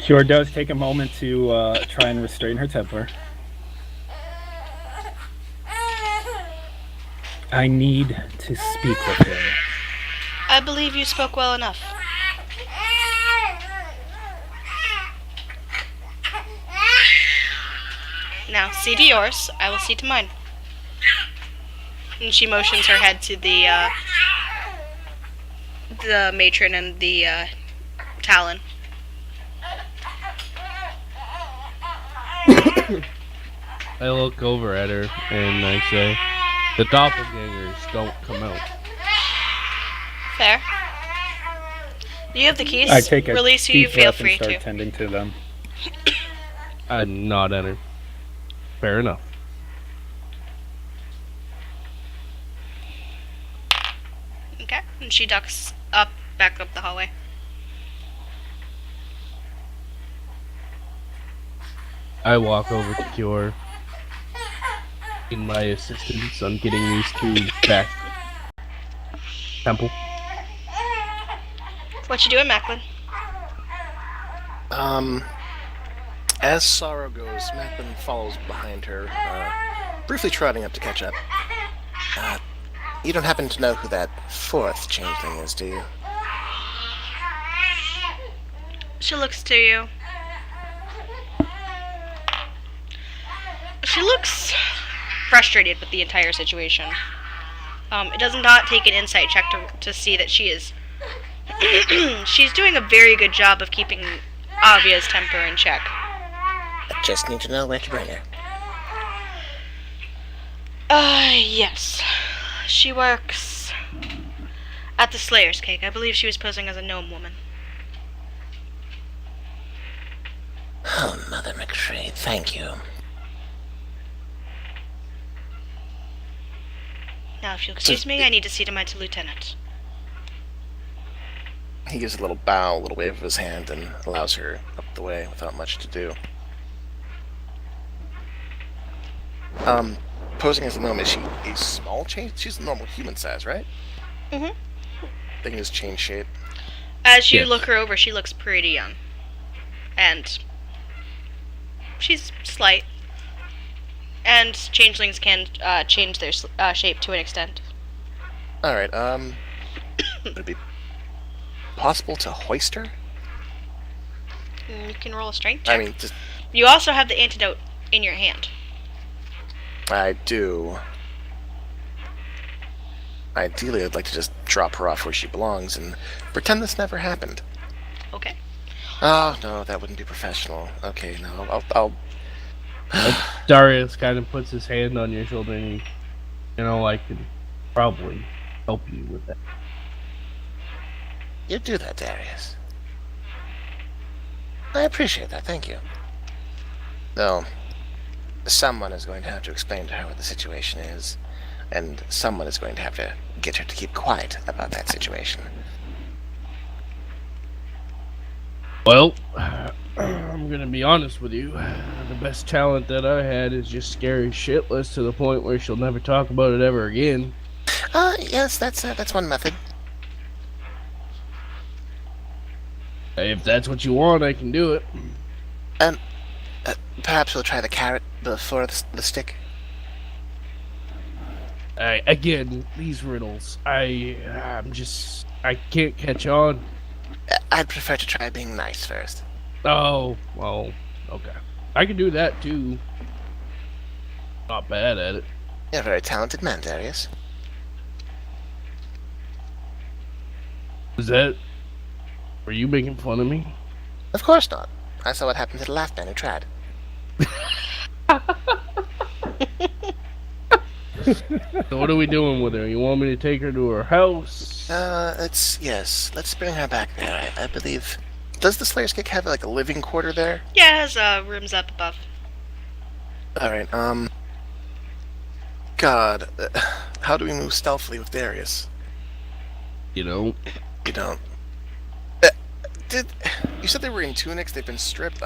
S1: Cure does take a moment to try and restrain her temper. I need to speak with him.
S2: I believe you spoke well enough. Now, see to yours. I will see to mine. And she motions her head to the matron and the Talon.
S4: I look over at her and I say, the doppelgangers don't come out.
S2: Fair. You have the keys.
S1: I take a
S2: Release who you
S1: deep
S2: feel
S1: breath and
S2: free
S1: start
S2: to.
S1: tending to them.
S4: I nod at her. Fair enough.
S2: Okay. And she ducks back up the hallway.
S4: I walk over to Cure in my assistance on getting these two back. Temple.
S2: What you doing, Macklin?
S3: As Sorrow goes, Macklin follows behind her, briefly trotting up to catch up. You don't happen to know who that fourth changeling is, do you?
S2: She looks to you. She looks frustrated with the entire situation. It does not take an insight check to see that she is... she's doing a very good job of keeping Avia's temper in check.
S6: I just need to know where to bring her.
S2: Yes. She works at the Slayer's Cake. I believe she was posing as a gnome woman.
S6: Oh, Mother McFree, thank you.
S2: Now, if you'll excuse me, I need to see to my lieutenant.
S3: He gives a little bow, a little wave of his hand, and allows her up the way without much to do. Posing as a gnome, is she a small change? She's a normal human size, right?
S2: Mhm.
S3: They can just change shape.
S2: As you
S4: Yes.
S2: look her over, she looks pretty young. And she's slight. And changelings can change their shape to an extent.
S3: Alright, would it be possible to hoist her?
S2: You can roll a strength check.
S3: I mean, just,
S2: You also have the antidote in your hand.
S3: I do. Ideally, I'd like to just drop her off where she belongs and pretend this never happened.
S2: Okay.
S3: Oh, no, that wouldn't be professional. Okay, no, I'll
S4: Darius kind of puts his hand on your shoulder and I can probably help you with that.
S6: You do that, Darius. I appreciate that, thank you.
S3: No. Someone is going to have to explain to her what the situation is, and someone is going to have to get her to keep quiet about that situation.
S4: Well, I'm gonna be honest with you. The best talent that I had is just scary shitless to the point where she'll never talk about it ever again.
S6: Yes, that's one method.
S4: If that's what you want, I can do it.
S6: Perhaps we'll try the carrot before the stick.
S4: Again, these riddles. I can't catch on.
S6: I'd prefer to try being nice first.
S4: Oh, well, okay. I can do that too. Not bad at it.
S6: You're a very talented man, Darius.
S4: Is that... Were you making fun of me?
S6: Of course not. I saw what happened to the last man who tried.
S4: So what are we doing with her? You want me to take her to her house?
S6: Let's bring her back there. I believe. Does the Slayer's Cake have like a living quarter there?
S2: Yeah, it has rooms up above.
S6: Alright, God, how do we move stealthily with Darius?
S4: You know,
S6: You don't. You said they were in tunics? They've been stripped?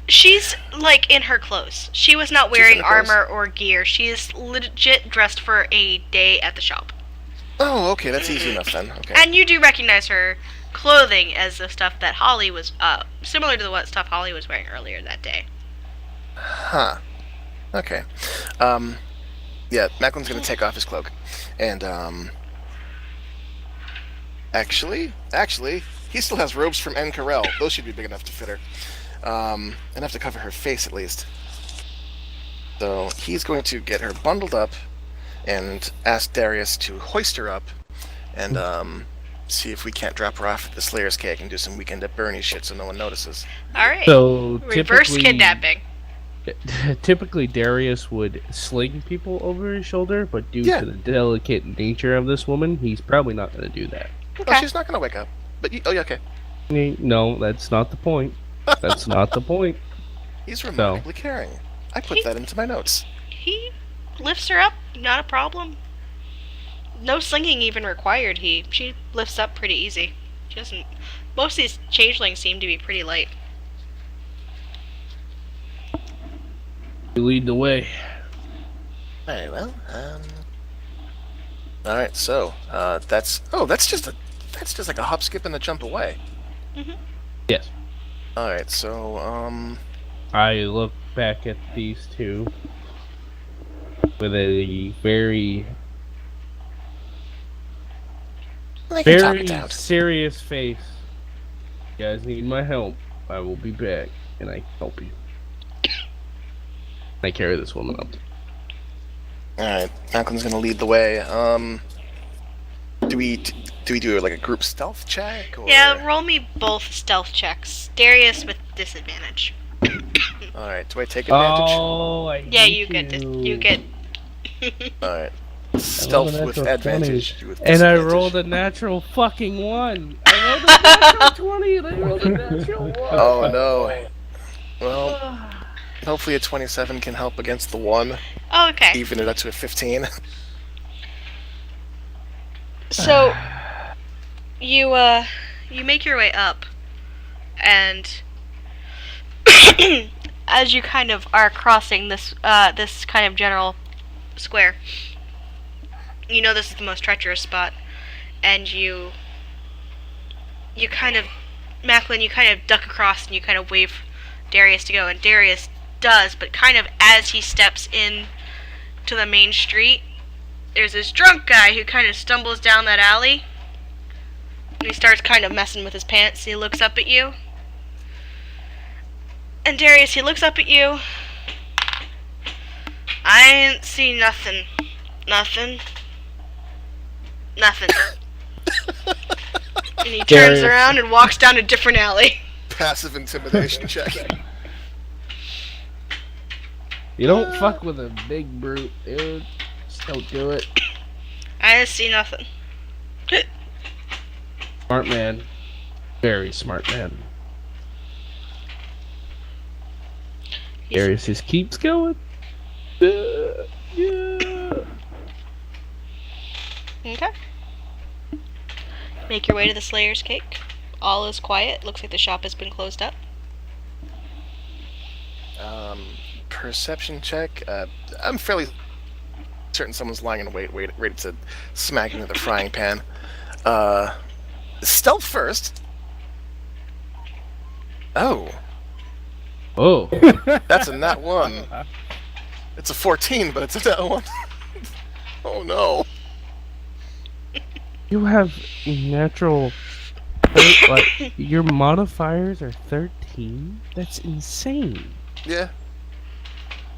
S2: She's like in her clothes. She was not
S6: She's in
S2: wearing
S6: her clothes.
S2: armor or gear. She is legit dressed for a day at the shop.
S6: Oh, okay, that's easy enough then. Okay.
S2: And you do recognize her clothing as the stuff that Holly was, similar to the what stuff Holly was wearing earlier that day.
S6: Huh. Okay. Yeah, Macklin's gonna take off his cloak. And, Actually, he still has robes from N. Carell. Those should be big enough to fit her. Enough to cover her face, at least. So, he's going to get her bundled up and ask Darius to hoist her up and, see if we can't drop her off at the Slayer's Cake and do some weekend at Bernie's shit so no one notices.
S2: Alright.
S4: so
S2: Reverse
S4: typically-
S2: kidnapping.
S4: Typically, Darius would sling people over his shoulder, but due
S6: Yeah.
S4: to the delicate nature of this woman, he's probably not going to do that.
S6: Oh, she's not gonna wake up. But, oh, yeah, okay.
S4: No, that's not the point. That's not the point.
S6: He's remarkably caring. I put that into my notes.
S2: He lifts her up, not a problem. No slinging even required. She lifts up pretty easy. She doesn't. Most of these changelings seem to be pretty light.
S4: You lead the way.
S6: Very well. All right. So, that's just like a hop, skip, and a jump away.
S4: Yes.
S6: All right. So,
S4: I look back at these two with a very,
S6: they can talk
S4: very
S6: it out.
S4: serious face. You guys need my help. I will be back, and I help you. I carry this woman up.
S6: All right. Macklin's gonna lead the way. Do we do like a group stealth check? Or...
S2: Yeah, roll me both stealth checks. Darius with disadvantage.
S6: All right. Do I take advantage?
S4: Oh, I
S2: Yeah,
S4: hate
S2: you get you get.
S6: All right. Stealth with
S4: natural
S6: advantage.
S4: 20.
S6: With
S4: And I
S6: disadvantage.
S4: rolled a natural fucking 1. I rolled a natural 20 and I rolled a natural 1.
S6: Oh no. Well, hopefully a 27 can help against the 1.
S2: Oh, okay.
S6: Even it up to a 15.
S2: So you make your way up, and as you kind of are crossing this this kind of general square, you know this is the most treacherous spot, and you kind of, Macklin, you kind of duck across and you kind of wave for Darius to go, and Darius does, but kind of as he steps in to the main street, there's this drunk guy who kind of stumbles down that alley, and he starts kind of messing with his pants. He looks up at you, and Darius, he looks up at you. I ain't see nothing. Nothing. And he turns
S4: Darius.
S2: around and walks down a different alley.
S3: Passive intimidation check.
S4: You don't fuck with a big brute, dude. Just don't do it.
S2: I didn't see nothing.
S4: Smart man. Very smart man. Darius just keeps going. Yeah.
S2: Okay. Make your way to the Slayer's Cake. All is quiet. Looks like the shop has been closed up.
S3: Perception check. I'm fairly certain someone's lying in wait, ready to smack into the frying pan. Stealth first. Oh,
S4: Oh.
S3: that's a nat 1. It's a 14, but it's a nat 1. Oh no.
S4: You have natural. Like, your modifiers are 13? That's insane.
S3: Yeah.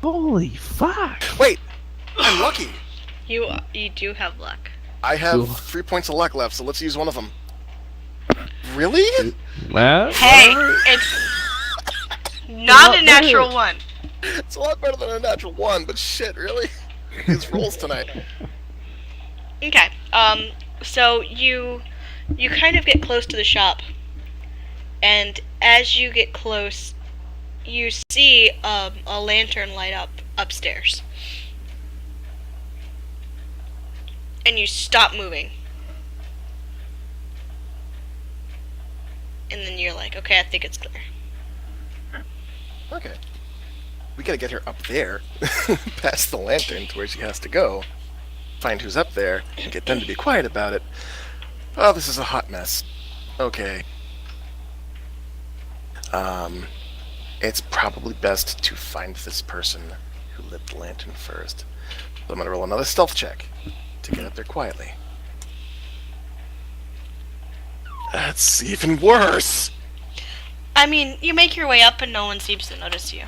S4: Holy fuck.
S3: Wait, I'm lucky.
S2: You do have luck.
S3: I have
S4: Ooh.
S3: 3 points of luck left, so let's use one of them. Really?
S4: Well,
S2: Hey,
S4: whatever.
S2: it's not a
S4: Well,
S2: natural one.
S3: It's a lot better than a natural 1, but shit, really? These rolls tonight.
S2: Okay. So you kind of get close to the shop, and as you get close, you see a lantern light up upstairs, and you stop moving, and then you're like, okay, I think it's clear.
S3: Okay. We gotta get her up there, past the lantern to where she has to go, find who's up there, and get them to be quiet about it. Oh, this is a hot mess. Okay. It's probably best to find this person who lit the lantern first. So I'm gonna roll another stealth check to get up there quietly. That's even worse!
S2: I mean, you make your way up, and no one seems to notice you.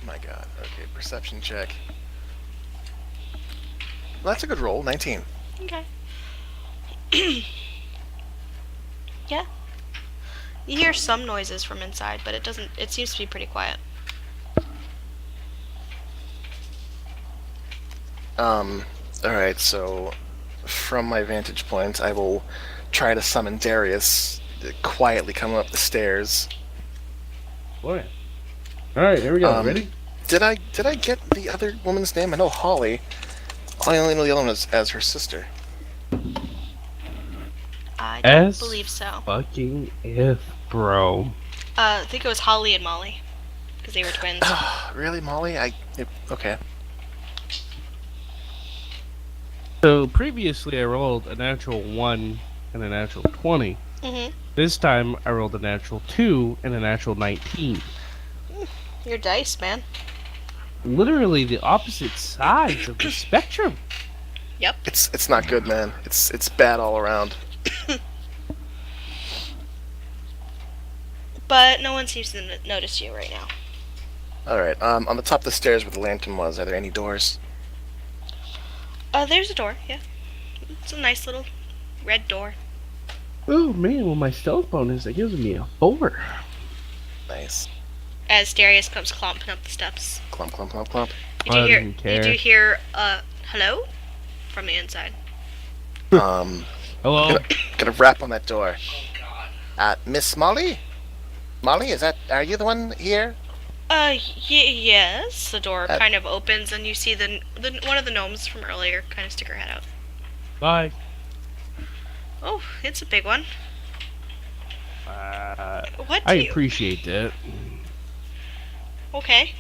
S3: My god. Okay, perception check. Well, that's a good roll, 19.
S2: Okay. Yeah. You hear some noises from inside, but it seems to be pretty quiet.
S3: Alright, so from my vantage point, I will try to summon Darius to quietly come up the stairs.
S4: Boy. All right, here we go.
S3: Um,
S4: Ready?
S3: Did I get the other woman's name? I know Holly. I only know the other one as her sister.
S2: I don't
S4: S
S2: believe so.
S4: fucking if, bro.
S2: I think it was Holly and Molly, because they were twins.
S3: Really, Molly? Okay.
S4: So previously I rolled a natural 1 and a natural 20.
S2: Mhm.
S4: This time I rolled a natural 2 and a natural 19.
S2: Your dice, man.
S4: Literally the opposite sides of the spectrum.
S3: It's not good, man. It's bad all around.
S2: But no one seems to notice you right now.
S3: Alright, on the top of the stairs where the lantern was, are there any doors?
S2: There's a door, yeah. It's a nice little red door.
S4: Oh man, well my stealth bonus that gives me a 4.
S3: Nice.
S2: As Darius comes clomping up the steps.
S3: Clump, clump, clump, clump.
S2: You do
S4: I
S2: hear,
S4: didn't
S2: you do
S4: care.
S2: hear, hello? From the inside.
S4: Hello?
S3: Gonna rap on that door. Miss Molly? Molly, are you the one here?
S2: Yes. The door
S3: Uh,
S2: kind of opens, and you see the one of the gnomes from earlier kind of stick her head out.
S4: Bye.
S2: Oh, it's a big one. What do
S4: I
S2: you...
S4: appreciate that.
S2: Okay.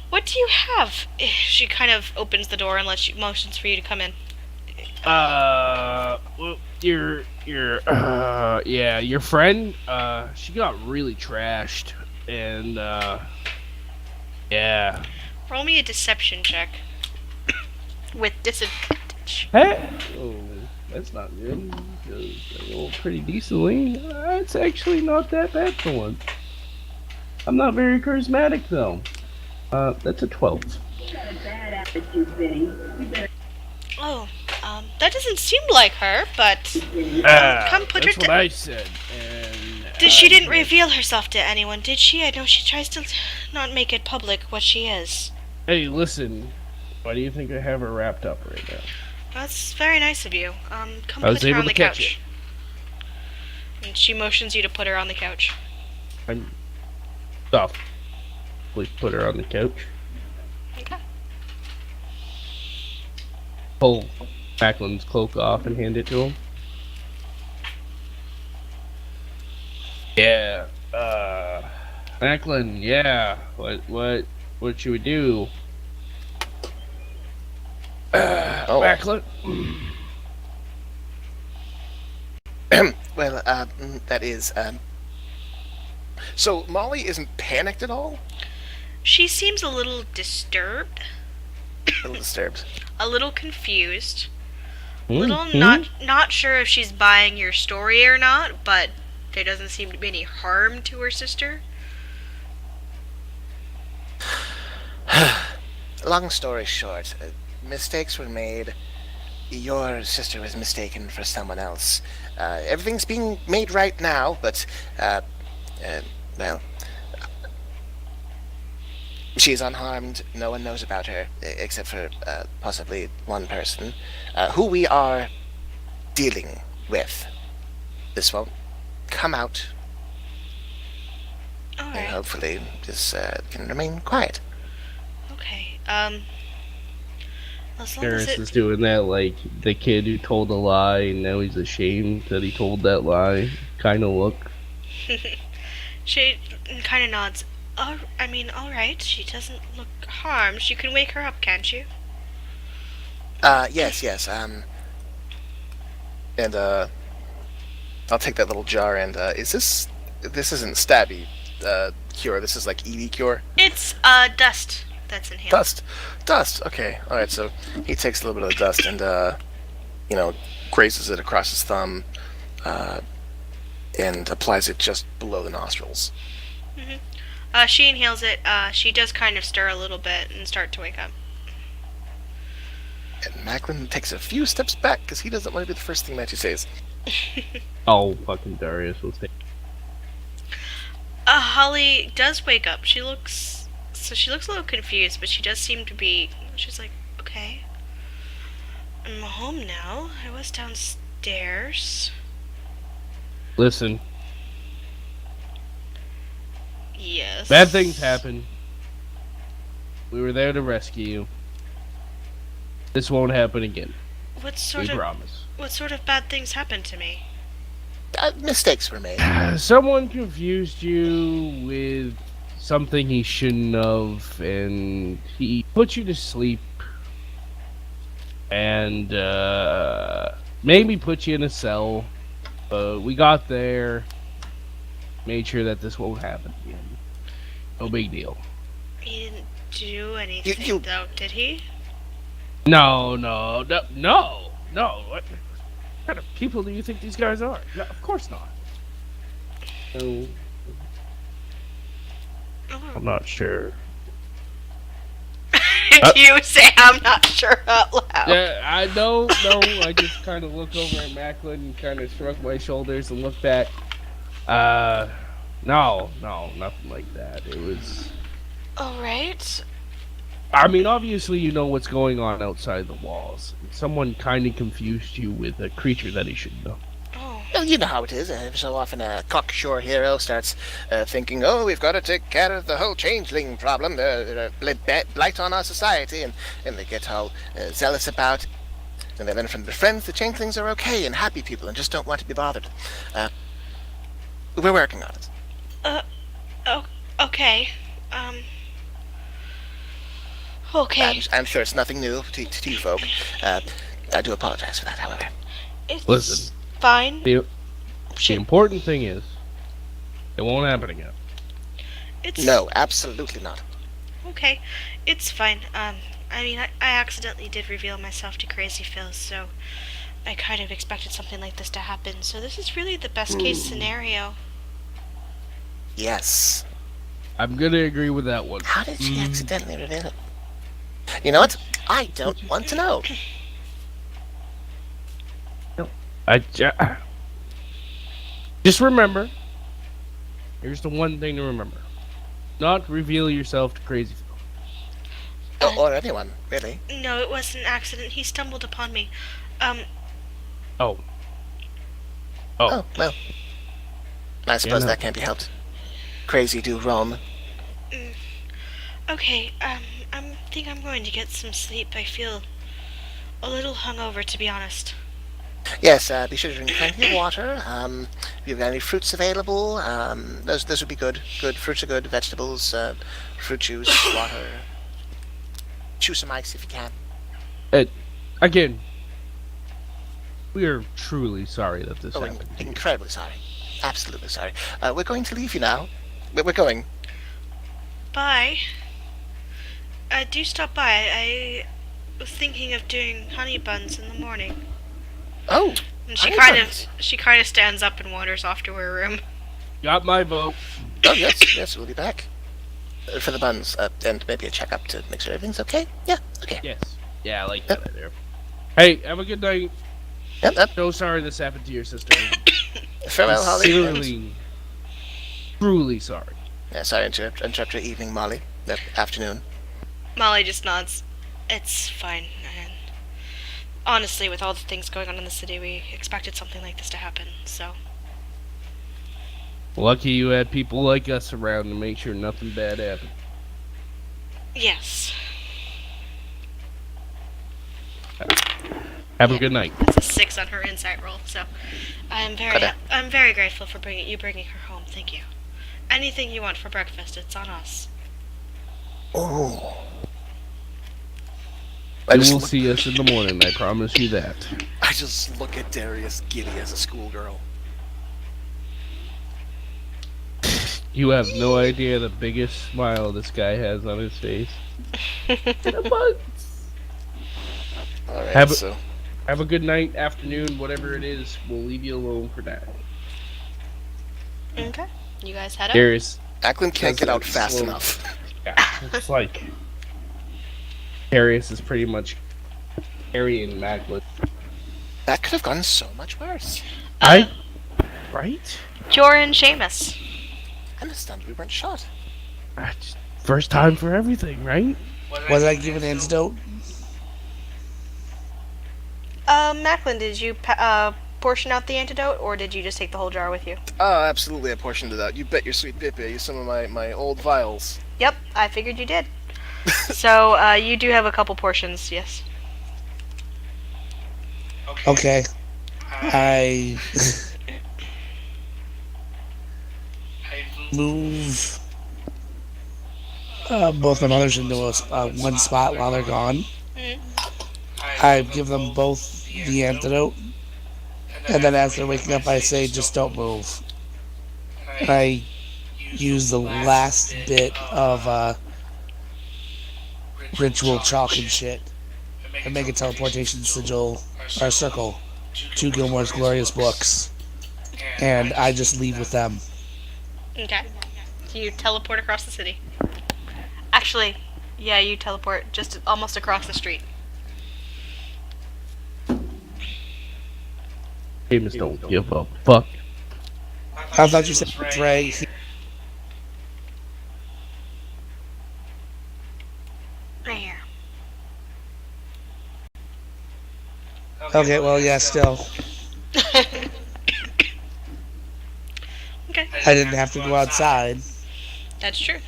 S2: What do you have? She kind of opens the door and motions for you to come in.
S4: Well, your friend, she got really trashed, and, yeah.
S2: Roll me a deception check. With disadvantage.
S4: Hey! Oh, that's not good, because I rolled pretty decently. It's actually not that bad for one. I'm not very charismatic, though. That's a 12.
S2: Oh, that doesn't seem like her, but come put her
S4: That's what
S2: down.
S4: I said, and...
S2: She didn't reveal herself to anyone, did she? I know she tries to not make it public what she is.
S4: Hey, listen. Why do you think I have her wrapped up right now?
S2: That's very nice of you. Come
S4: I was
S2: put her
S4: able
S2: on the
S4: to catch
S2: couch. And she motions you to put her on the couch.
S4: I'm... Stop. Please put her on the couch.
S2: Okay.
S4: Pull Macklin's cloak off and hand it to him. Yeah, Macklin, yeah. What should we do?
S3: Oh.
S4: Macklin.
S3: Well, that is, So, Molly isn't panicked at all?
S2: She seems a little disturbed,
S3: A little disturbed.
S2: a little confused, a
S4: Hmm?
S2: little not sure if she's buying your story or not, but there doesn't seem to be any harm to her sister.
S6: Long story short, mistakes were made. your sister was mistaken for someone else. Everything's being made right now, but, well, she's unharmed. No one knows about her, except for possibly one person, who we are dealing with. This won't come out, and
S2: Alright,
S6: hopefully this can remain quiet.
S2: okay. As long as
S4: Garrus
S2: it...
S4: is doing that like the kid who told a lie and now he's ashamed that he told that lie kind of look.
S2: She kind of nods. Alright, she doesn't look harmed. You can wake her up, can't you?
S6: Yes, and I'll take that little jar and this isn't stabby cure, this is like ED cure?
S2: It's, dust that's inhaled.
S6: Dust, okay. Alright, so he takes a little bit of the dust and, grazes it across his thumb, and applies it just below the nostrils.
S2: She inhales it. She does kind of stir a little bit and start to wake up.
S6: And Macklin takes a few steps back because he doesn't want to be the first thing that she says.
S4: Oh, fucking Darius will take.
S2: Holly does wake up. She looks a little confused, but she does seem to be. She's like, okay, I'm home now. I was downstairs.
S4: Listen,
S2: Yes.
S4: bad things happen. We were there to rescue you. This won't happen again.
S2: What
S4: We
S2: sort of
S4: promise.
S2: bad things happened to me?
S6: Mistakes were made.
S4: Someone confused you with something he shouldn't have, and he put you to sleep, and maybe put you in a cell. But we got there, made sure that this won't happen again. No big deal.
S2: He didn't do anything,
S6: you-
S2: though, did he?
S4: No. What kind of people do you think these guys are? No, of course not. No,
S2: Oh.
S4: I'm not sure.
S2: You say I'm not sure out loud.
S4: Yeah, I know. No, I just kind of look over at Macklin and kind of shrug my shoulders and look back. No, nothing like that. It was.
S2: Alright.
S4: I mean, obviously, you know what's going on outside the walls. Someone kind of confused you with a creature that he should know.
S2: Oh.
S6: Well, you know how it is. Every so often a cocksure hero starts thinking, oh, we've got to take care of the whole changeling problem. They're a blight on our society. And they get all zealous about it. And they learn from their friends that changelings are okay and happy people and just don't want to be bothered. We're working on it.
S2: Okay. Okay.
S6: I'm sure it's nothing new to you folk. I do apologize for that, however.
S2: It's
S4: Listen.
S2: fine.
S4: The important thing is, it won't happen again.
S2: It's
S6: No, absolutely not.
S2: okay. It's fine. I accidentally did reveal myself to Crazy Phil, so I kind of expected something like this to happen. So this is really the best case scenario.
S6: Yes.
S4: I'm gonna agree with that one.
S6: How did she accidentally reveal it? You know what? I don't want to know.
S4: Just remember. Here's the one thing to remember: not reveal yourself to Crazy Phil.
S6: Or anyone, really.
S2: No, it was an accident. He stumbled upon me.
S4: Oh.
S6: Oh, well. I suppose
S4: no.
S6: that can't be helped. Crazy do roam.
S2: Okay, I think I'm going to get some sleep. I feel a little hungover, to be honest.
S6: Yes, be sure to drink plenty of water. If you've got any fruits available, those would be good. Good fruits are good. Vegetables, fruit juice, water. Chew some ice if you can.
S4: Again, we are truly sorry that this
S6: Oh,
S4: happened. to you.
S6: incredibly sorry. Absolutely sorry. We're going to leave you now. We're going.
S2: Bye. Do stop by. I was thinking of doing honey buns in the morning.
S6: Oh,
S2: And she
S6: honey
S2: kind of stands up and wanders off to her room.
S4: Got my vote.
S6: oh yes, we'll be back. For the buns, and maybe a checkup to make sure everything's okay. Yeah, okay.
S4: Yes. Yeah, I like that idea. Hey, have a good night.
S6: Yep.
S4: So sorry this happened to your sister.
S6: Farewell, Holly. and-
S4: Sincerely, truly sorry.
S6: Yeah, sorry to interrupt your evening, Molly. Afternoon.
S2: Molly just nods. It's fine. And honestly, with all the things going on in the city, we expected something like this to happen, so.
S4: Lucky you had people like us around to make sure nothing bad happened.
S2: Yes.
S4: Have a good night.
S2: That's a 6 on her insight roll, so I'm very grateful for bringing her home. Thank you. Anything you want for breakfast, it's on us.
S6: Oh.
S4: You will see us in the morning, I promise you that.
S3: I just look at Darius giddy as a schoolgirl.
S4: You have no idea the biggest smile this guy has on his face.
S3: Alright,
S4: Have a-
S3: so
S4: Have a good night, afternoon, whatever it is. We'll leave you alone for now.
S2: Okay. You guys head up?
S4: Darius,
S3: Ackland can't get out fast
S4: Slow.
S3: enough.
S4: yeah, it's like Darius is pretty much carrying Macklin.
S6: That could have gone so much worse.
S4: Right?
S2: Joran Seamus.
S6: I'm stunned we weren't shot.
S4: First time for everything, right?
S5: Was I given an antidote?
S2: Macklin, did you portion out the antidote, or did you just take the whole jar with you?
S3: Oh, absolutely, I portioned it out. You bet your sweet Pippi I used some of my old vials.
S2: Yep, I figured you did. So, you do have a couple portions, yes.
S5: Okay. I move both my mothers into one spot while they're gone. I give them both the antidote, and then as they're waking up, I say, "Just don't move." And I use the last bit of ritual chalk and shit and make a teleportation sigil or a circle to Gilmore's glorious books, and I just leave with them.
S2: Okay. So you teleport across the city. Actually, yeah, you teleport just almost across the street.
S4: Seamus don't give a fuck.
S5: I thought you said Ray.
S2: Right here.
S5: Okay, well, yeah, still.
S2: Okay.
S5: I didn't have to go outside.
S2: That's true.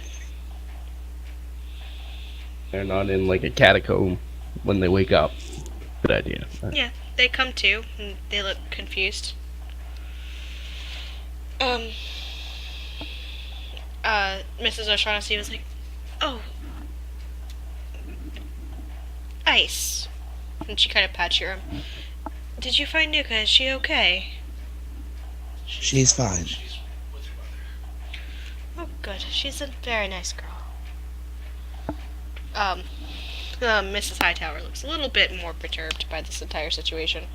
S4: They're not in like a catacomb when they wake up. Good idea.
S2: Yeah, they come to, and they look confused. Mrs. O'Shaughnessy was like, "Oh, Ice." And she kind of pats your arm. "Did you find Nuka? Is she okay?"
S5: She's fine.
S2: Oh, good. She's a very nice girl. Mrs. Hightower looks a little bit more perturbed by this entire situation.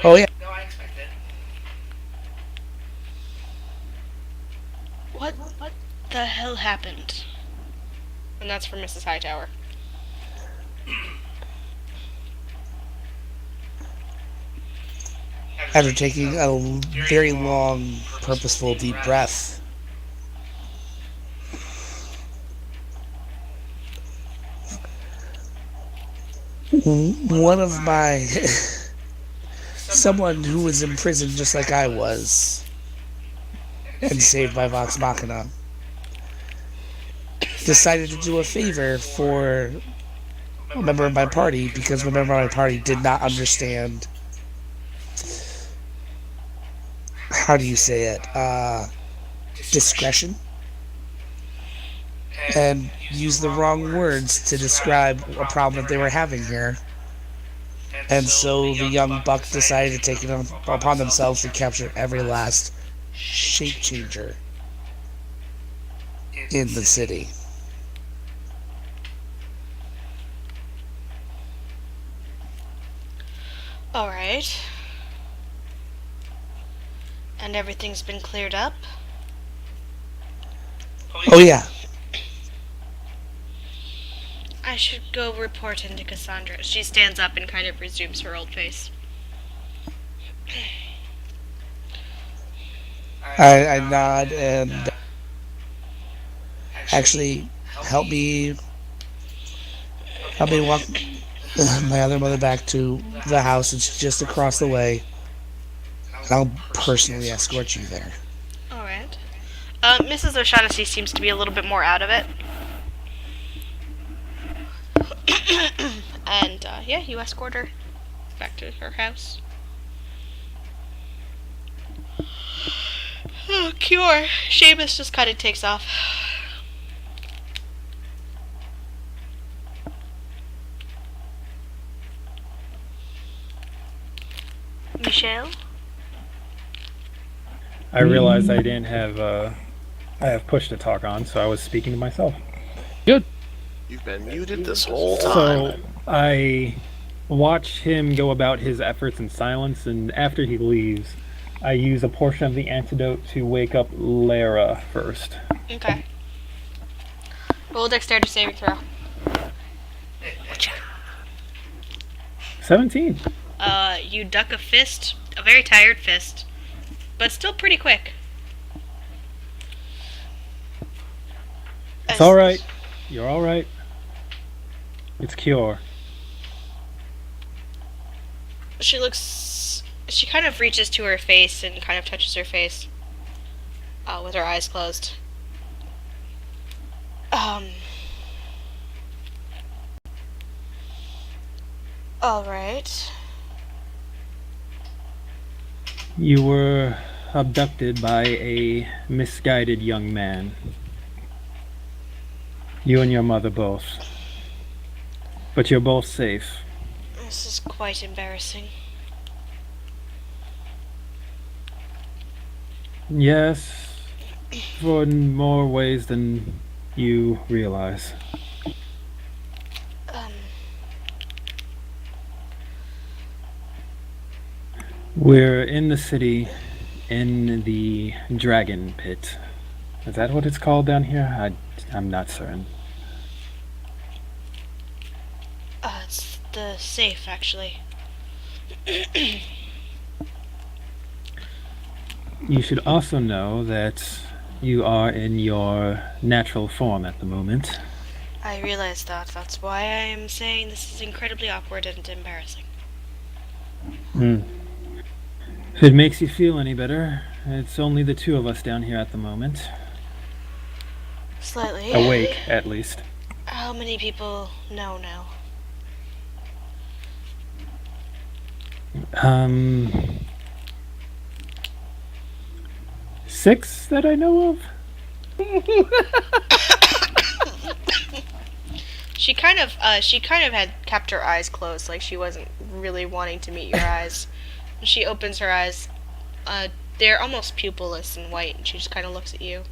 S5: Oh, yeah.
S7: No, I expected.
S2: What the hell happened? And that's from Mrs. Hightower.
S5: After taking a very long, purposeful, deep breath, one of my someone who was in prison just like I was and saved by Vox Machina decided to do a favor for a member of my party because a member of my party did not understand, how do you say it, discretion, and used the wrong words to describe a problem that they were having here. And so the young buck decided to take it upon themselves to capture every last shape changer in the city.
S2: Alright. And everything's been cleared up?
S5: Oh yeah,
S2: I should go report into Cassandra. She stands up and kind of resumes her old face.
S5: I nod and actually help me walk my other mother back to the house. It's just across the way. And I'll personally escort you there.
S2: Alright. Mrs. O'Shaughnessy seems to be a little bit more out of it. And, yeah, you escort her back to her house. Oh, Cure. Seamus just kind of takes off. Michelle?
S1: I realized I didn't have I have push to talk on, so I was speaking to myself.
S3: You've been muted this whole time.
S1: So I watch him go about his efforts in silence, and after he leaves, I use a portion of the antidote to wake up Lara first.
S2: Okay. Roll a dexterity saving throw.
S1: 17.
S2: You duck a fist, a very tired fist, but still pretty quick.
S1: It's alright. You're alright. It's Cure.
S2: She kind of reaches to her face and kind of touches her face with her eyes closed. Alright.
S1: You were abducted by a misguided young man. You and your mother both. But you're both safe.
S2: This is quite embarrassing.
S1: Yes, for more ways than you realize. We're in the city, in the Dragon Pit. Is that what it's called down here? I'm not certain.
S2: It's the safe, actually.
S1: You should also know that you are in your natural form at the moment.
S2: I realize that. That's why I am saying this is incredibly awkward and embarrassing.
S1: If it makes you feel any better, it's only the two of us down here at the moment.
S2: Slightly.
S1: Awake, at least.
S2: How many people know now?
S1: 6 that I know of.
S2: She kind of had kept her eyes closed, like she wasn't really wanting to meet your eyes. She opens her eyes. They're almost pupilless and white, and she just kind of looks at you.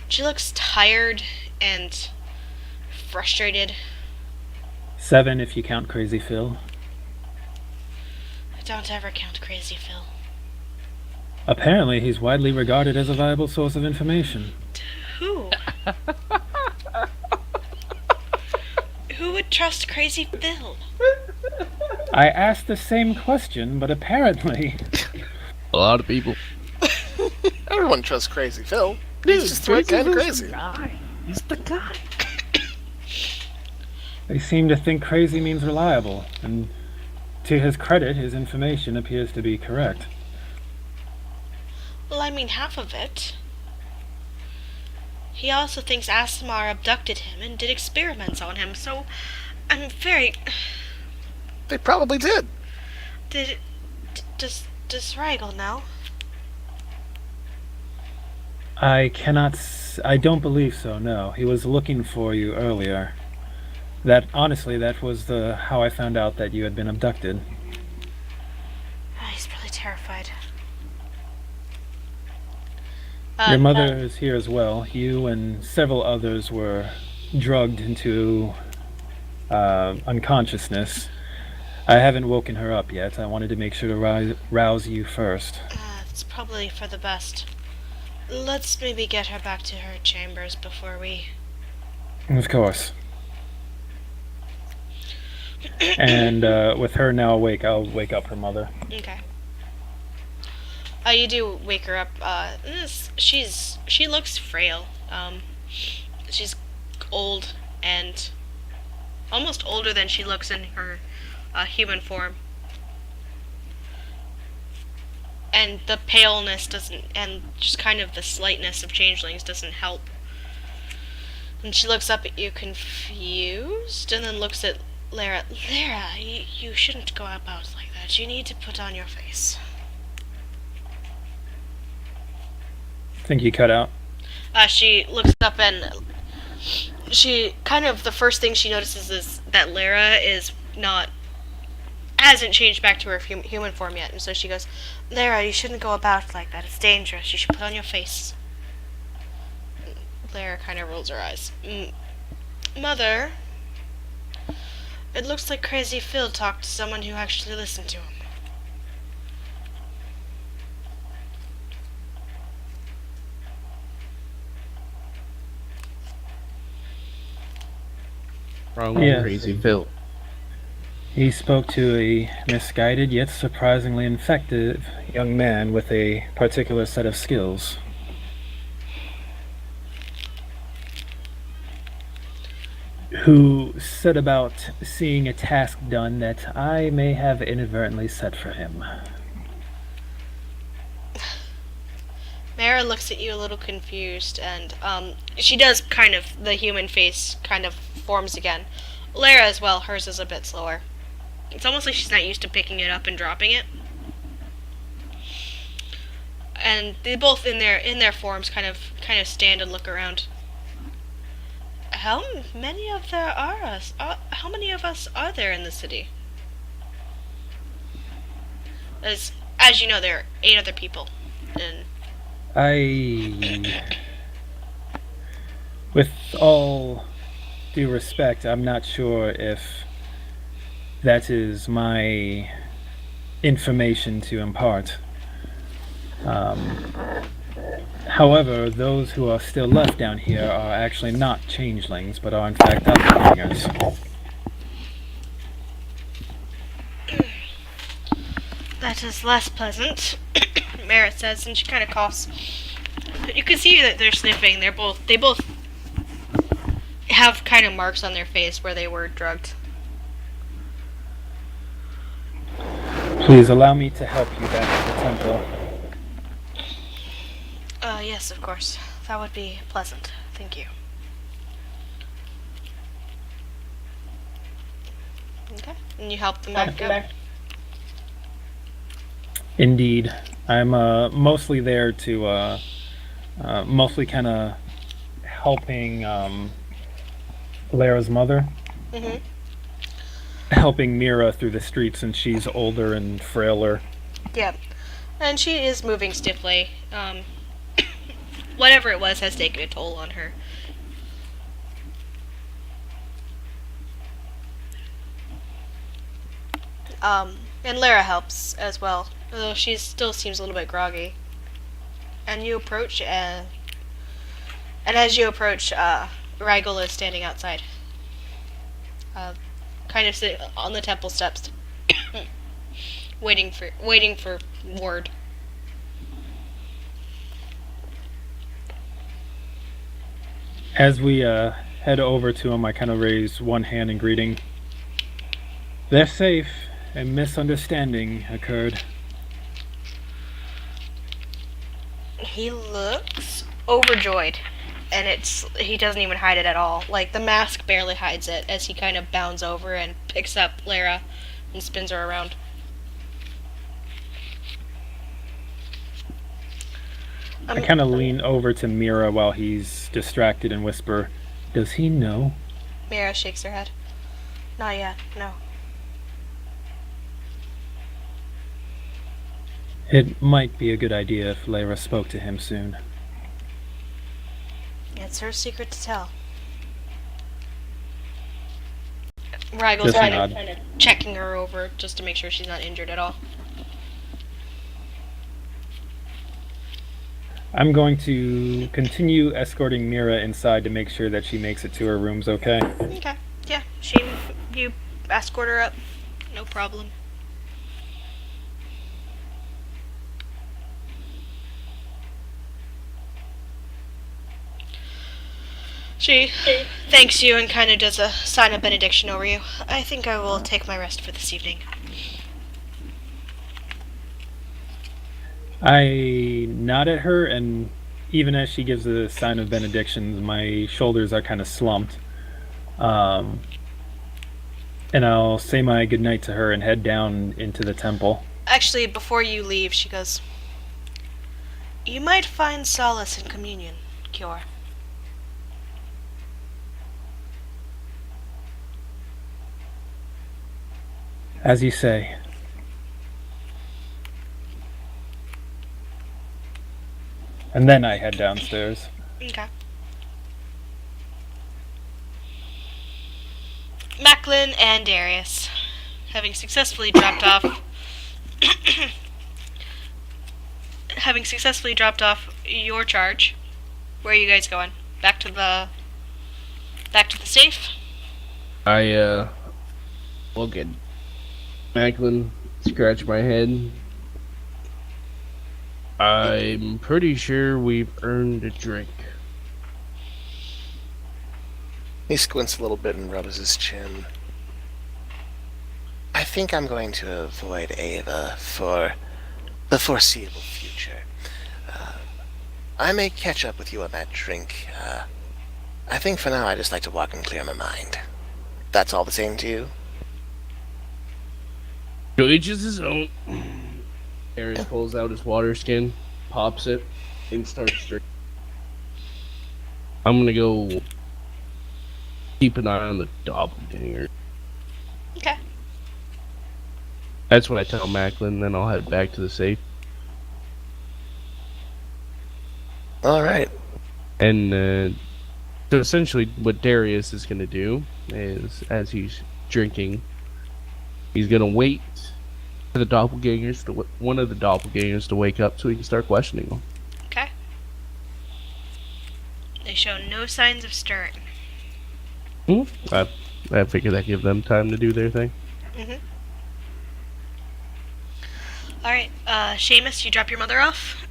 S2: She looks tired and frustrated.
S1: 7 if you count Crazy Phil.
S2: I don't ever count Crazy Phil.
S1: Apparently, he's widely regarded as a viable source of information.
S2: Who? Who would trust Crazy Phil?
S1: I asked the same question, but apparently...
S4: A lot of people.
S3: Everyone trusts Crazy Phil. He's just right kind of crazy.
S4: He's the guy.
S1: They seem to think crazy means reliable, and to his credit, his information appears to be correct.
S2: Well, I mean half of it. He also thinks Asimar abducted him and did experiments on him, so I'm very...
S3: They probably did.
S2: Does Rigel know?
S1: I don't believe so, no. He was looking for you earlier. Honestly, that was how I found out that you had been abducted.
S2: He's probably terrified.
S1: Your mother is here as well. You and several others were drugged into unconsciousness. I haven't woken her up yet. I wanted to make sure to rouse you first.
S2: It's probably for the best. Let's maybe get her back to her chambers before we...
S1: Of course. And with her now awake, I'll wake up her mother.
S2: Okay. You do wake her up. She looks frail. She's old and almost older than she looks in her human form. And the paleness doesn't, and just kind of the slightness of changelings doesn't help. And she looks up at you confused, and then looks at Lara. Lara, you shouldn't go about like that. You need to put on your face.
S1: Think you cut out?
S2: She looks up and she kind of, the first thing she notices is that Lara hasn't changed back to her human form yet. And so she goes, Lara, you shouldn't go about like that. It's dangerous. You should put on your face. Lara kind of rolls her eyes. Mother, it looks like Crazy Phil talked to someone who actually listened to him.
S4: Wrong with
S1: Yes.
S4: Crazy Phil.
S1: He spoke to a misguided yet surprisingly effective young man with a particular set of skills. Who set about seeing a task done that I may have inadvertently set for him.
S2: Mara looks at you a little confused, and she does kind of, the human face kind of forms again. Lara as well, hers is a bit slower. It's almost like she's not used to picking it up and dropping it. And they both in their forms kind of stand and look around. How many of there are us? How many of us are there in the city? As you know, there are 8 other people, and
S1: With all due respect, I'm not sure if that is my information to impart. However, those who are still left down here are actually not changelings, but are in fact doppelgangers.
S2: that is less pleasant. Merritt says, and she kind of coughs. But you can see that they're sniffing. They both have kind of marks on their face where they were drugged.
S1: Please allow me to help you back to the temple.
S2: Yes, of course. That would be pleasant. Thank you. Okay. And you help them back up.
S1: Indeed. I'm mostly there to mostly kind of helping Lara's mother.
S2: Mm-hmm.
S1: Helping Mira through the streets since she's older and frailer.
S2: Yeah. And she is moving stiffly. Whatever it was has taken a toll on her. And Lara helps as well, although she still seems a little bit groggy. And you approach, and as you approach, Rigel is standing outside. Kind of sitting on the temple steps, waiting for word.
S1: As we head over to him, I kind of raise one hand in greeting. They're safe. A misunderstanding occurred.
S2: He looks overjoyed, and he doesn't even hide it at all. Like, the mask barely hides it as he kind of bounds over and picks up Lara and spins her around.
S1: I kind of lean over to Mira while he's distracted and whisper, "Does he know?"
S2: Mira shakes her head. Not yet, no.
S1: It might be a good idea if Lara spoke to him soon.
S2: It's her secret to tell. Rigel's
S1: Just
S2: kind
S1: nod.
S2: of checking her over just to make sure she's not injured at all.
S1: I'm going to continue escorting Mira inside to make sure that she makes it to her rooms okay.
S2: Okay. Yeah, you escort her up. No problem. She thanks you and kind of does a sign of benediction over you. I think I will take my rest for this evening.
S1: I nod at her, and even as she gives a sign of benedictions, my shoulders are kind of slumped. And I'll say my goodnight to her and head down into the temple.
S2: Actually, before you leave, she goes, "You might find solace in communion, Kior."
S1: As you say. And then I head downstairs.
S2: Okay. Macklin and Darius, having successfully dropped off your charge. Where are you guys going? Back to the safe?
S4: I look at Macklin, scratch my head. I'm pretty sure we've earned a drink.
S3: He squints a little bit and rubs his chin.
S6: I think I'm going to avoid Ava for the foreseeable future. I may catch up with you on that drink. I think for now I just like to walk and clear my mind. That's all the same to you?
S4: To each his own. Darius pulls out his water skin, pops it, and starts drinking. I'm gonna go keep an eye on the doppelganger.
S2: Okay.
S4: That's what I tell Macklin, then I'll head back to the safe.
S3: Alright.
S4: And so essentially what Darius is gonna do is, as he's drinking, he's gonna wait for the doppelgangers to one of the doppelgangers to wake up so he can start questioning them.
S2: Okay. They show no signs of stirring.
S4: I figured I'd give them time to do their thing.
S2: Alright, Seamus, you drop your mother off?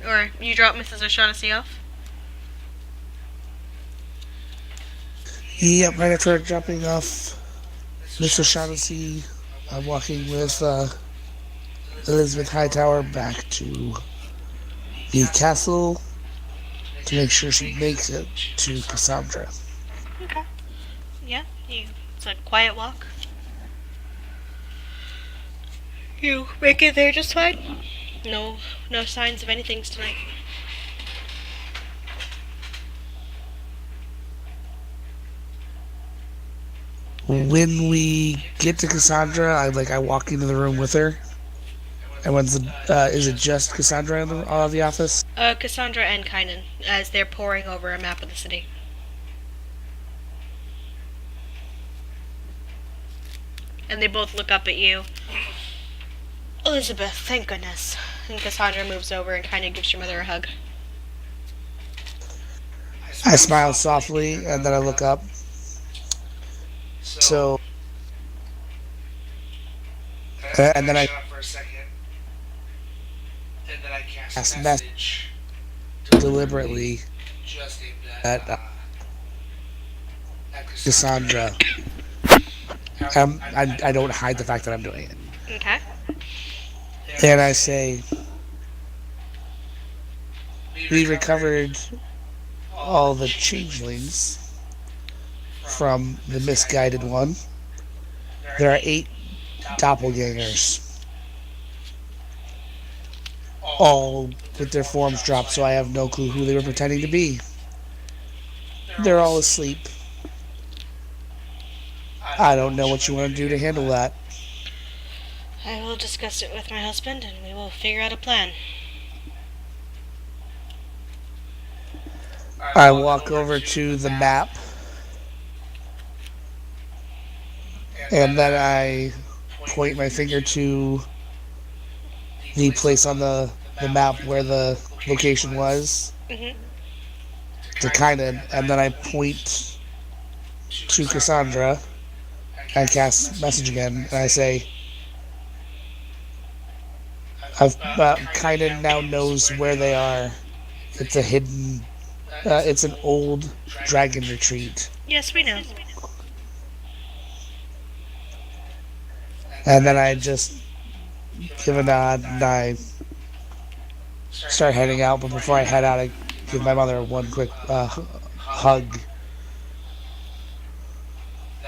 S2: Or you drop Mrs. O'Shaughnessy off?
S5: Yep, right after dropping off Mr. Shaughnessy, I'm walking with Elizabeth Hightower back to the castle to make sure she makes it to Cassandra.
S2: Okay. Yeah, it's a quiet walk. You make it there just fine? No signs of anything tonight.
S5: When we get to Cassandra, I walk into the room with her. And is it just Cassandra in the office?
S2: Cassandra and Kynan, as they're poring over a map of the city. And they both look up at you. Elizabeth, thank goodness. And Cassandra moves over and kind of gives your mother a hug.
S5: I smile softly, and then I look up. So, and then I
S7: for a second, and then I cast
S5: cast
S7: a
S5: message
S7: message
S5: deliberately
S7: just aimed
S5: at
S7: at
S5: Cassandra. I don't hide the fact that I'm doing it.
S2: Okay.
S5: And I say, we recovered all the changelings from the misguided one. There are 8 doppelgangers, all with their forms dropped, so I have no clue who they were pretending to be. They're all asleep. I don't know what you want to do to handle that.
S2: I will discuss it with my husband and we will figure out a plan.
S5: I walk over to the map, and then I point my finger to the place on the map where the location was, to Kynan, and then I point to Cassandra, I cast message again, and I say, I've kind of now knows where they are. It's a hidden. It's an old dragon retreat.
S2: Yes, we know.
S5: And then I just give a nod and I start heading out. But before I head out, I give my mother one quick hug.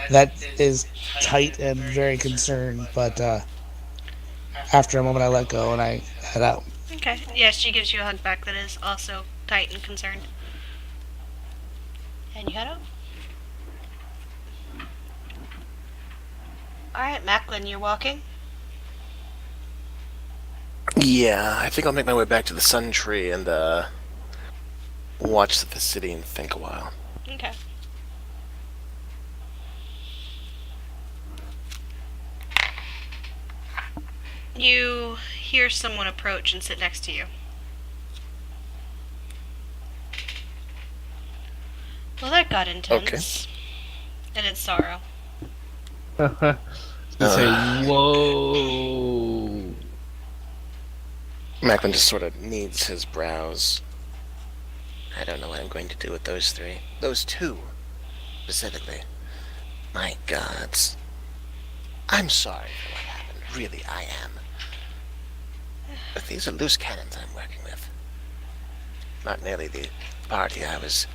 S5: That is tight and very concerned. But after a moment, I let go and I head out.
S2: Okay. Yes, she gives you a hug back that is also tight and concerned. And you head out. Alright, Macklin, you're walking?
S3: Yeah, I think I'll make my way back to the Sun Tree and watch the city and think a while.
S2: Okay. You hear someone approach and sit next to you. Well, that got intense. And it's Sorrow.
S4: Say, whoa.
S3: Macklin just sort of kneads his brows. I don't know what I'm going to do with those three. Those two, specifically. My gods. I'm sorry for what happened. Really, I am. But these are loose cannons I'm working with. Not nearly the party I was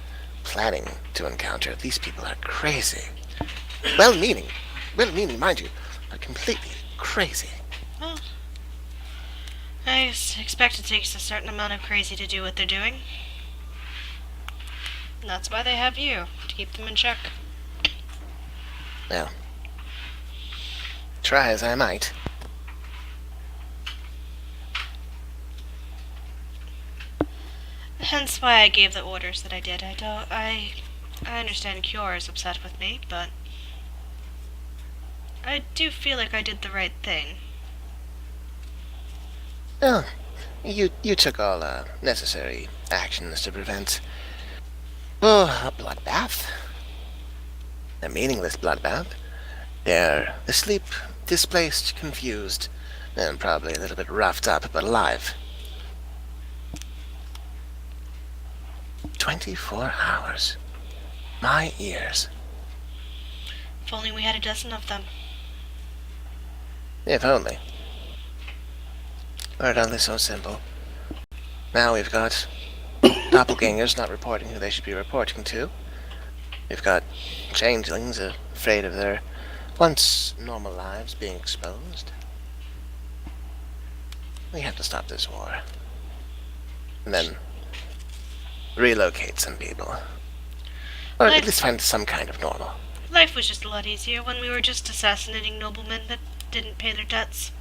S3: planning to encounter. These people are crazy. Well-meaning, mind you, but completely crazy.
S2: Well, I expect it takes a certain amount of crazy to do what they're doing. And that's why they have you, to keep them in check.
S3: Well, try as I might.
S2: Hence why I gave the orders that I did. I understand Cure is upset with me, but I do feel like I did the right thing.
S3: Well, you took all necessary actions to prevent a bloodbath. A meaningless bloodbath. They're asleep, displaced, confused, and probably a little bit roughed up, but alive. 24 hours. My ears.
S2: If only we had a dozen of them.
S3: If only. Were it only so simple. Now we've got doppelgangers not reporting who they should be reporting to. We've got changelings afraid of their once normal lives being exposed. We have to stop this war. And then relocate some people. Or at least find some kind of normal.
S2: Life was just a lot easier when we were just assassinating noblemen that didn't pay their debts.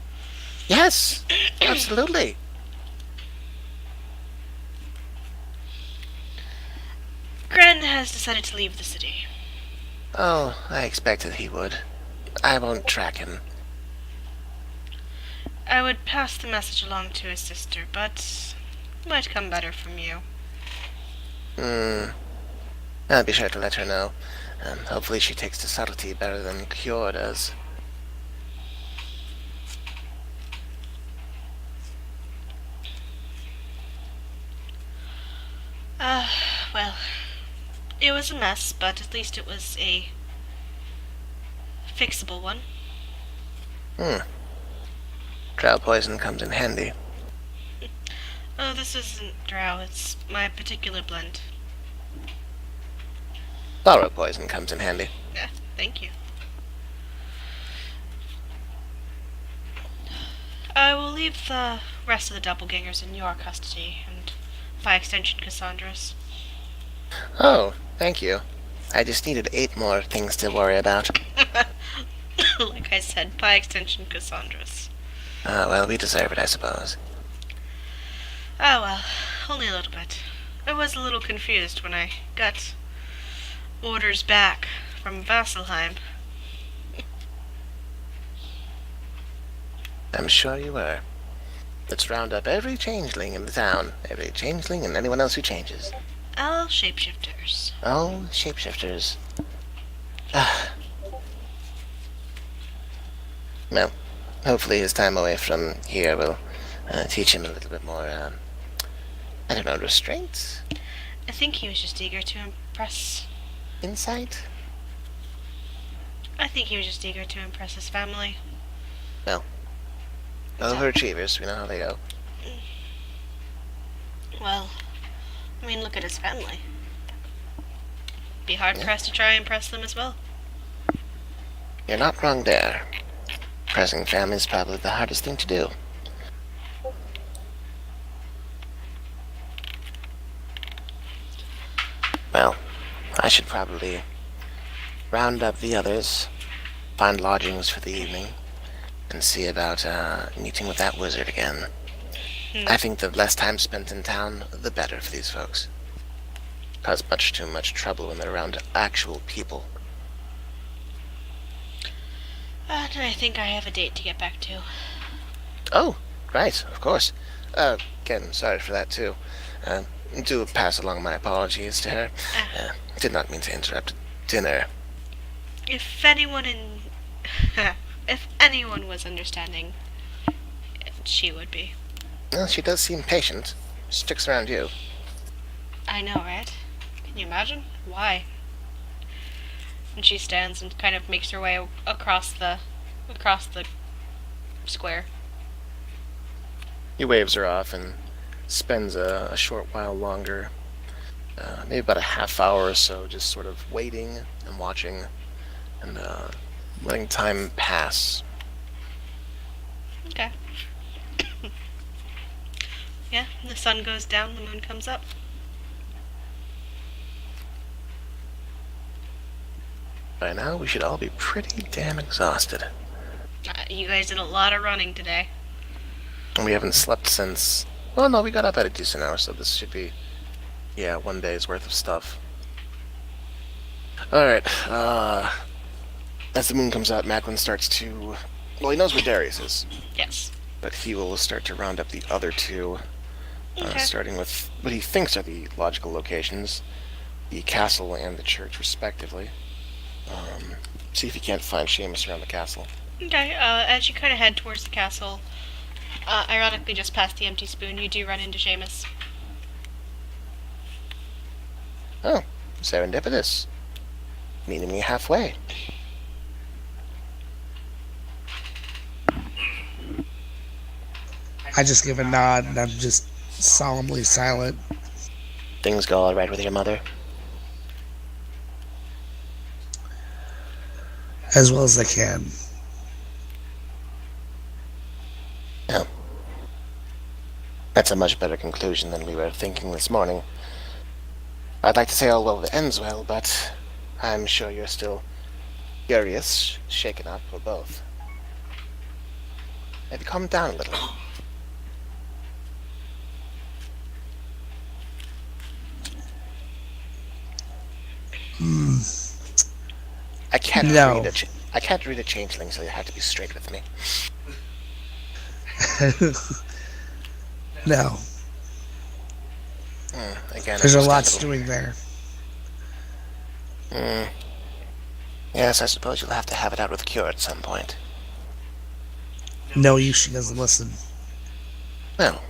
S3: Yes, absolutely.
S2: Gren has decided to leave the city.
S3: Oh, I expected he would. I won't track him.
S2: I would pass the message along to his sister, but it might come better from you.
S3: I'll be sure to let her know. Hopefully she takes to subtlety better than Cure does.
S2: Well, it was a mess, but at least it was a fixable one.
S3: Drow poison comes in handy.
S2: Oh, this isn't drow, it's my particular blend.
S3: Sorrow poison comes in handy.
S2: Yeah, thank you. I will leave the rest of the doppelgangers in your custody, and by extension Cassandra's.
S3: Oh, thank you. I just needed 8 more things to worry about.
S2: Like I said, by extension Cassandra's.
S3: Well, we deserve it, I suppose.
S2: Oh well, only a little bit. I was a little confused when I got orders back from Vasselheim.
S3: I'm sure you were. Let's round up every changeling in the town. Every changeling and anyone else who changes.
S2: All shapeshifters.
S3: All shapeshifters.
S6: Well, hopefully his time away from here will teach him a little bit more, I don't know, restraint?
S2: I think he was just eager to impress.
S6: Insight?
S2: I think he was just eager to impress his family.
S6: Overachievers, we know how they go.
S2: Well, I mean, look at his family. Be hard pressed to try and impress them as well.
S6: You're not wrong there. Pressing family is probably the hardest thing to do. Well, I should probably round up the others, find lodgings for the evening, and see about meeting with that wizard again. I think the less time spent in town, the better for these folks. Cause much too much trouble when they're around actual people.
S2: And I think I have a date to get back to.
S6: Oh, right, of course. Again, sorry for that too. Do pass along my apologies to her. Did not mean to interrupt dinner.
S2: If anyone in... if anyone was understanding, she would be.
S6: Well, she does seem patient. Sticks around you.
S2: I know, right? Can you imagine? Why? And she stands and kind of makes her way across the square.
S3: He waves her off and spends a short while longer, maybe about a half hour or so, just sort of waiting and watching and letting time pass.
S2: Okay. Yeah, the sun goes down, the moon comes up.
S3: By now, we should all be pretty damn exhausted.
S2: You guys did a lot of running today.
S3: And we haven't slept since... Well, no, we got up at a decent hour, so this should be, yeah, 1 day's worth of stuff. Alright, as the moon comes out, Macklin starts to... Well, he knows where Darius is,
S2: Yes.
S3: but he will start to round up the other two,
S2: Okay.
S3: starting with what he thinks are the logical locations, the castle and the church, respectively. See if he can't find Seamus around the castle.
S2: Okay, as you kind of head towards the castle, ironically just past the empty spoon, you do run into Seamus.
S3: Oh, serendipitous. Meeting me halfway.
S5: I just give a nod and I'm just solemnly silent.
S6: Things go all right with your mother?
S5: As well as I can.
S6: Oh. That's a much better conclusion than we were thinking this morning. I'd like to say all well that ends well, but I'm sure you're still curious, shaken up, or both. Maybe calm down a little. I can't
S5: No.
S6: I can't read a changeling, so you have to be straight with me.
S5: No,
S6: Again,
S5: there's a lot
S6: understandable.
S5: stewing there.
S6: Yes, I suppose you'll have to have it out with Cure at some point.
S5: No use, she doesn't listen.
S6: Well,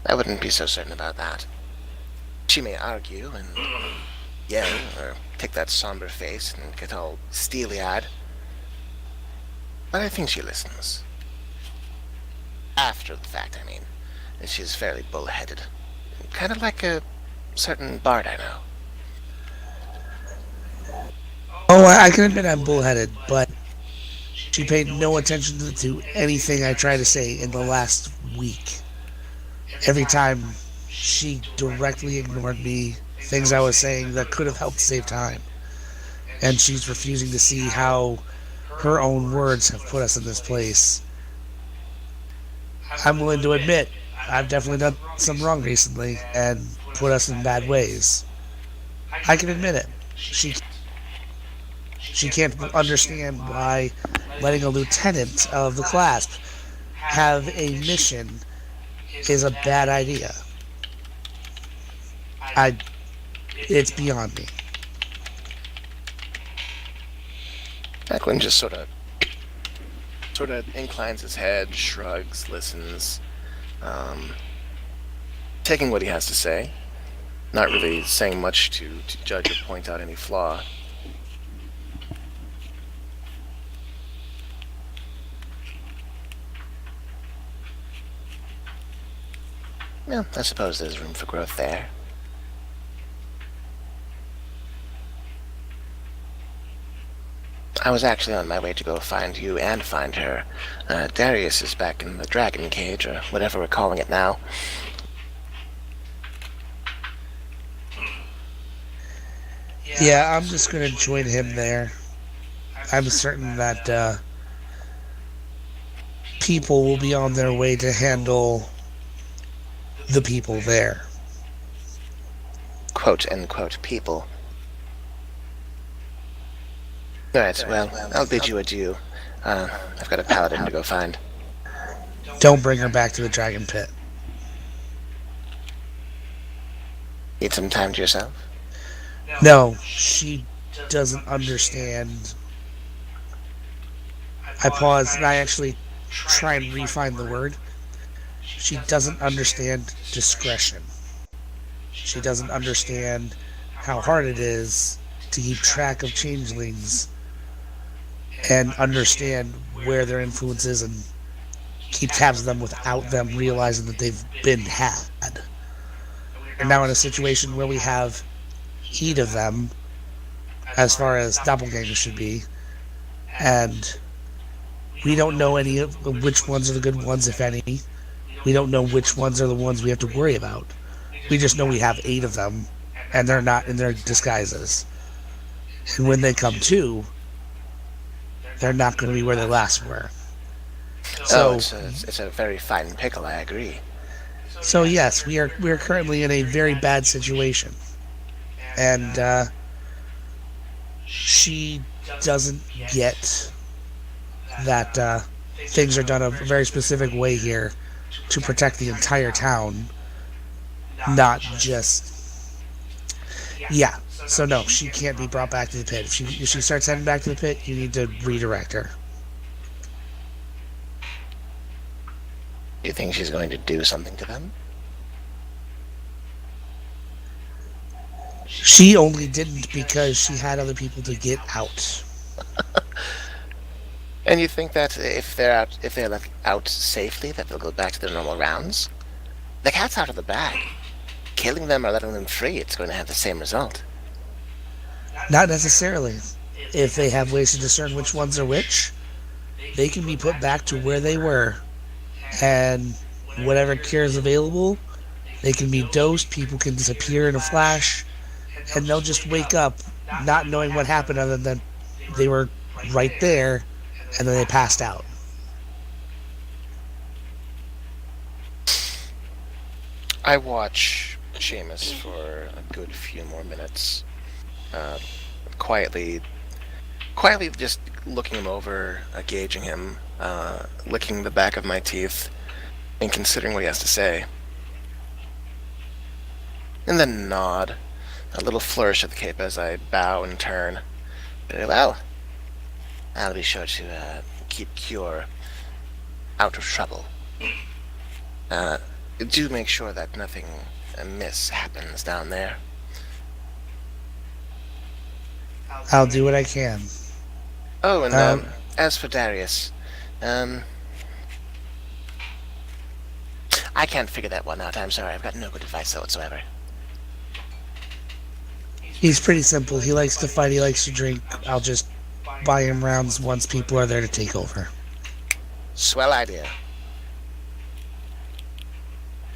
S6: I wouldn't be so certain about that. She may argue and yell, or take that somber face and get all steely-eyed. But I think she listens. After the fact, I mean. She's fairly bull-headed. Kind of like a certain bard I know.
S5: Oh, I can admit I'm bullheaded, but she paid no attention to anything I tried to say in the last week. Every time she directly ignored me, things I was saying that could have helped save time. And she's refusing to see how her own words have put us in this place. I'm willing to admit I've definitely done some wrong recently and put us in bad ways. I can admit it. She can't understand why letting a lieutenant of the clasp have a mission is a bad idea. It's beyond me.
S3: Macklin just sort of sort of inclines his head, shrugs, listens, taking what he has to say, not really saying much to judge or point out any flaw.
S6: Well, I suppose there's room for growth there. I was actually on my way to go find you and find her. Darius is back in the dragon cage, or whatever we're calling it now.
S5: Yeah, I'm just gonna join him there. I'm certain that people will be on their way to handle the people there.
S6: Quote-unquote people. Alright, well, I'll bid you adieu. I've got a paladin to go find.
S5: Don't bring her back to the dragon pit.
S6: Need some time to yourself?
S5: No, she doesn't understand. I pause and I actually try and refine the word. She doesn't understand discretion. She doesn't understand how hard it is to keep track of changelings and understand where their influence is and keep tabs of them without them realizing that they've been had. We're now in a situation where we have 8 of them, as far as doppelgangers should be, and we don't know any of which ones are the good ones, if any. We don't know which ones are the ones we have to worry about. We just know we have 8 of them, and they're not in their disguises. And when they come to, they're not going to be where they last were. So,
S6: it's a very fine pickle, I agree.
S5: so yes, we are currently in a very bad situation, and she doesn't get that things are done a very specific way here to protect the entire town, not just. Yeah. So no, she can't be brought back to the pit. If she starts heading back to the pit, you need to redirect her.
S6: Do you think she's going to do something to them?
S5: She only didn't because she had other people to get out.
S6: And you think that if they're left out safely, that they'll go back to their normal rounds? The cat's out of the bag. Killing them or letting them free, it's going to have the same result.
S5: Not necessarily. If they have ways to discern which ones are which, they can be put back to where they were. And whatever cure is available, they can be dosed, people can disappear in a flash, and they'll just wake up not knowing what happened other than they were right there and then they passed out.
S3: I watch Seamus for a good few more minutes, quietly just looking him over, gauging him, licking the back of my teeth, and considering what he has to say. And then nod, a little flourish of the cape as I bow and turn. Very well. I'll be sure to keep Cure out of trouble. Do make sure that nothing amiss happens down there.
S5: I'll do what I can.
S6: Oh, and as for Darius, I can't figure that one out. I'm sorry. I've got no good advice whatsoever.
S5: He's pretty simple. He likes to fight, he likes to drink. I'll just buy him rounds once people are there to take over.
S6: Swell idea.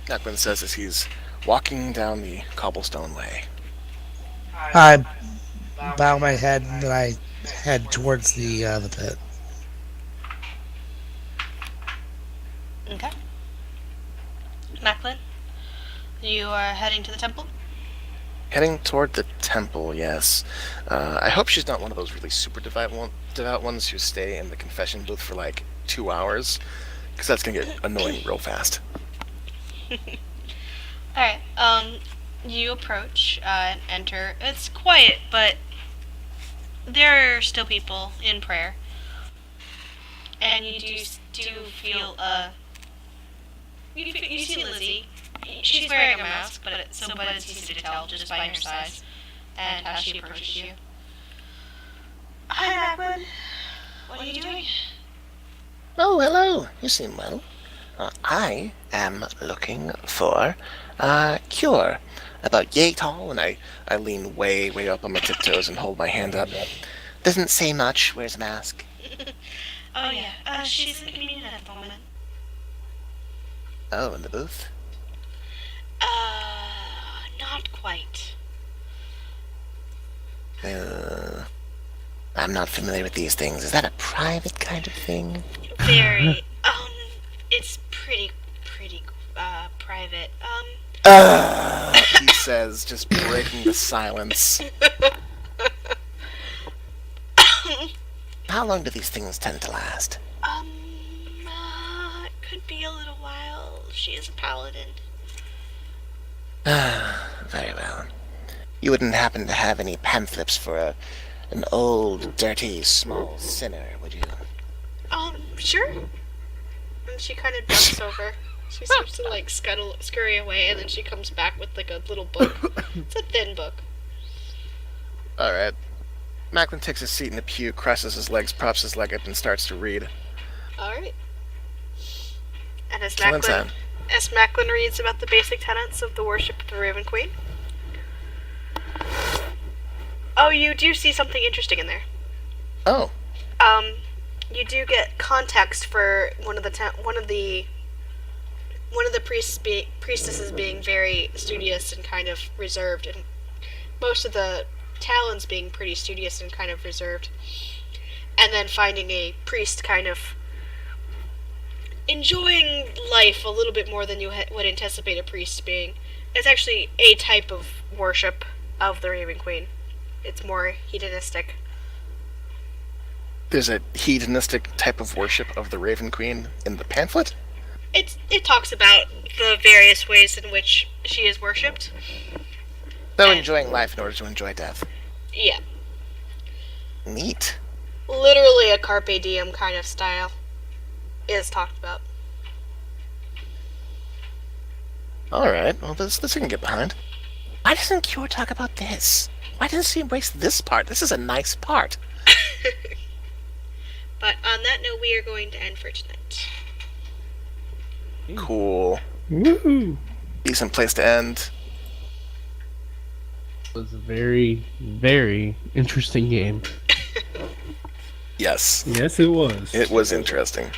S3: Nutman says as he's walking down the cobblestone way.
S5: I bow my head and then I head towards the pit.
S2: Okay. Macklin, you are heading to the temple?
S3: Heading toward the temple, yes. I hope she's not one of those really super devout ones who stay in the confession booth for like 2 hours, because that's going to get annoying real fast.
S2: Alright, you approach and enter. It's quiet, but there are still people in prayer. and you do feel you see Lizzie. She's wearing a mask, but it's easy to tell just by her size and how she approaches you. Hi, Macklin. What are you doing?
S6: Oh, hello. You seem well. I am looking for Cure. About yay tall, and I lean way up on my tiptoes and hold my hand up. Doesn't say much. Wears a mask.
S2: Oh yeah, she's in communion at the moment.
S6: Oh, in the booth?
S2: Not quite.
S6: I'm not familiar with these things. Is that a private kind of thing?
S2: Very. It's pretty private.
S3: He says, just breaking the silence.
S6: How long do these things tend to last?
S2: It could be a little while. She is a paladin.
S6: Very well. You wouldn't happen to have any pamphlets for an old, dirty, small sinner, would you?
S2: Sure. And she kind of jumps over. She seems to like scurry away, and then she comes back with like a little book. It's a thin book.
S3: Alright. Macklin takes his seat in the pew, crosses his legs, props his leg up, and starts to read.
S2: Alright. And
S3: Killing time.
S2: as Macklin reads about the basic tenets of the worship of the Raven Queen. Oh, you do see something interesting in there.
S3: Oh.
S2: You do get context for one of the priestesses being very studious and kind of reserved, and most of the Talons being pretty studious and kind of reserved, and then finding a priest kind of enjoying life a little bit more than you would anticipate a priest being. It's actually a type of worship of the Raven Queen. It's more hedonistic.
S3: There's a hedonistic type of worship of the Raven Queen in the pamphlet?
S2: It talks about the various ways in which she is worshipped.
S3: So enjoying life in order to enjoy death.
S2: Yeah.
S6: Neat.
S2: Literally a carpe diem kind of style is talked about.
S3: Alright, well, this I can get behind.
S6: Why doesn't Cure talk about this? Why doesn't she embrace this part? This is a nice part.
S2: But on that note, we are going to end for tonight.
S3: Cool.
S1: Woohoo!
S3: Decent place to end.
S4: It was a very, very interesting game.
S3: Yes.
S1: Yes, it was.
S3: It was interesting.